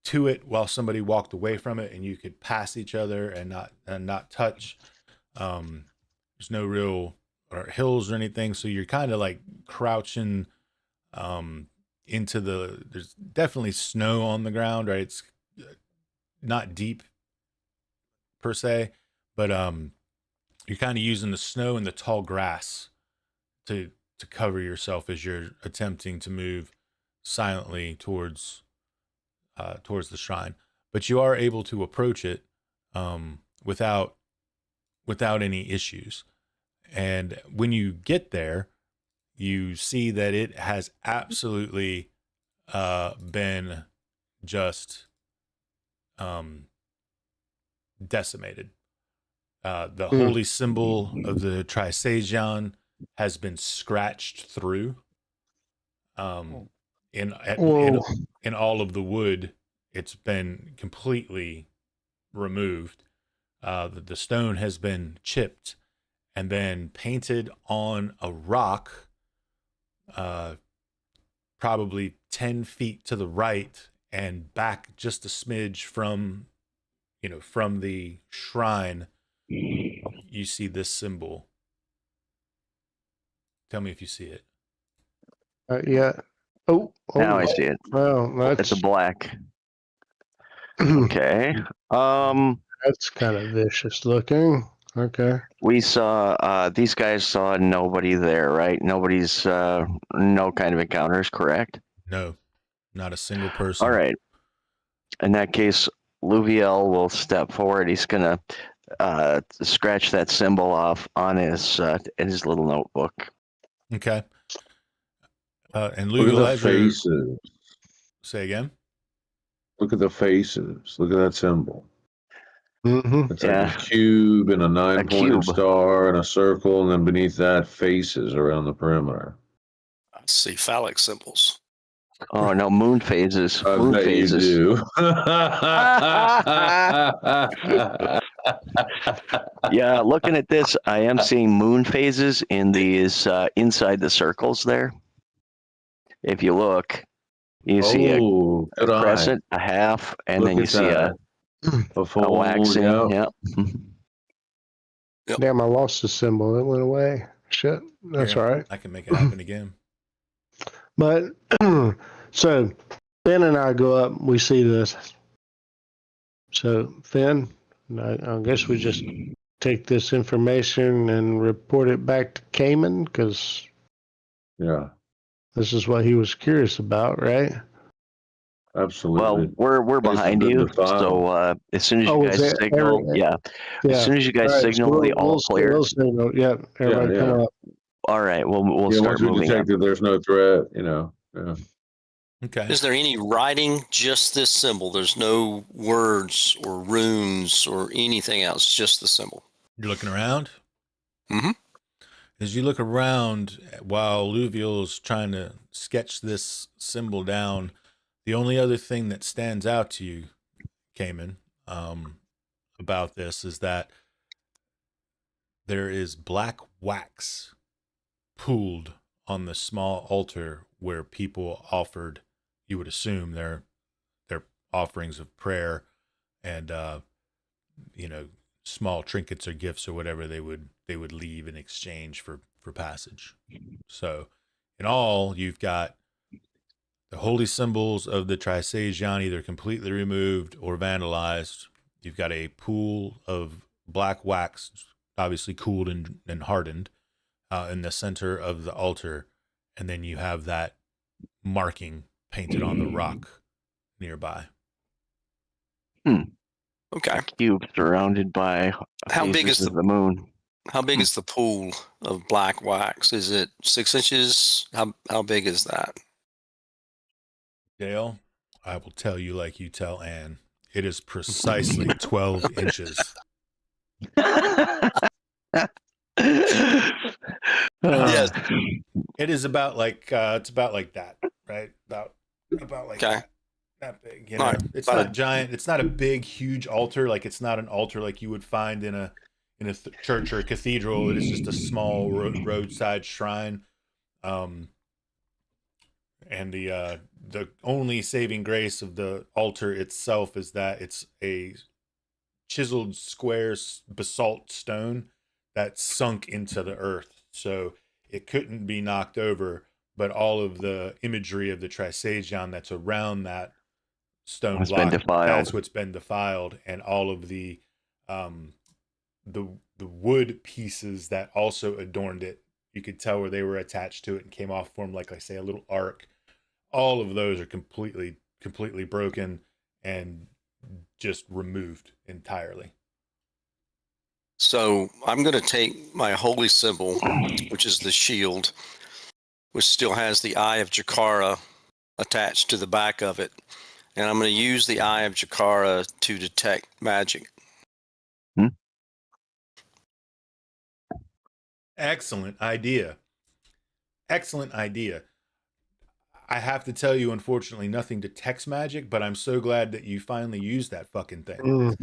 to it while somebody walked away from it, and you could pass each other and not touch. There's no real hills or anything, so you're kind of like crouching there's definitely snow on the ground, right? It's not deep per se, but you're kind of using the snow and the tall grass to cover yourself as you're attempting to move silently towards the shrine. But you are able to approach it without any issues. And when you get there, you see that it has absolutely been just decimated. The holy symbol of the Trisagion has been scratched through. In all of the wood, it's been completely removed. The stone has been chipped and then painted on a rock, probably 10 feet to the right and back just a smidge from the shrine. You see this symbol. Tell me if you see it. Yeah. Oh, Now I see it. Well, It's a black. Okay. That's kind of vicious looking. Okay. We saw these guys saw nobody there, right? Nobody's no kind of encounters, correct? No, not a single person. All right. In that case, Luviel will step forward. He's gonna scratch that symbol off on his little notebook. Okay. And Look Luviel, at the faces. Say again. Look at the faces. Look at that symbol. Mm-hmm. It's like a cube and a 9-pointed cube. star and a circle, and then beneath that, faces around the perimeter. I see phallic symbols. Oh no, moon phases. I Moon bet phases. you do. Yeah, looking at this, I am seeing moon phases in these inside the circles there. If you look, you see a Good eye. crescent, a half, and Look then you at see that. A full, a waxing. yeah. Yep. Damn, I lost the symbol. It went away. Shit. That's Here, all right. I can make it happen again. But so Finn and I go up. We see this. So Finn, I guess we just take this information and report it back to Cayman because Yeah, this is what he was curious about, right? absolutely. Well, we're Place has behind been you, defiled. so as soon as Oh, you is guys it signal, yeah. as soon as you guys All right, signal so the all clear. We'll signal. Yep. Everybody Yeah, yeah. come up. All right, we'll Yeah, start once we moving. detected there's no threat, Yeah. Okay. Is there any writing? Just this symbol. There's no words or runes or anything else. Just the symbol. You're looking around? Mm-hmm. As you look around while Luviel's trying to sketch this symbol down, the only other thing that stands out to you, Cayman, about this is that there is black wax pooled on the small altar where people offered, you would assume, their offerings of prayer and small trinkets or gifts or whatever they would leave in exchange for passage. So in all, you've got the holy symbols of the Trisagion either completely removed or vandalized. You've got a pool of black wax, obviously cooled and hardened, in the center of the altar, and then you have that marking painted on the rock nearby. Okay. A cube surrounded by How big phases is of the moon. How big is the pool of black wax? Is it 6 inches? How big is that? Dale, I will tell you like you tell Anne. It is precisely 12 inches. Yes. It is about like it's about like that, right? About like Okay. that big. You All know, right. it's About not giant. It's not a big, huge altar. Like it's not an altar like you would find in a church or a cathedral. It is just a small roadside shrine. And the only saving grace of the altar itself is that it's a chiseled square basalt stone that sunk into the earth, so it couldn't be knocked over. But all of the imagery of the Trisagion that's around that stone It's block, been defiled. that's what's been defiled, and all of the wood pieces that also adorned it, you could tell where they were attached to it and came off, formed like I say a little arc. All of those are completely broken and just removed entirely. So I'm going to take my holy symbol, which is the shield, which still has the Eye of Jakara attached to the back of it, and I'm going to use the Eye of Jakara to detect magic. Excellent idea. Excellent idea. I have to tell you, unfortunately, nothing detects magic, but I'm so glad that you finally used that fucking thing.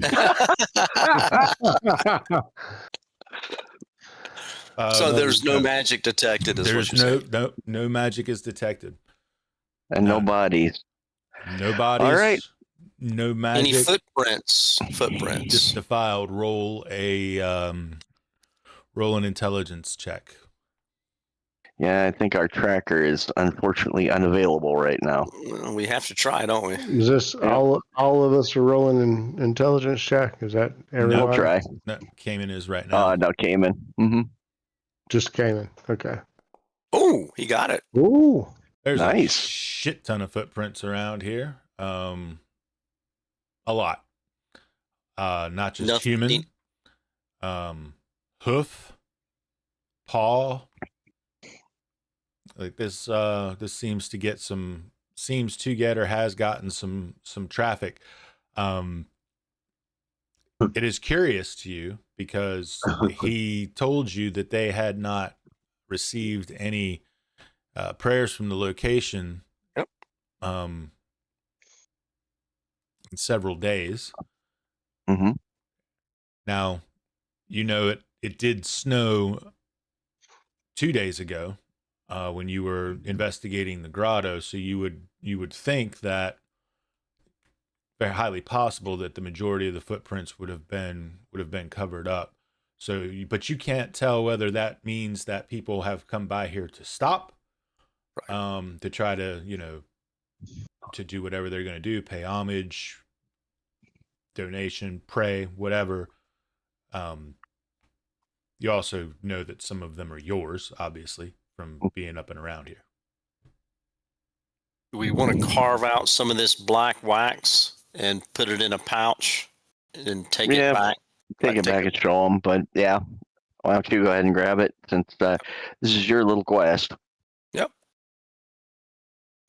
So there's no magic detected, is there's what you're saying. no magic is detected. And no bodies. No bodies. All right. No magic. Any footprints? Just defiled. Roll an intelligence check. Yeah, I think our tracker is unfortunately unavailable right now. Well, we have to try, don't we? Is this all of us are rolling an intelligence check? Is that everyone? No, try. No, Cayman is right now. No, Cayman. Mm-hmm. Just Cayman. Okay. Oh, he got it. Ooh. There's Nice. a shit ton of footprints around here. A lot. Not just human. Hoof, paw. Like this seems to get or has gotten some traffic. It is curious to you because he told you that they had not received any prayers from the location in several days. Mm-hmm. Now, you know it did snow 2 days ago when you were investigating the grotto, so you would think that very highly possible that the majority of the footprints would have been covered up. So, but you can't tell whether that means that people have come by here to stop, to try to, to do whatever they're going to do, pay homage, donation, pray, whatever. You also know that some of them are yours, obviously, from being up and around here. Do we want to carve out some of this black wax and put it in a pouch and take it back? Take it back and show them. But yeah, why don't you go ahead and grab it since this is your little quest. Yep.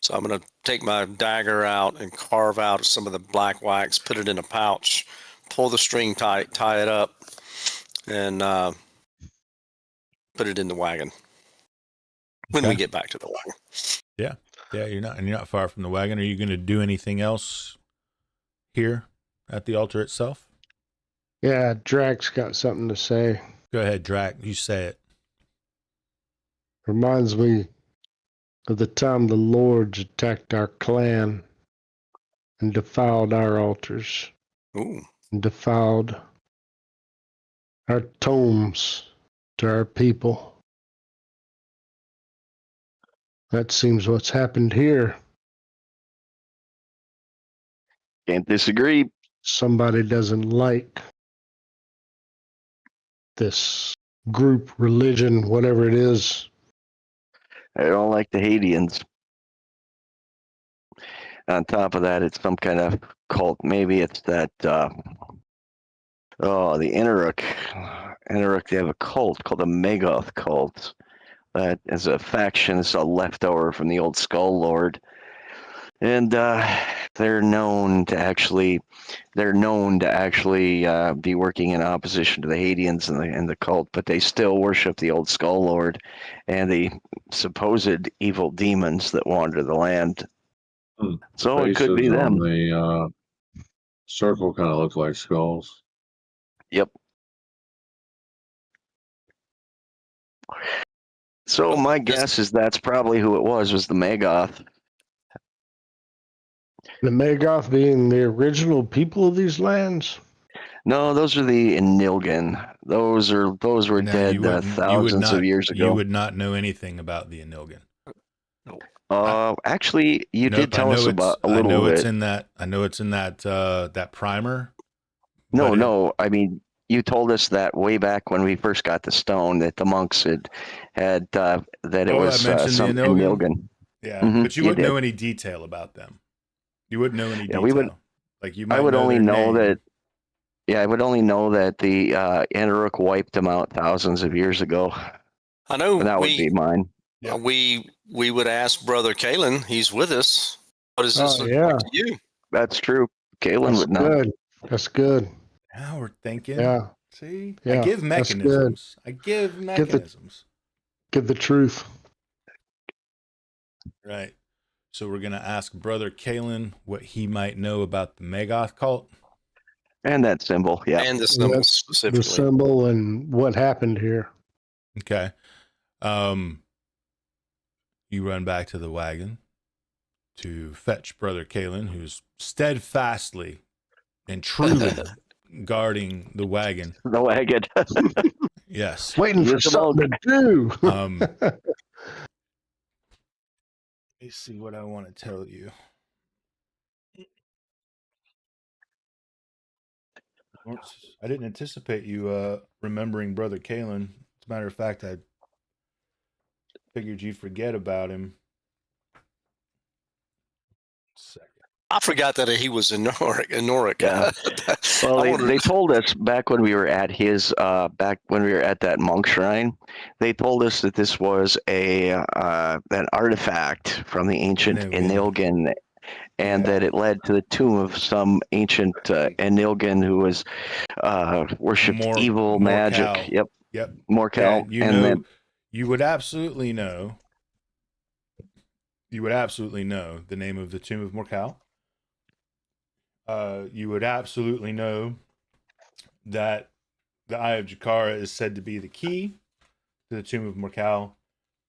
So I'm going to take my dagger out and carve out some of the black wax, put it in a pouch, pull the string tight, tie it up, and put it in the wagon when we get back to the wagon. Yeah. Yeah, you're not far from the wagon. Are you going to do anything else here at the altar itself? Yeah, Drax got something to say. Go ahead, Drac. You say it. Reminds me of the time the lords attacked our clan and defiled our altars. Ooh. And defiled our tomes to our people. That seems what's happened here. Can't disagree. Somebody doesn't like this group, religion, whatever it is. I don't like the Haitians. On top of that, it's some kind of cult. Maybe it's that, the Inaruk. Inaruk, they have a cult called the Megoth cult. That is a faction, it's a leftover from the old Skull Lord. And they're known to actually be working in opposition to the Haitians and the cult, but they still worship the old Skull Lord and the supposed evil demons that wander the land. So it could be them. The circle kind of look like skulls. Yep. So my guess is that's probably who it was the Megoth. The Megoth being the original people of these lands? No, those are the Enilgan. Those were dead thousands of years ago. You would not know anything about the Enilgan. Actually, you did tell us about a little bit. I know it's in that primer. No. I mean, you told us that way back when we first got the stone that the monks had that it was some Enilgan. Yeah, but you wouldn't know any detail about them. You wouldn't know any detail. We would. Like you might. I would know only their know name. that. Yeah, I would only know that the Anaruk wiped them out thousands of years ago. I know. And that would be mine. Yeah. We would ask Brother Kalen. He's with us. What is this look like to you? That's true. Kalen would know. Good. That's good. Now we're thinking. Yeah. See, yeah, I give mechanisms. Give the truth. Right. So we're gonna ask Brother Kalen what he might know about the Megoth cult. And that symbol, yeah. And the symbol specifically. The symbol and what happened here. Okay. You run back to the wagon to fetch Brother Kalen, who's steadfastly and truly guarding the wagon. The wagon. Yes. Waiting for something to do. Let me see what I want to tell you. I didn't anticipate you remembering Brother Kalen. As a matter of fact, I figured you'd forget about him. I forgot that he was in Noric. Yeah. Well, they told us back when we were at that monk shrine, they told us that this was an artifact from the ancient Enilgan, and that it led to the tomb of some ancient Enilgan who was worshipped evil magic. Yep. Morkel. Yeah, you would absolutely know. You would absolutely know the name of the tomb of Morkel. You would absolutely know that the Eye of Jakara is said to be the key to the Tomb of Morcal,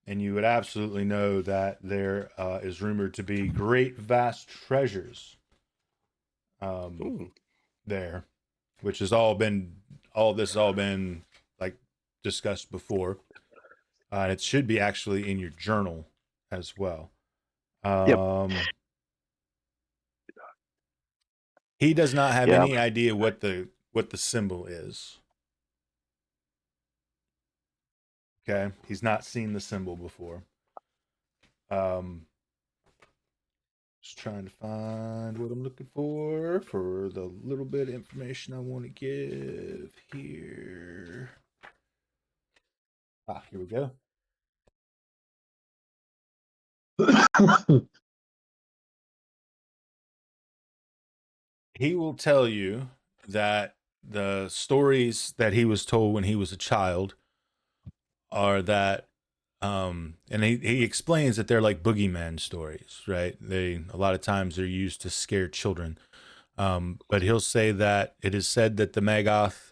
and you would absolutely know that there is rumored to be great vast treasures there, which has all of this has all been like discussed before. And it should be actually in your journal as well. He does not have any idea what the symbol is. Okay, he's not seen the symbol before. Just trying to find what I'm looking for the little bit of information I want to give here. Here we go. He will tell you that the stories that he was told when he was a child are that and he explains that they're like boogeyman stories, right? A lot of times they're used to scare children. But he'll say that it is said that the Magath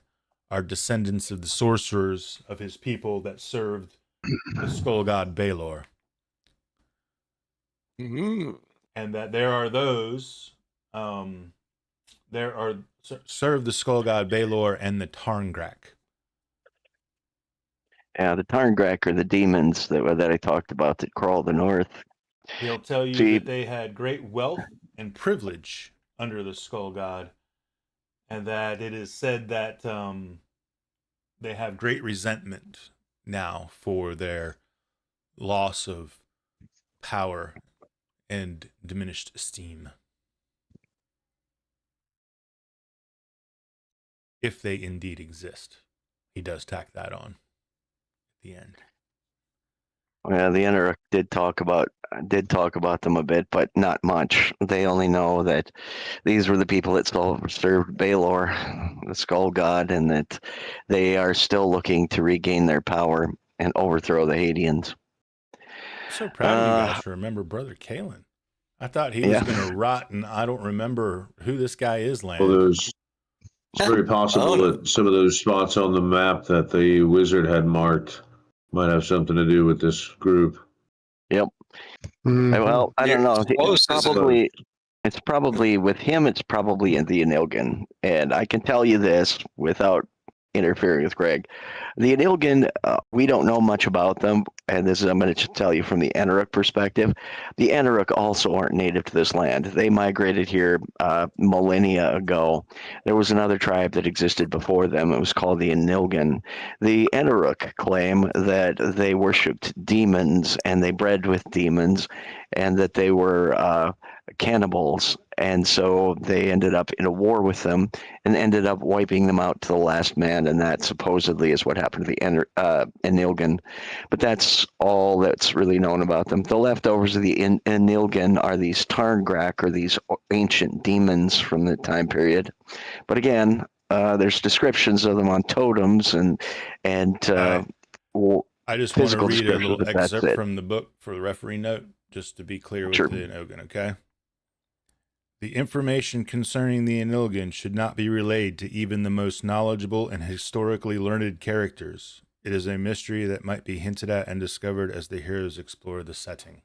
are descendants of the sorcerers of his people that served the skull god Balor. Mm-hmm. And that there are those serve the skull god Balor and the Tarngrak. Yeah, the Tarngrak are the demons that I talked about that crawl the north. He'll tell you that they had great wealth and privilege under the skull god, and that it is said that they have great resentment now for their loss of power and diminished esteem. If they indeed exist. He does tack that on at the end. Well, the Enarok did talk about them a bit, but not much. They only know that these were the people that served Balor, the skull god, and that they are still looking to regain their power and overthrow the Haedians. I'm so proud of you guys to remember Brother Kalen. I thought he was going to rot, and I don't remember who this guy is, Land. Well, it's very possible that some of those spots on the map that the wizard had marked might have something to do with this group. Yep. Mhm. Well, I don't know. Close, It's probably with him. It's probably in the Anilgan, and I can tell you this without interfering with Greg. The Anilgan, we don't know much about them, and this is I'm going to tell you from the Enarok perspective. The Enarok also aren't native to this land. They migrated here millennia ago. There was another tribe that existed before them. It was called the Anilgan. The Enarok claim that they worshipped demons and they bred with demons, and that they were cannibals, and so they ended up in a war with them and ended up wiping them out to the last man, and that supposedly is what happened to the Anilgan. But that's all that's really known about them. The leftovers of the Anilgan are these Tarngrak, or these ancient demons from the time period. But again, there's descriptions of them on totems and I just want to read a little descriptions, that's excerpt it. from the book for the referee note, just to be clear with Sure. the Enogan, okay? The information concerning the Anilgan should not be relayed to even the most knowledgeable and historically learned characters. It is a mystery that might be hinted at and discovered as the heroes explore the setting.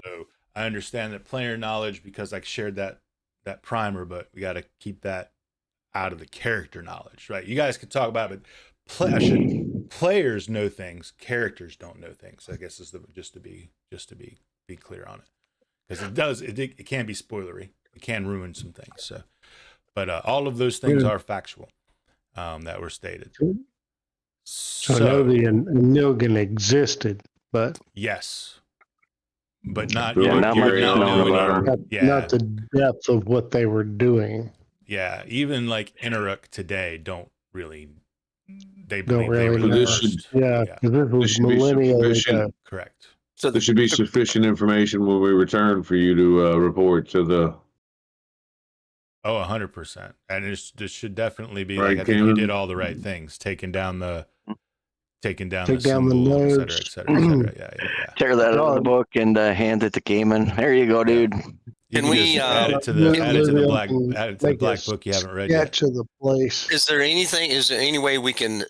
So I understand that player knowledge, because I shared that primer, but we got to keep that out of the character knowledge, right? You guys can talk about it, but players know things, characters don't know things. I guess is just to be clear on it. Because it can be spoilery. It can ruin some things. So, but all of those things are factual that were stated. So I know the Anilgan existed, but yes, but not Yeah, you not would much not known know about any- them. not the depth of what they were doing. Yeah, even like Enarok today don't really. They Don't believe they were really the know. first. Yeah, because this was should be millennia sufficient. ago. Correct. So There should be sufficient information when we return for you to report to the. Oh, 100%. And this should definitely be Right, like, I think you Cayman? did all the right things, taking down the Take down the symbol, et notes. cetera, et cetera, et cetera. Yeah. Tear that out of the book and hand it to Cayman. There you go, dude. You Can can we, just add it to the Make a black book you haven't read yet. sketch of the place. is there any way we can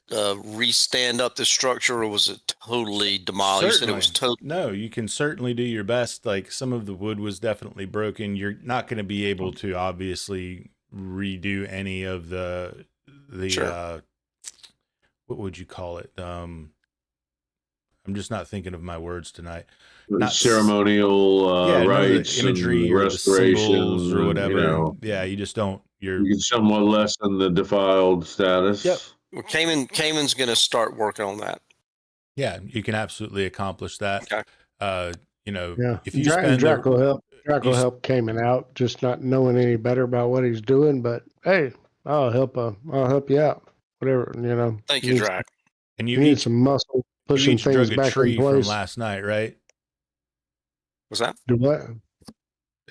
re-stand up the structure, or was it totally demolished? You said it was totally. No, you can certainly do your best. Like some of the wood was definitely broken. You're not going to be able to obviously redo any of the Sure. what would you call it? I'm just not thinking of my words tonight. Ceremonial Yeah, none of the rites imagery and or the symbols restoration or and, whatever. Yeah, you just don't. you can somewhat lessen the defiled status. Yep. Well, Cayman's going to start working on that. Yeah, you can absolutely accomplish that. Okay. Yeah, if you spend Drac will help. Drac will help Cayman out, just not knowing any better about what he's doing. But hey, I'll help you out. Whatever, Thank you, Drac. and You need some muscle pushing each things drug a back in tree from place. last night, right? Was that? Do what?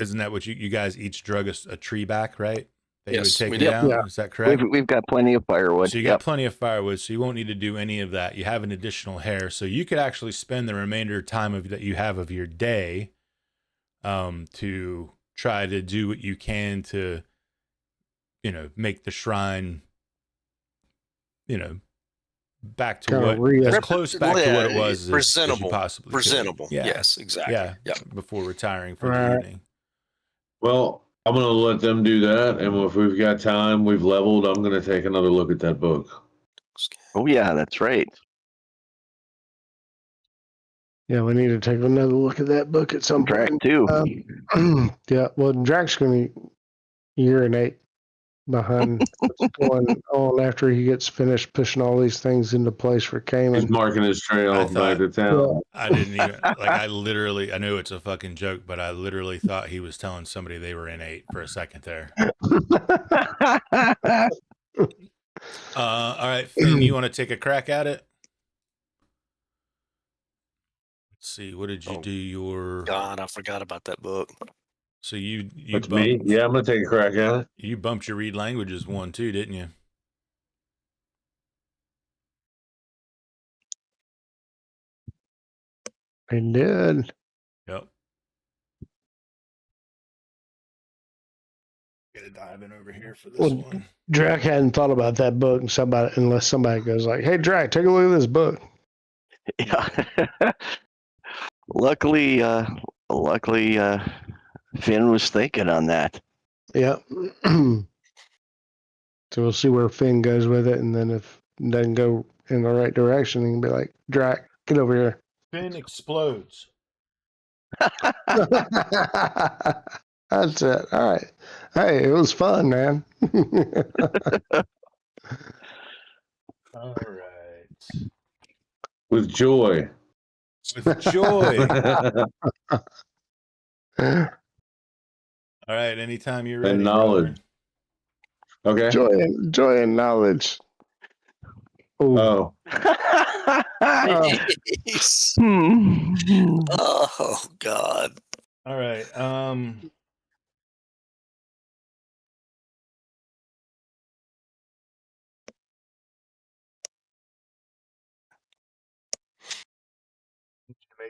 Isn't that what you guys each drug a tree back, right? That Yes, you we would take did. down. Yeah. Is that correct? We've got plenty of firewood. So you got plenty of firewood, so you won't need to do any of that. You have an additional hair, so you could actually spend the remainder of time that you have of your day to try to do what you can to, make the shrine, back to as close back to what it was as you possibly presentable. could. Yeah. Yes, exactly. Yeah. Before retiring for the evening. Well, I'm going to let them do that. And if we've got time, we've leveled, I'm going to take another look at that book. Oh, yeah, that's right. Yeah, we need to take another look at that book at some Drac, point. too. Yeah, well, Drac's going to urinate behind what's going on after he gets finished pushing all these things into place for Cayman. He's marking his trail back to town. I didn't even, I know it's a fucking joke, but I literally thought he was telling somebody they were in 8 for a second there. All right, Finn, you want to take a crack at it? Let's see, what did you do? God, I forgot about that book. So you That's me? Yeah, I'm going to take a crack at it. You bumped your read languages 1 too, didn't you? I did. Yep. Gotta dive in over here for this one. Drac hadn't thought about that book unless somebody goes like, "Hey, Drac, take a look at this book." Yeah. Luckily, Finn was thinking on that. Yep. So we'll see where Finn goes with it, and then if it doesn't go in the right direction, he can be like, "Drac, get over here." Finn explodes. That's it. All right. Hey, it was fun, man. All right. With joy. With joy. All right. Anytime you're ready. And knowledge. Okay. Joy and knowledge. Oh. Oh God. All right.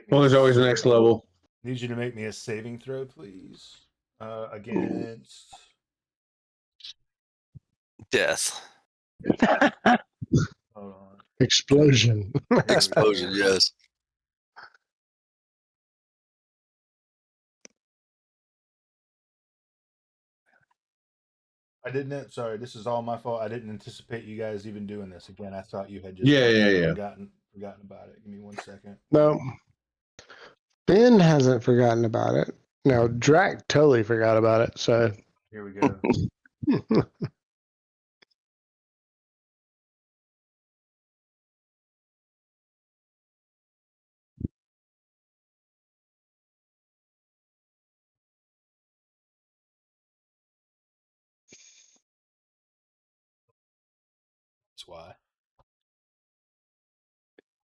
Well, there's always the next level. Need you to make me a saving throw, please. Against Death. hold on. Explosion. Explosion, yes. I didn't. Sorry, this is all my fault. I didn't anticipate you guys even doing this again. I thought you had just forgotten about it. Give me 1 second. No. Ben hasn't forgotten about it. Now, Drac totally forgot about it. So Here we go.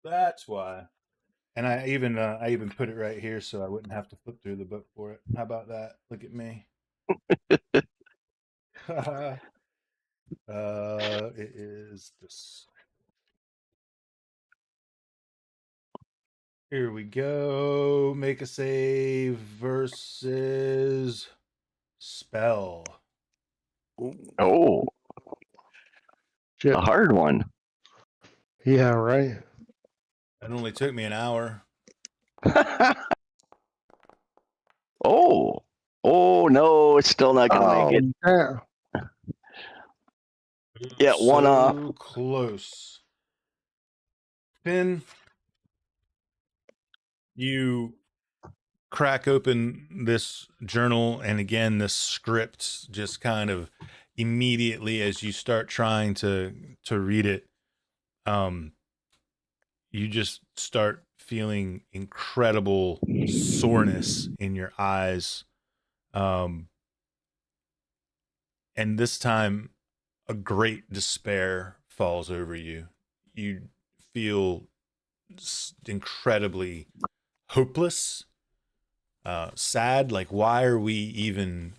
That's why. And I even put it right here so I wouldn't have to flip through the book for it. How about that? Look at me. It is this. Here we go. Make a save versus spell. Oh, Shit. a hard one. Yeah, right. It only took me an hour. Oh, no, it's still not gonna make it. Damn. Yeah, one off. So close. Finn, you crack open this journal, and again, this script just kind of immediately as you start trying to read it, you just start feeling incredible soreness in your eyes. And this time, a great despair falls over you. You feel incredibly hopeless, sad. Like, why are we even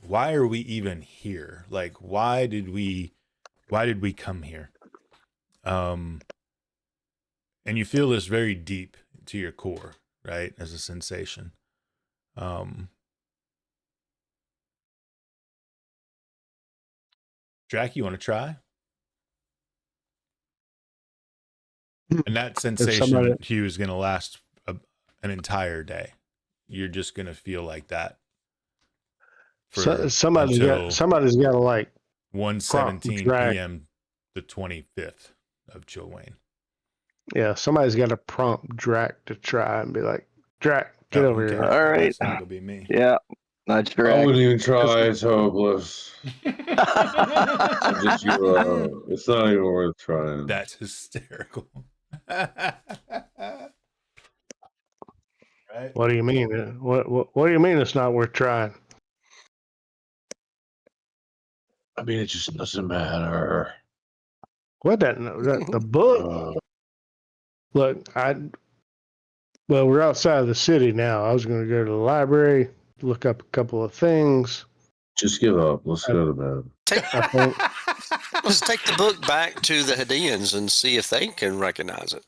here? Like, why did we come here? And you feel this very deep to your core, right? As a sensation. Drac, you want to try? And that sensation, Hugh, is going to last an entire day. You're just going to feel like that. Somebody's got to like 1:17 p.m. the 25th of Chilwayn. Yeah, somebody's got to prompt Drac to try and be like, Drac, get over here. All right. It's not going to be me. Yeah, that's I correct. wouldn't even try. It's hopeless. Just give up. It's not even worth trying. That's hysterical. Right? What do you mean? What do you mean it's not worth trying? I mean, it just doesn't matter. What the book? Look, we're outside of the city now. I was going to go to the library, look up a couple of things. Just give up. Let's go to bed. Let's take the book back to the Hadeans and see if they can recognize it.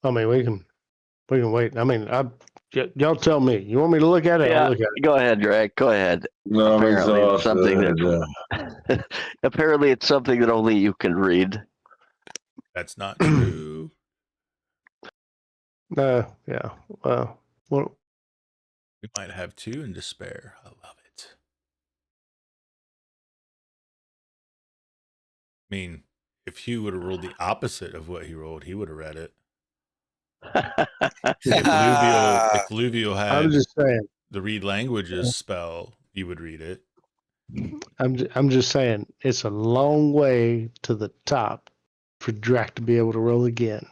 I mean, we can wait. I mean, y'all tell me. You want me to look at it? Yeah, I'll look at it. go ahead, Drake. Go ahead. No, Apparently it's something that. Apparently, it's something that only you can read. That's not true. Yeah. Well, We might have two in despair. I love it. I mean, if Hugh would have rolled the opposite of what he rolled, he would have read it. If Luvial had I'm just saying. the read languages spell, you would read it. I'm just saying it's a long way to the top for Drac to be able to roll again.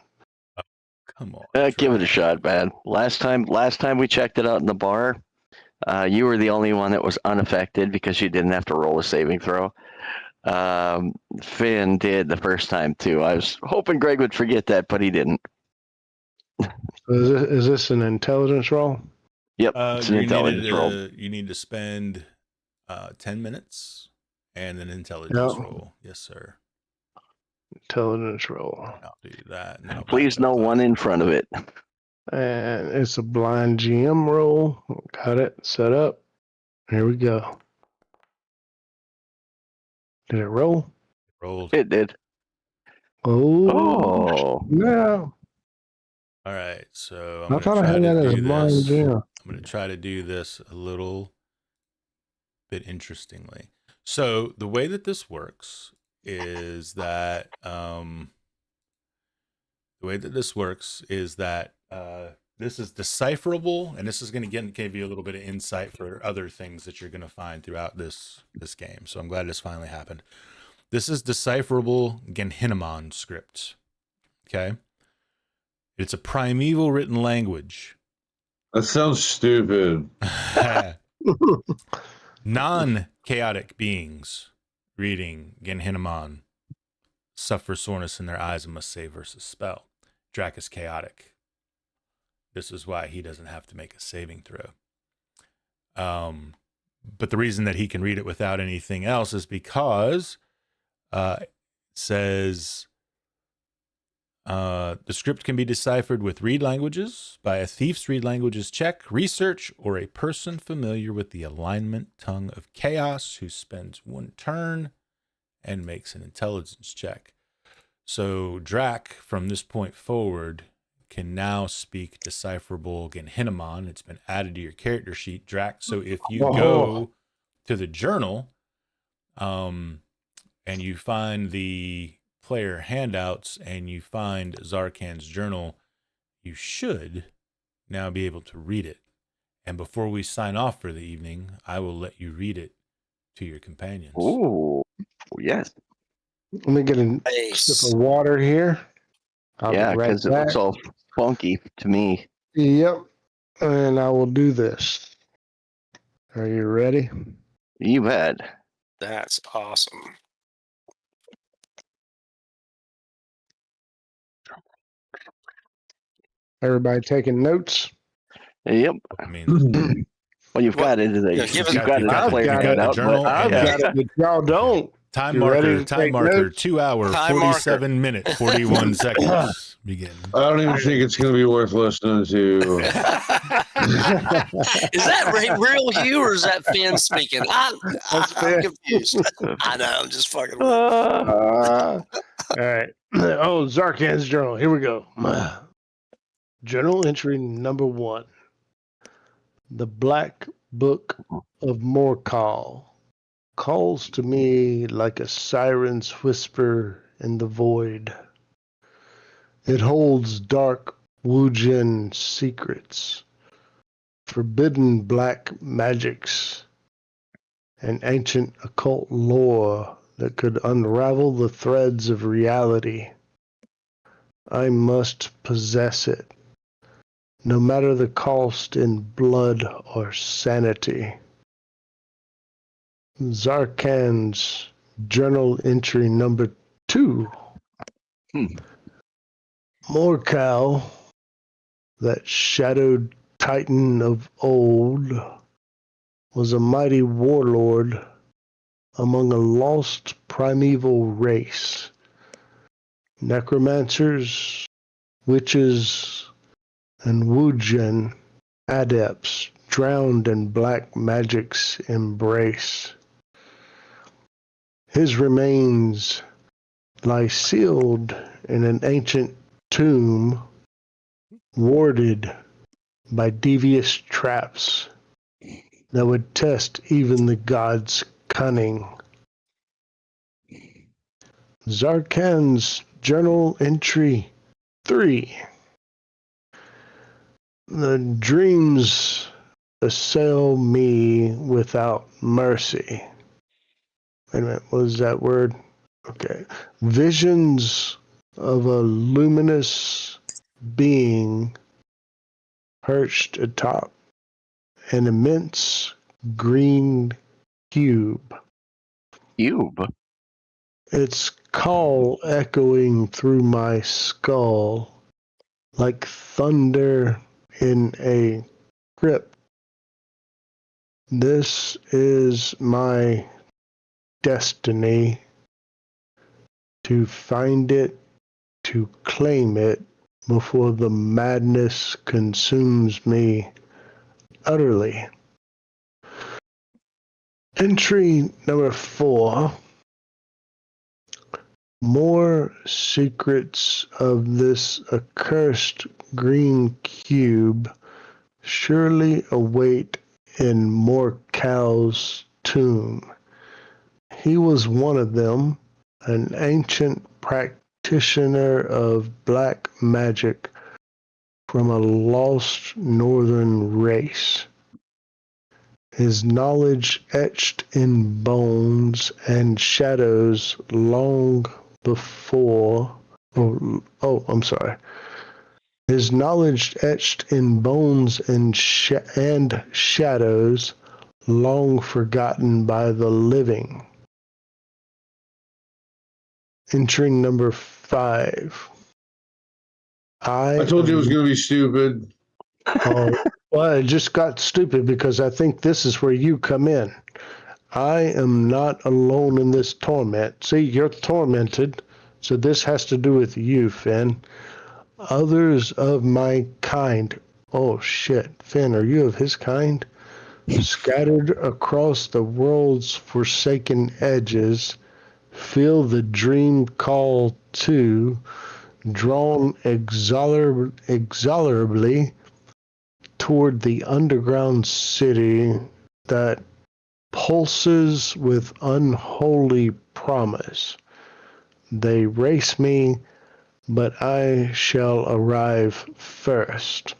Oh, come on. Give it a shot, man. Last time we checked it out in the bar, you were the only one that was unaffected because you didn't have to roll a saving throw. Finn did the first time too. I was hoping Greg would forget that, but he didn't. Is this an intelligence roll? Yep, it's an intelligence roll. You need to spend 10 minutes and an intelligence roll. Yes, sir. Intelligence roll. I'll do that. And Please no one in front of it. And it's a blind GM roll. Got it set up. Here we go. Did it roll? Rolled. It did. Oh. No. All right, so I thought I had that as a blind GM. I'm going to try to do this a little bit interestingly. So the way that this works is that this is decipherable, and this is going to give you a little bit of insight for other things that you're going to find throughout this game. So I'm glad this finally happened. This is decipherable Genhinamon script. Okay. It's a primeval written language. That sounds stupid. Non-chaotic beings reading Genhinamon suffer soreness in their eyes and must save versus spell. Drac is chaotic. This is why he doesn't have to make a saving throw. But the reason that he can read it without anything else is because it says The script can be deciphered with read languages by a thief's read languages check, research, or a person familiar with the alignment tongue of chaos who spends one turn and makes an intelligence check. So Drac, from this point forward, can now speak decipherable Genhinamon. It's been added to your character sheet, Drac. So if you go to the journal, and you find the player handouts and you find Zarkan's journal, you should now be able to read it. And before we sign off for the evening, I will let you read it to your companions. Ooh, yes. Let me get a sip of water here. I'll be Yeah, right because it back. looks all funky to me. Yep. And I will do this. Are you ready? You bet. That's awesome. Everybody taking notes? Yep. I mean, Well, you've got it. Yeah, give us- You've got it. I've player got hand it. out, journal but- I've and- got it, but y'all don't. time You ready marker, to time take marker, notes? 2 hour, Time 47 minute, 41 seconds. Begin. I don't even think it's going to be worth listening to. Is that real Hugh or is that Finn speaking? I'm Finn. confused. I know. I'm just fucking. All right. Oh, Zarkan's journal. Here we go. Journal entry number 1. The Black Book of Morkal calls to me like a siren's whisper in the void. It holds dark Wujin secrets, forbidden black magics, and ancient occult lore that could unravel the threads of reality. I must possess it, no matter the cost in blood or sanity. Zarkan's journal entry number 2. Morkal, that shadowed titan of old, was a mighty warlord among a lost primeval race. Necromancers, witches, and Wujin adepts drowned in black magic's embrace. His remains lie sealed in an ancient tomb, warded by devious traps that would test even the gods' cunning. Zarkan's journal entry 3. The dreams assail me without mercy. Wait a minute, what was that word? Okay. Visions of a luminous being perched atop an immense green cube. Cube? Its call echoing through my skull like thunder in a crypt. This is my destiny, to find it, to claim it before the madness consumes me utterly. Entry number 4. More secrets of this accursed green cube surely await in Morkal's tomb. He was one of them, an ancient practitioner of black magic from a lost northern race. His knowledge etched in bones and shadows long before. His knowledge etched in bones and shadows long forgotten by the living. Entering number 5. I told you it was going to be stupid. Well, it just got stupid because I think this is where you come in. I am not alone in this torment. See, you're tormented, So this has to do with you, Finn. Others of my kind. Oh shit, Finn, are you of his kind? Scattered across the world's forsaken edges, feel the dream call to, drawn exorably toward the underground city that pulses with unholy promise. They race me, but I shall arrive first.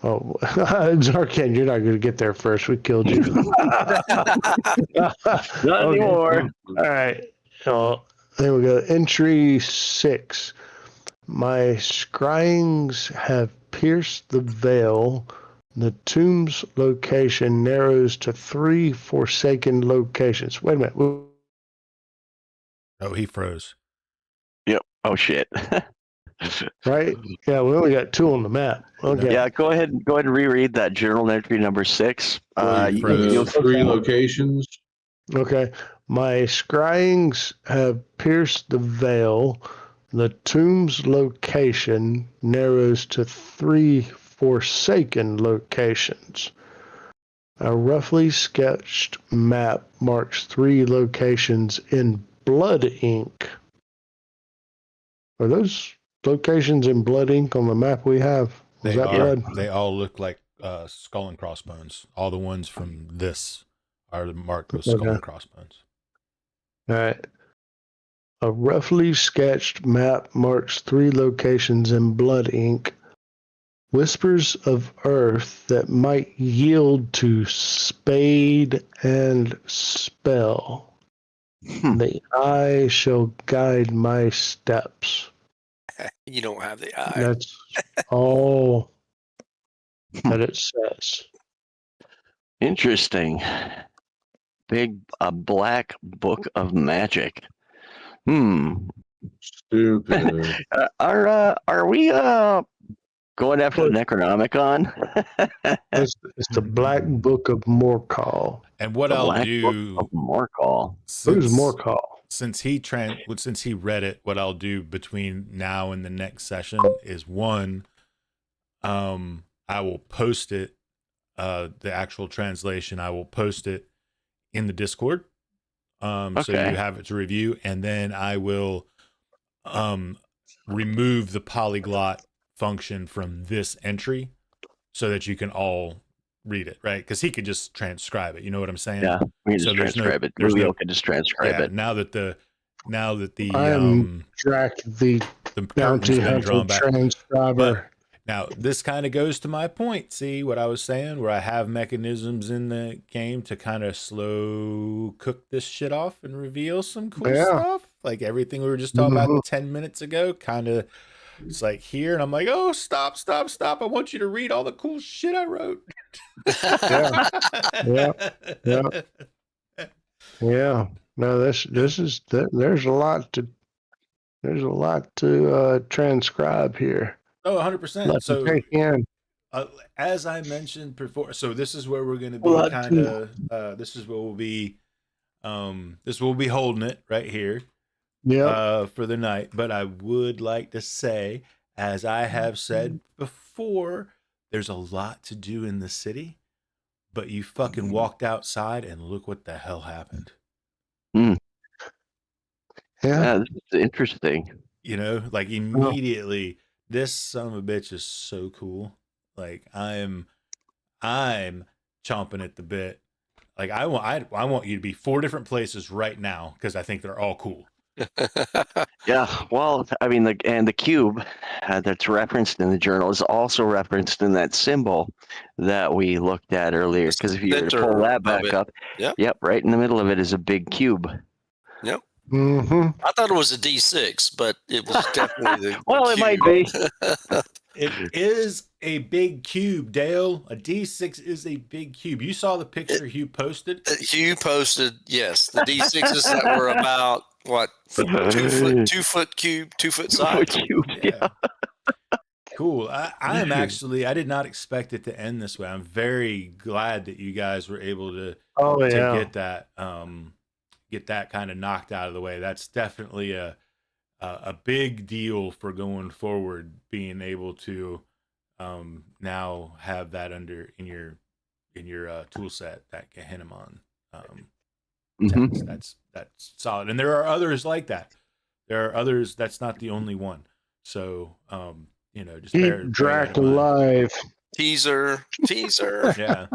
Oh, Zarkan, you're not going to get there first. We killed you. Not Okay. anymore. All right. There we go. Entry 6. My scryings have pierced the veil. The tomb's location narrows to 3 forsaken locations. Wait a minute. Oh, he froze. Yep. Oh shit. Right? Yeah, we only got 2 on the map. Okay. Yeah, go ahead and reread that journal entry number 6. You froze. You'll 3 locations. Okay. My scryings have pierced the veil. The tomb's location narrows to 3 forsaken locations. A roughly sketched map marks 3 locations in blood ink. Are those locations in blood ink on the map we have? Is that blood? They all look like skull and crossbones. All the ones from this are marked with skull and crossbones. All right. A roughly sketched map marks 3 locations in blood ink. Whispers of earth that might yield to spade and spell. The eye shall guide my steps. You don't have the eye. That's all that it says. Interesting. A black book of magic. Stupid. Are we going after the Necronomicon? It's the Black Book of Morcall. And what The I'll Black do, Book of Morcall. Who's Morcall? Since he read it, what I'll do between now and the next session is one, I will post it, the actual translation. I will post it in the Discord, so you have it to review, and then I will remove the polyglot function from this entry so that you can all read it, right? Because he could just transcribe it. You know what I'm saying? Yeah, we can So just there's transcribe it. there's Rubio can just transcribe it. Now that the I am Drac, the bounty hunter transcriber. But now this kind of goes to my point. See what I was saying, where I have mechanisms in the game to kind of slow cook this shit off and reveal some cool stuff, like everything we were just talking about 10 minutes ago. Kind of, it's like here, and I'm like, oh, stop! I want you to read all the cool shit I wrote. Yeah. No, this is there's a lot to transcribe here. Oh, 100%. So take in. as I mentioned before, so this is where we're going to be kind of. This is where we'll be. This will be holding it right here. Yeah. For the night. But I would like to say, as I have said before, there's a lot to do in the city. But you fucking walked outside and look what the hell happened. Yeah, this is interesting. You know, like immediately, this son of a bitch is so cool. Like I'm chomping at the bit. Like I want you to be 4 different places right now because I think they're all cool. Yeah, well, I mean, the cube that's referenced in the journal is also referenced in that symbol that we looked at earlier. Because if you were to pull that back up, yep, right in the middle of it is a big cube. Yep. Mm-hmm. I thought it was a D6, but it was definitely the well, it cube. might be. It is a big cube, Dale. A D6 is a big cube. You saw the picture Hugh posted? Hugh posted, yes. The D6s that were about, what, 2 foot cube, 2 foot size. Cube, yeah. Cool. I am actually, I did not expect it to end this way. I'm very glad that you guys were able to get that kind of knocked out of the way. That's definitely a big deal for going forward, being able to now have that in your tool set, that Gehenimon text. That's solid, and there are others like that. There are others. That's not the only one. So just Keep bear Drac that in mind. alive. Teaser. Yeah.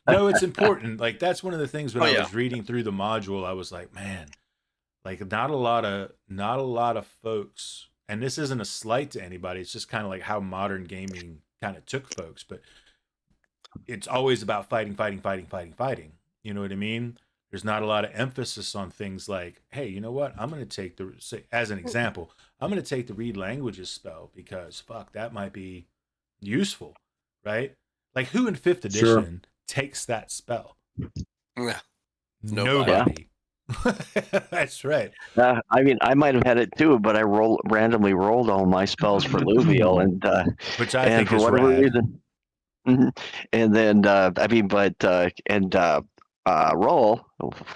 No, it's important. Like, that's one of the things when Oh, I yeah. was reading through the module, I was like, man, like not a lot of folks, and this isn't a slight to anybody, it's just kind of like how modern gaming kind of took folks, but it's always about fighting. You know what I mean? There's not a lot of emphasis on things like, hey, you know what? I'm going to take as an example, I'm going to take the read languages spell because fuck, that might be useful, right? Like, who in 5th edition takes that spell? Yeah. Nobody. That's right. I mean, I might have had it too, but I randomly rolled all my spells for Luvial, and Which I and think for is whatever rad. reason, and then roll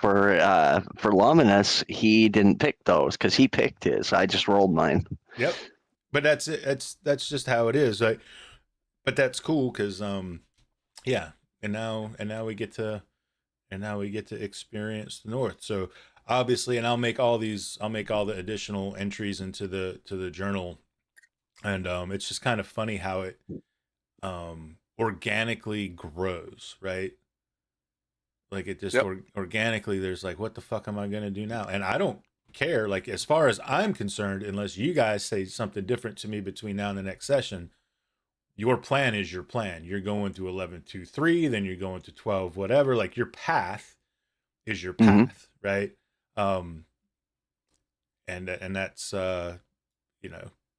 for Luminous, he didn't pick those because he picked his. I just rolled mine. Yep. But that's it. That's just how it is. Right? But that's cool because yeah. And now we get to experience the North. So obviously, and I'll make all the additional entries into the journal. And it's just kind of funny how it organically grows, right? Like, it just organically, there's like, what the fuck am I going to do now? And I don't care. Like, as far as I'm concerned, unless you guys say something different to me between now and the next session, your plan is your plan. You're going to 11-2-3, then you're going to 12, whatever. Like, your path is your path, right? And that's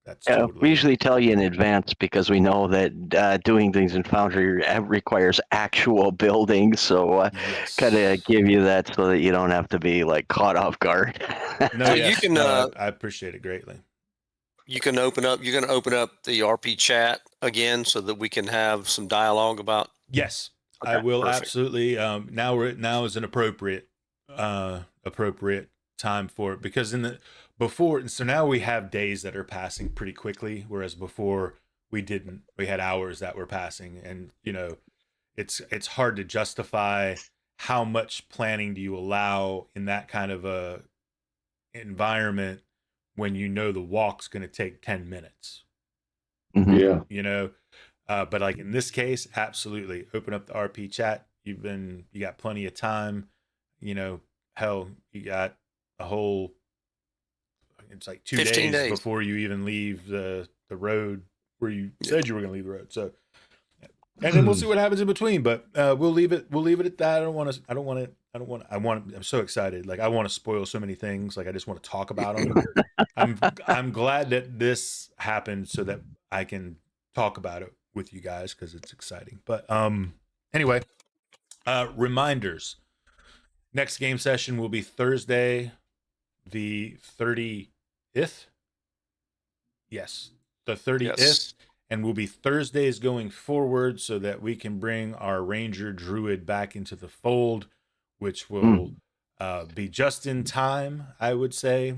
that's Yeah, totally... we usually tell you in advance because we know that doing things in Foundry requires actual building. So Yes. kind of give you that so that you don't have to be like caught off guard. No, So yes, you can, I appreciate it greatly. You're going to open up the RP chat again so that we can have some dialogue about. Yes, Okay, I will perfect. absolutely. Now is an appropriate time for it, because so now we have days that are passing pretty quickly, whereas before we didn't. We had hours that were passing, and it's hard to justify how much planning do you allow in that kind of a environment when the walk's going to take 10 minutes. Mhm. Yeah. But like in this case, absolutely open up the RP chat. You got plenty of time. Hell, you got a whole, it's like 2 15 days before you even leave the road where you said you were going to leave the road. So, and then we'll see what happens in between, but we'll leave it at that. I'm so excited. Like, I want to spoil so many things. Like, I just want to talk about them. I'm glad that this happened so that I can talk about it with you guys, because it's exciting. But anyway, reminders. Next game session will be Thursday, the 30th. Yes, the 30th. Yes. And will be Thursdays going forward, so that we can bring our Ranger Druid back into the fold, which will be just in time, I would say,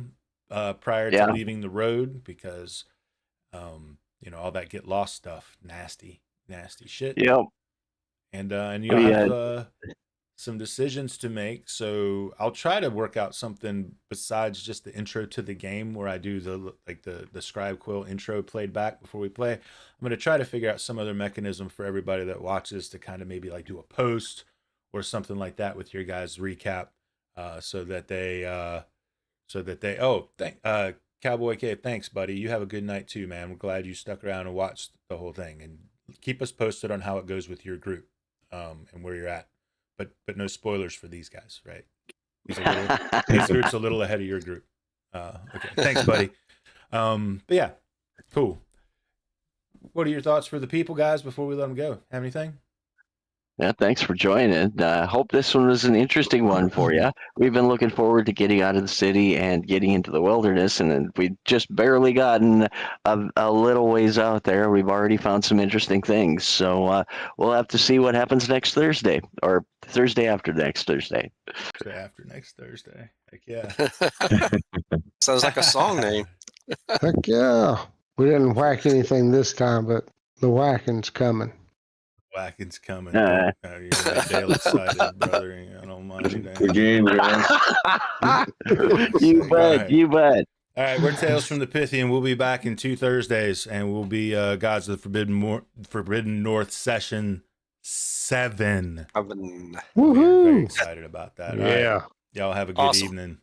prior to leaving the road, because all that get lost stuff, nasty shit. Yep. And you have some decisions to make. So I'll try to work out something besides just the intro to the game, where I do the Scribe Quill intro played back before we play. I'm going to try to figure out some other mechanism for everybody that watches to kind of maybe like do a post or something like that with your guys' recap, so that they Cowboy Cave, thanks, buddy. You have a good night too, man. We're glad you stuck around and watched the whole thing, and keep us posted on how it goes with your group, and where you're at. But no spoilers for these guys, right? These group's a little ahead of your group. Okay, thanks, buddy. But yeah, cool. What are your thoughts for the people, guys, before we let them go? Have anything? Yeah, thanks for joining. Hope this one was an interesting one for you. We've been looking forward to getting out of the city and getting into the wilderness, and we've just barely gotten a little ways out there. We've already found some interesting things. So we'll have to see what happens next Thursday, or Thursday after next Thursday. Thursday after next Thursday. Heck yeah. Sounds like a song name. Heck yeah. We didn't whack anything this time, but the whacking's coming. Whacking's coming. You're Dale excited, brother. I don't mind you. The game, guys. You bet. Right. You bet. All right, we're Tales from the Pythian. We'll be back in 2 Thursdays, and we'll be Gods of the Forbidden North Session 7. Oven. We're very Woohoo! excited about that. All Yeah. right. Y'all have a good Awesome. evening.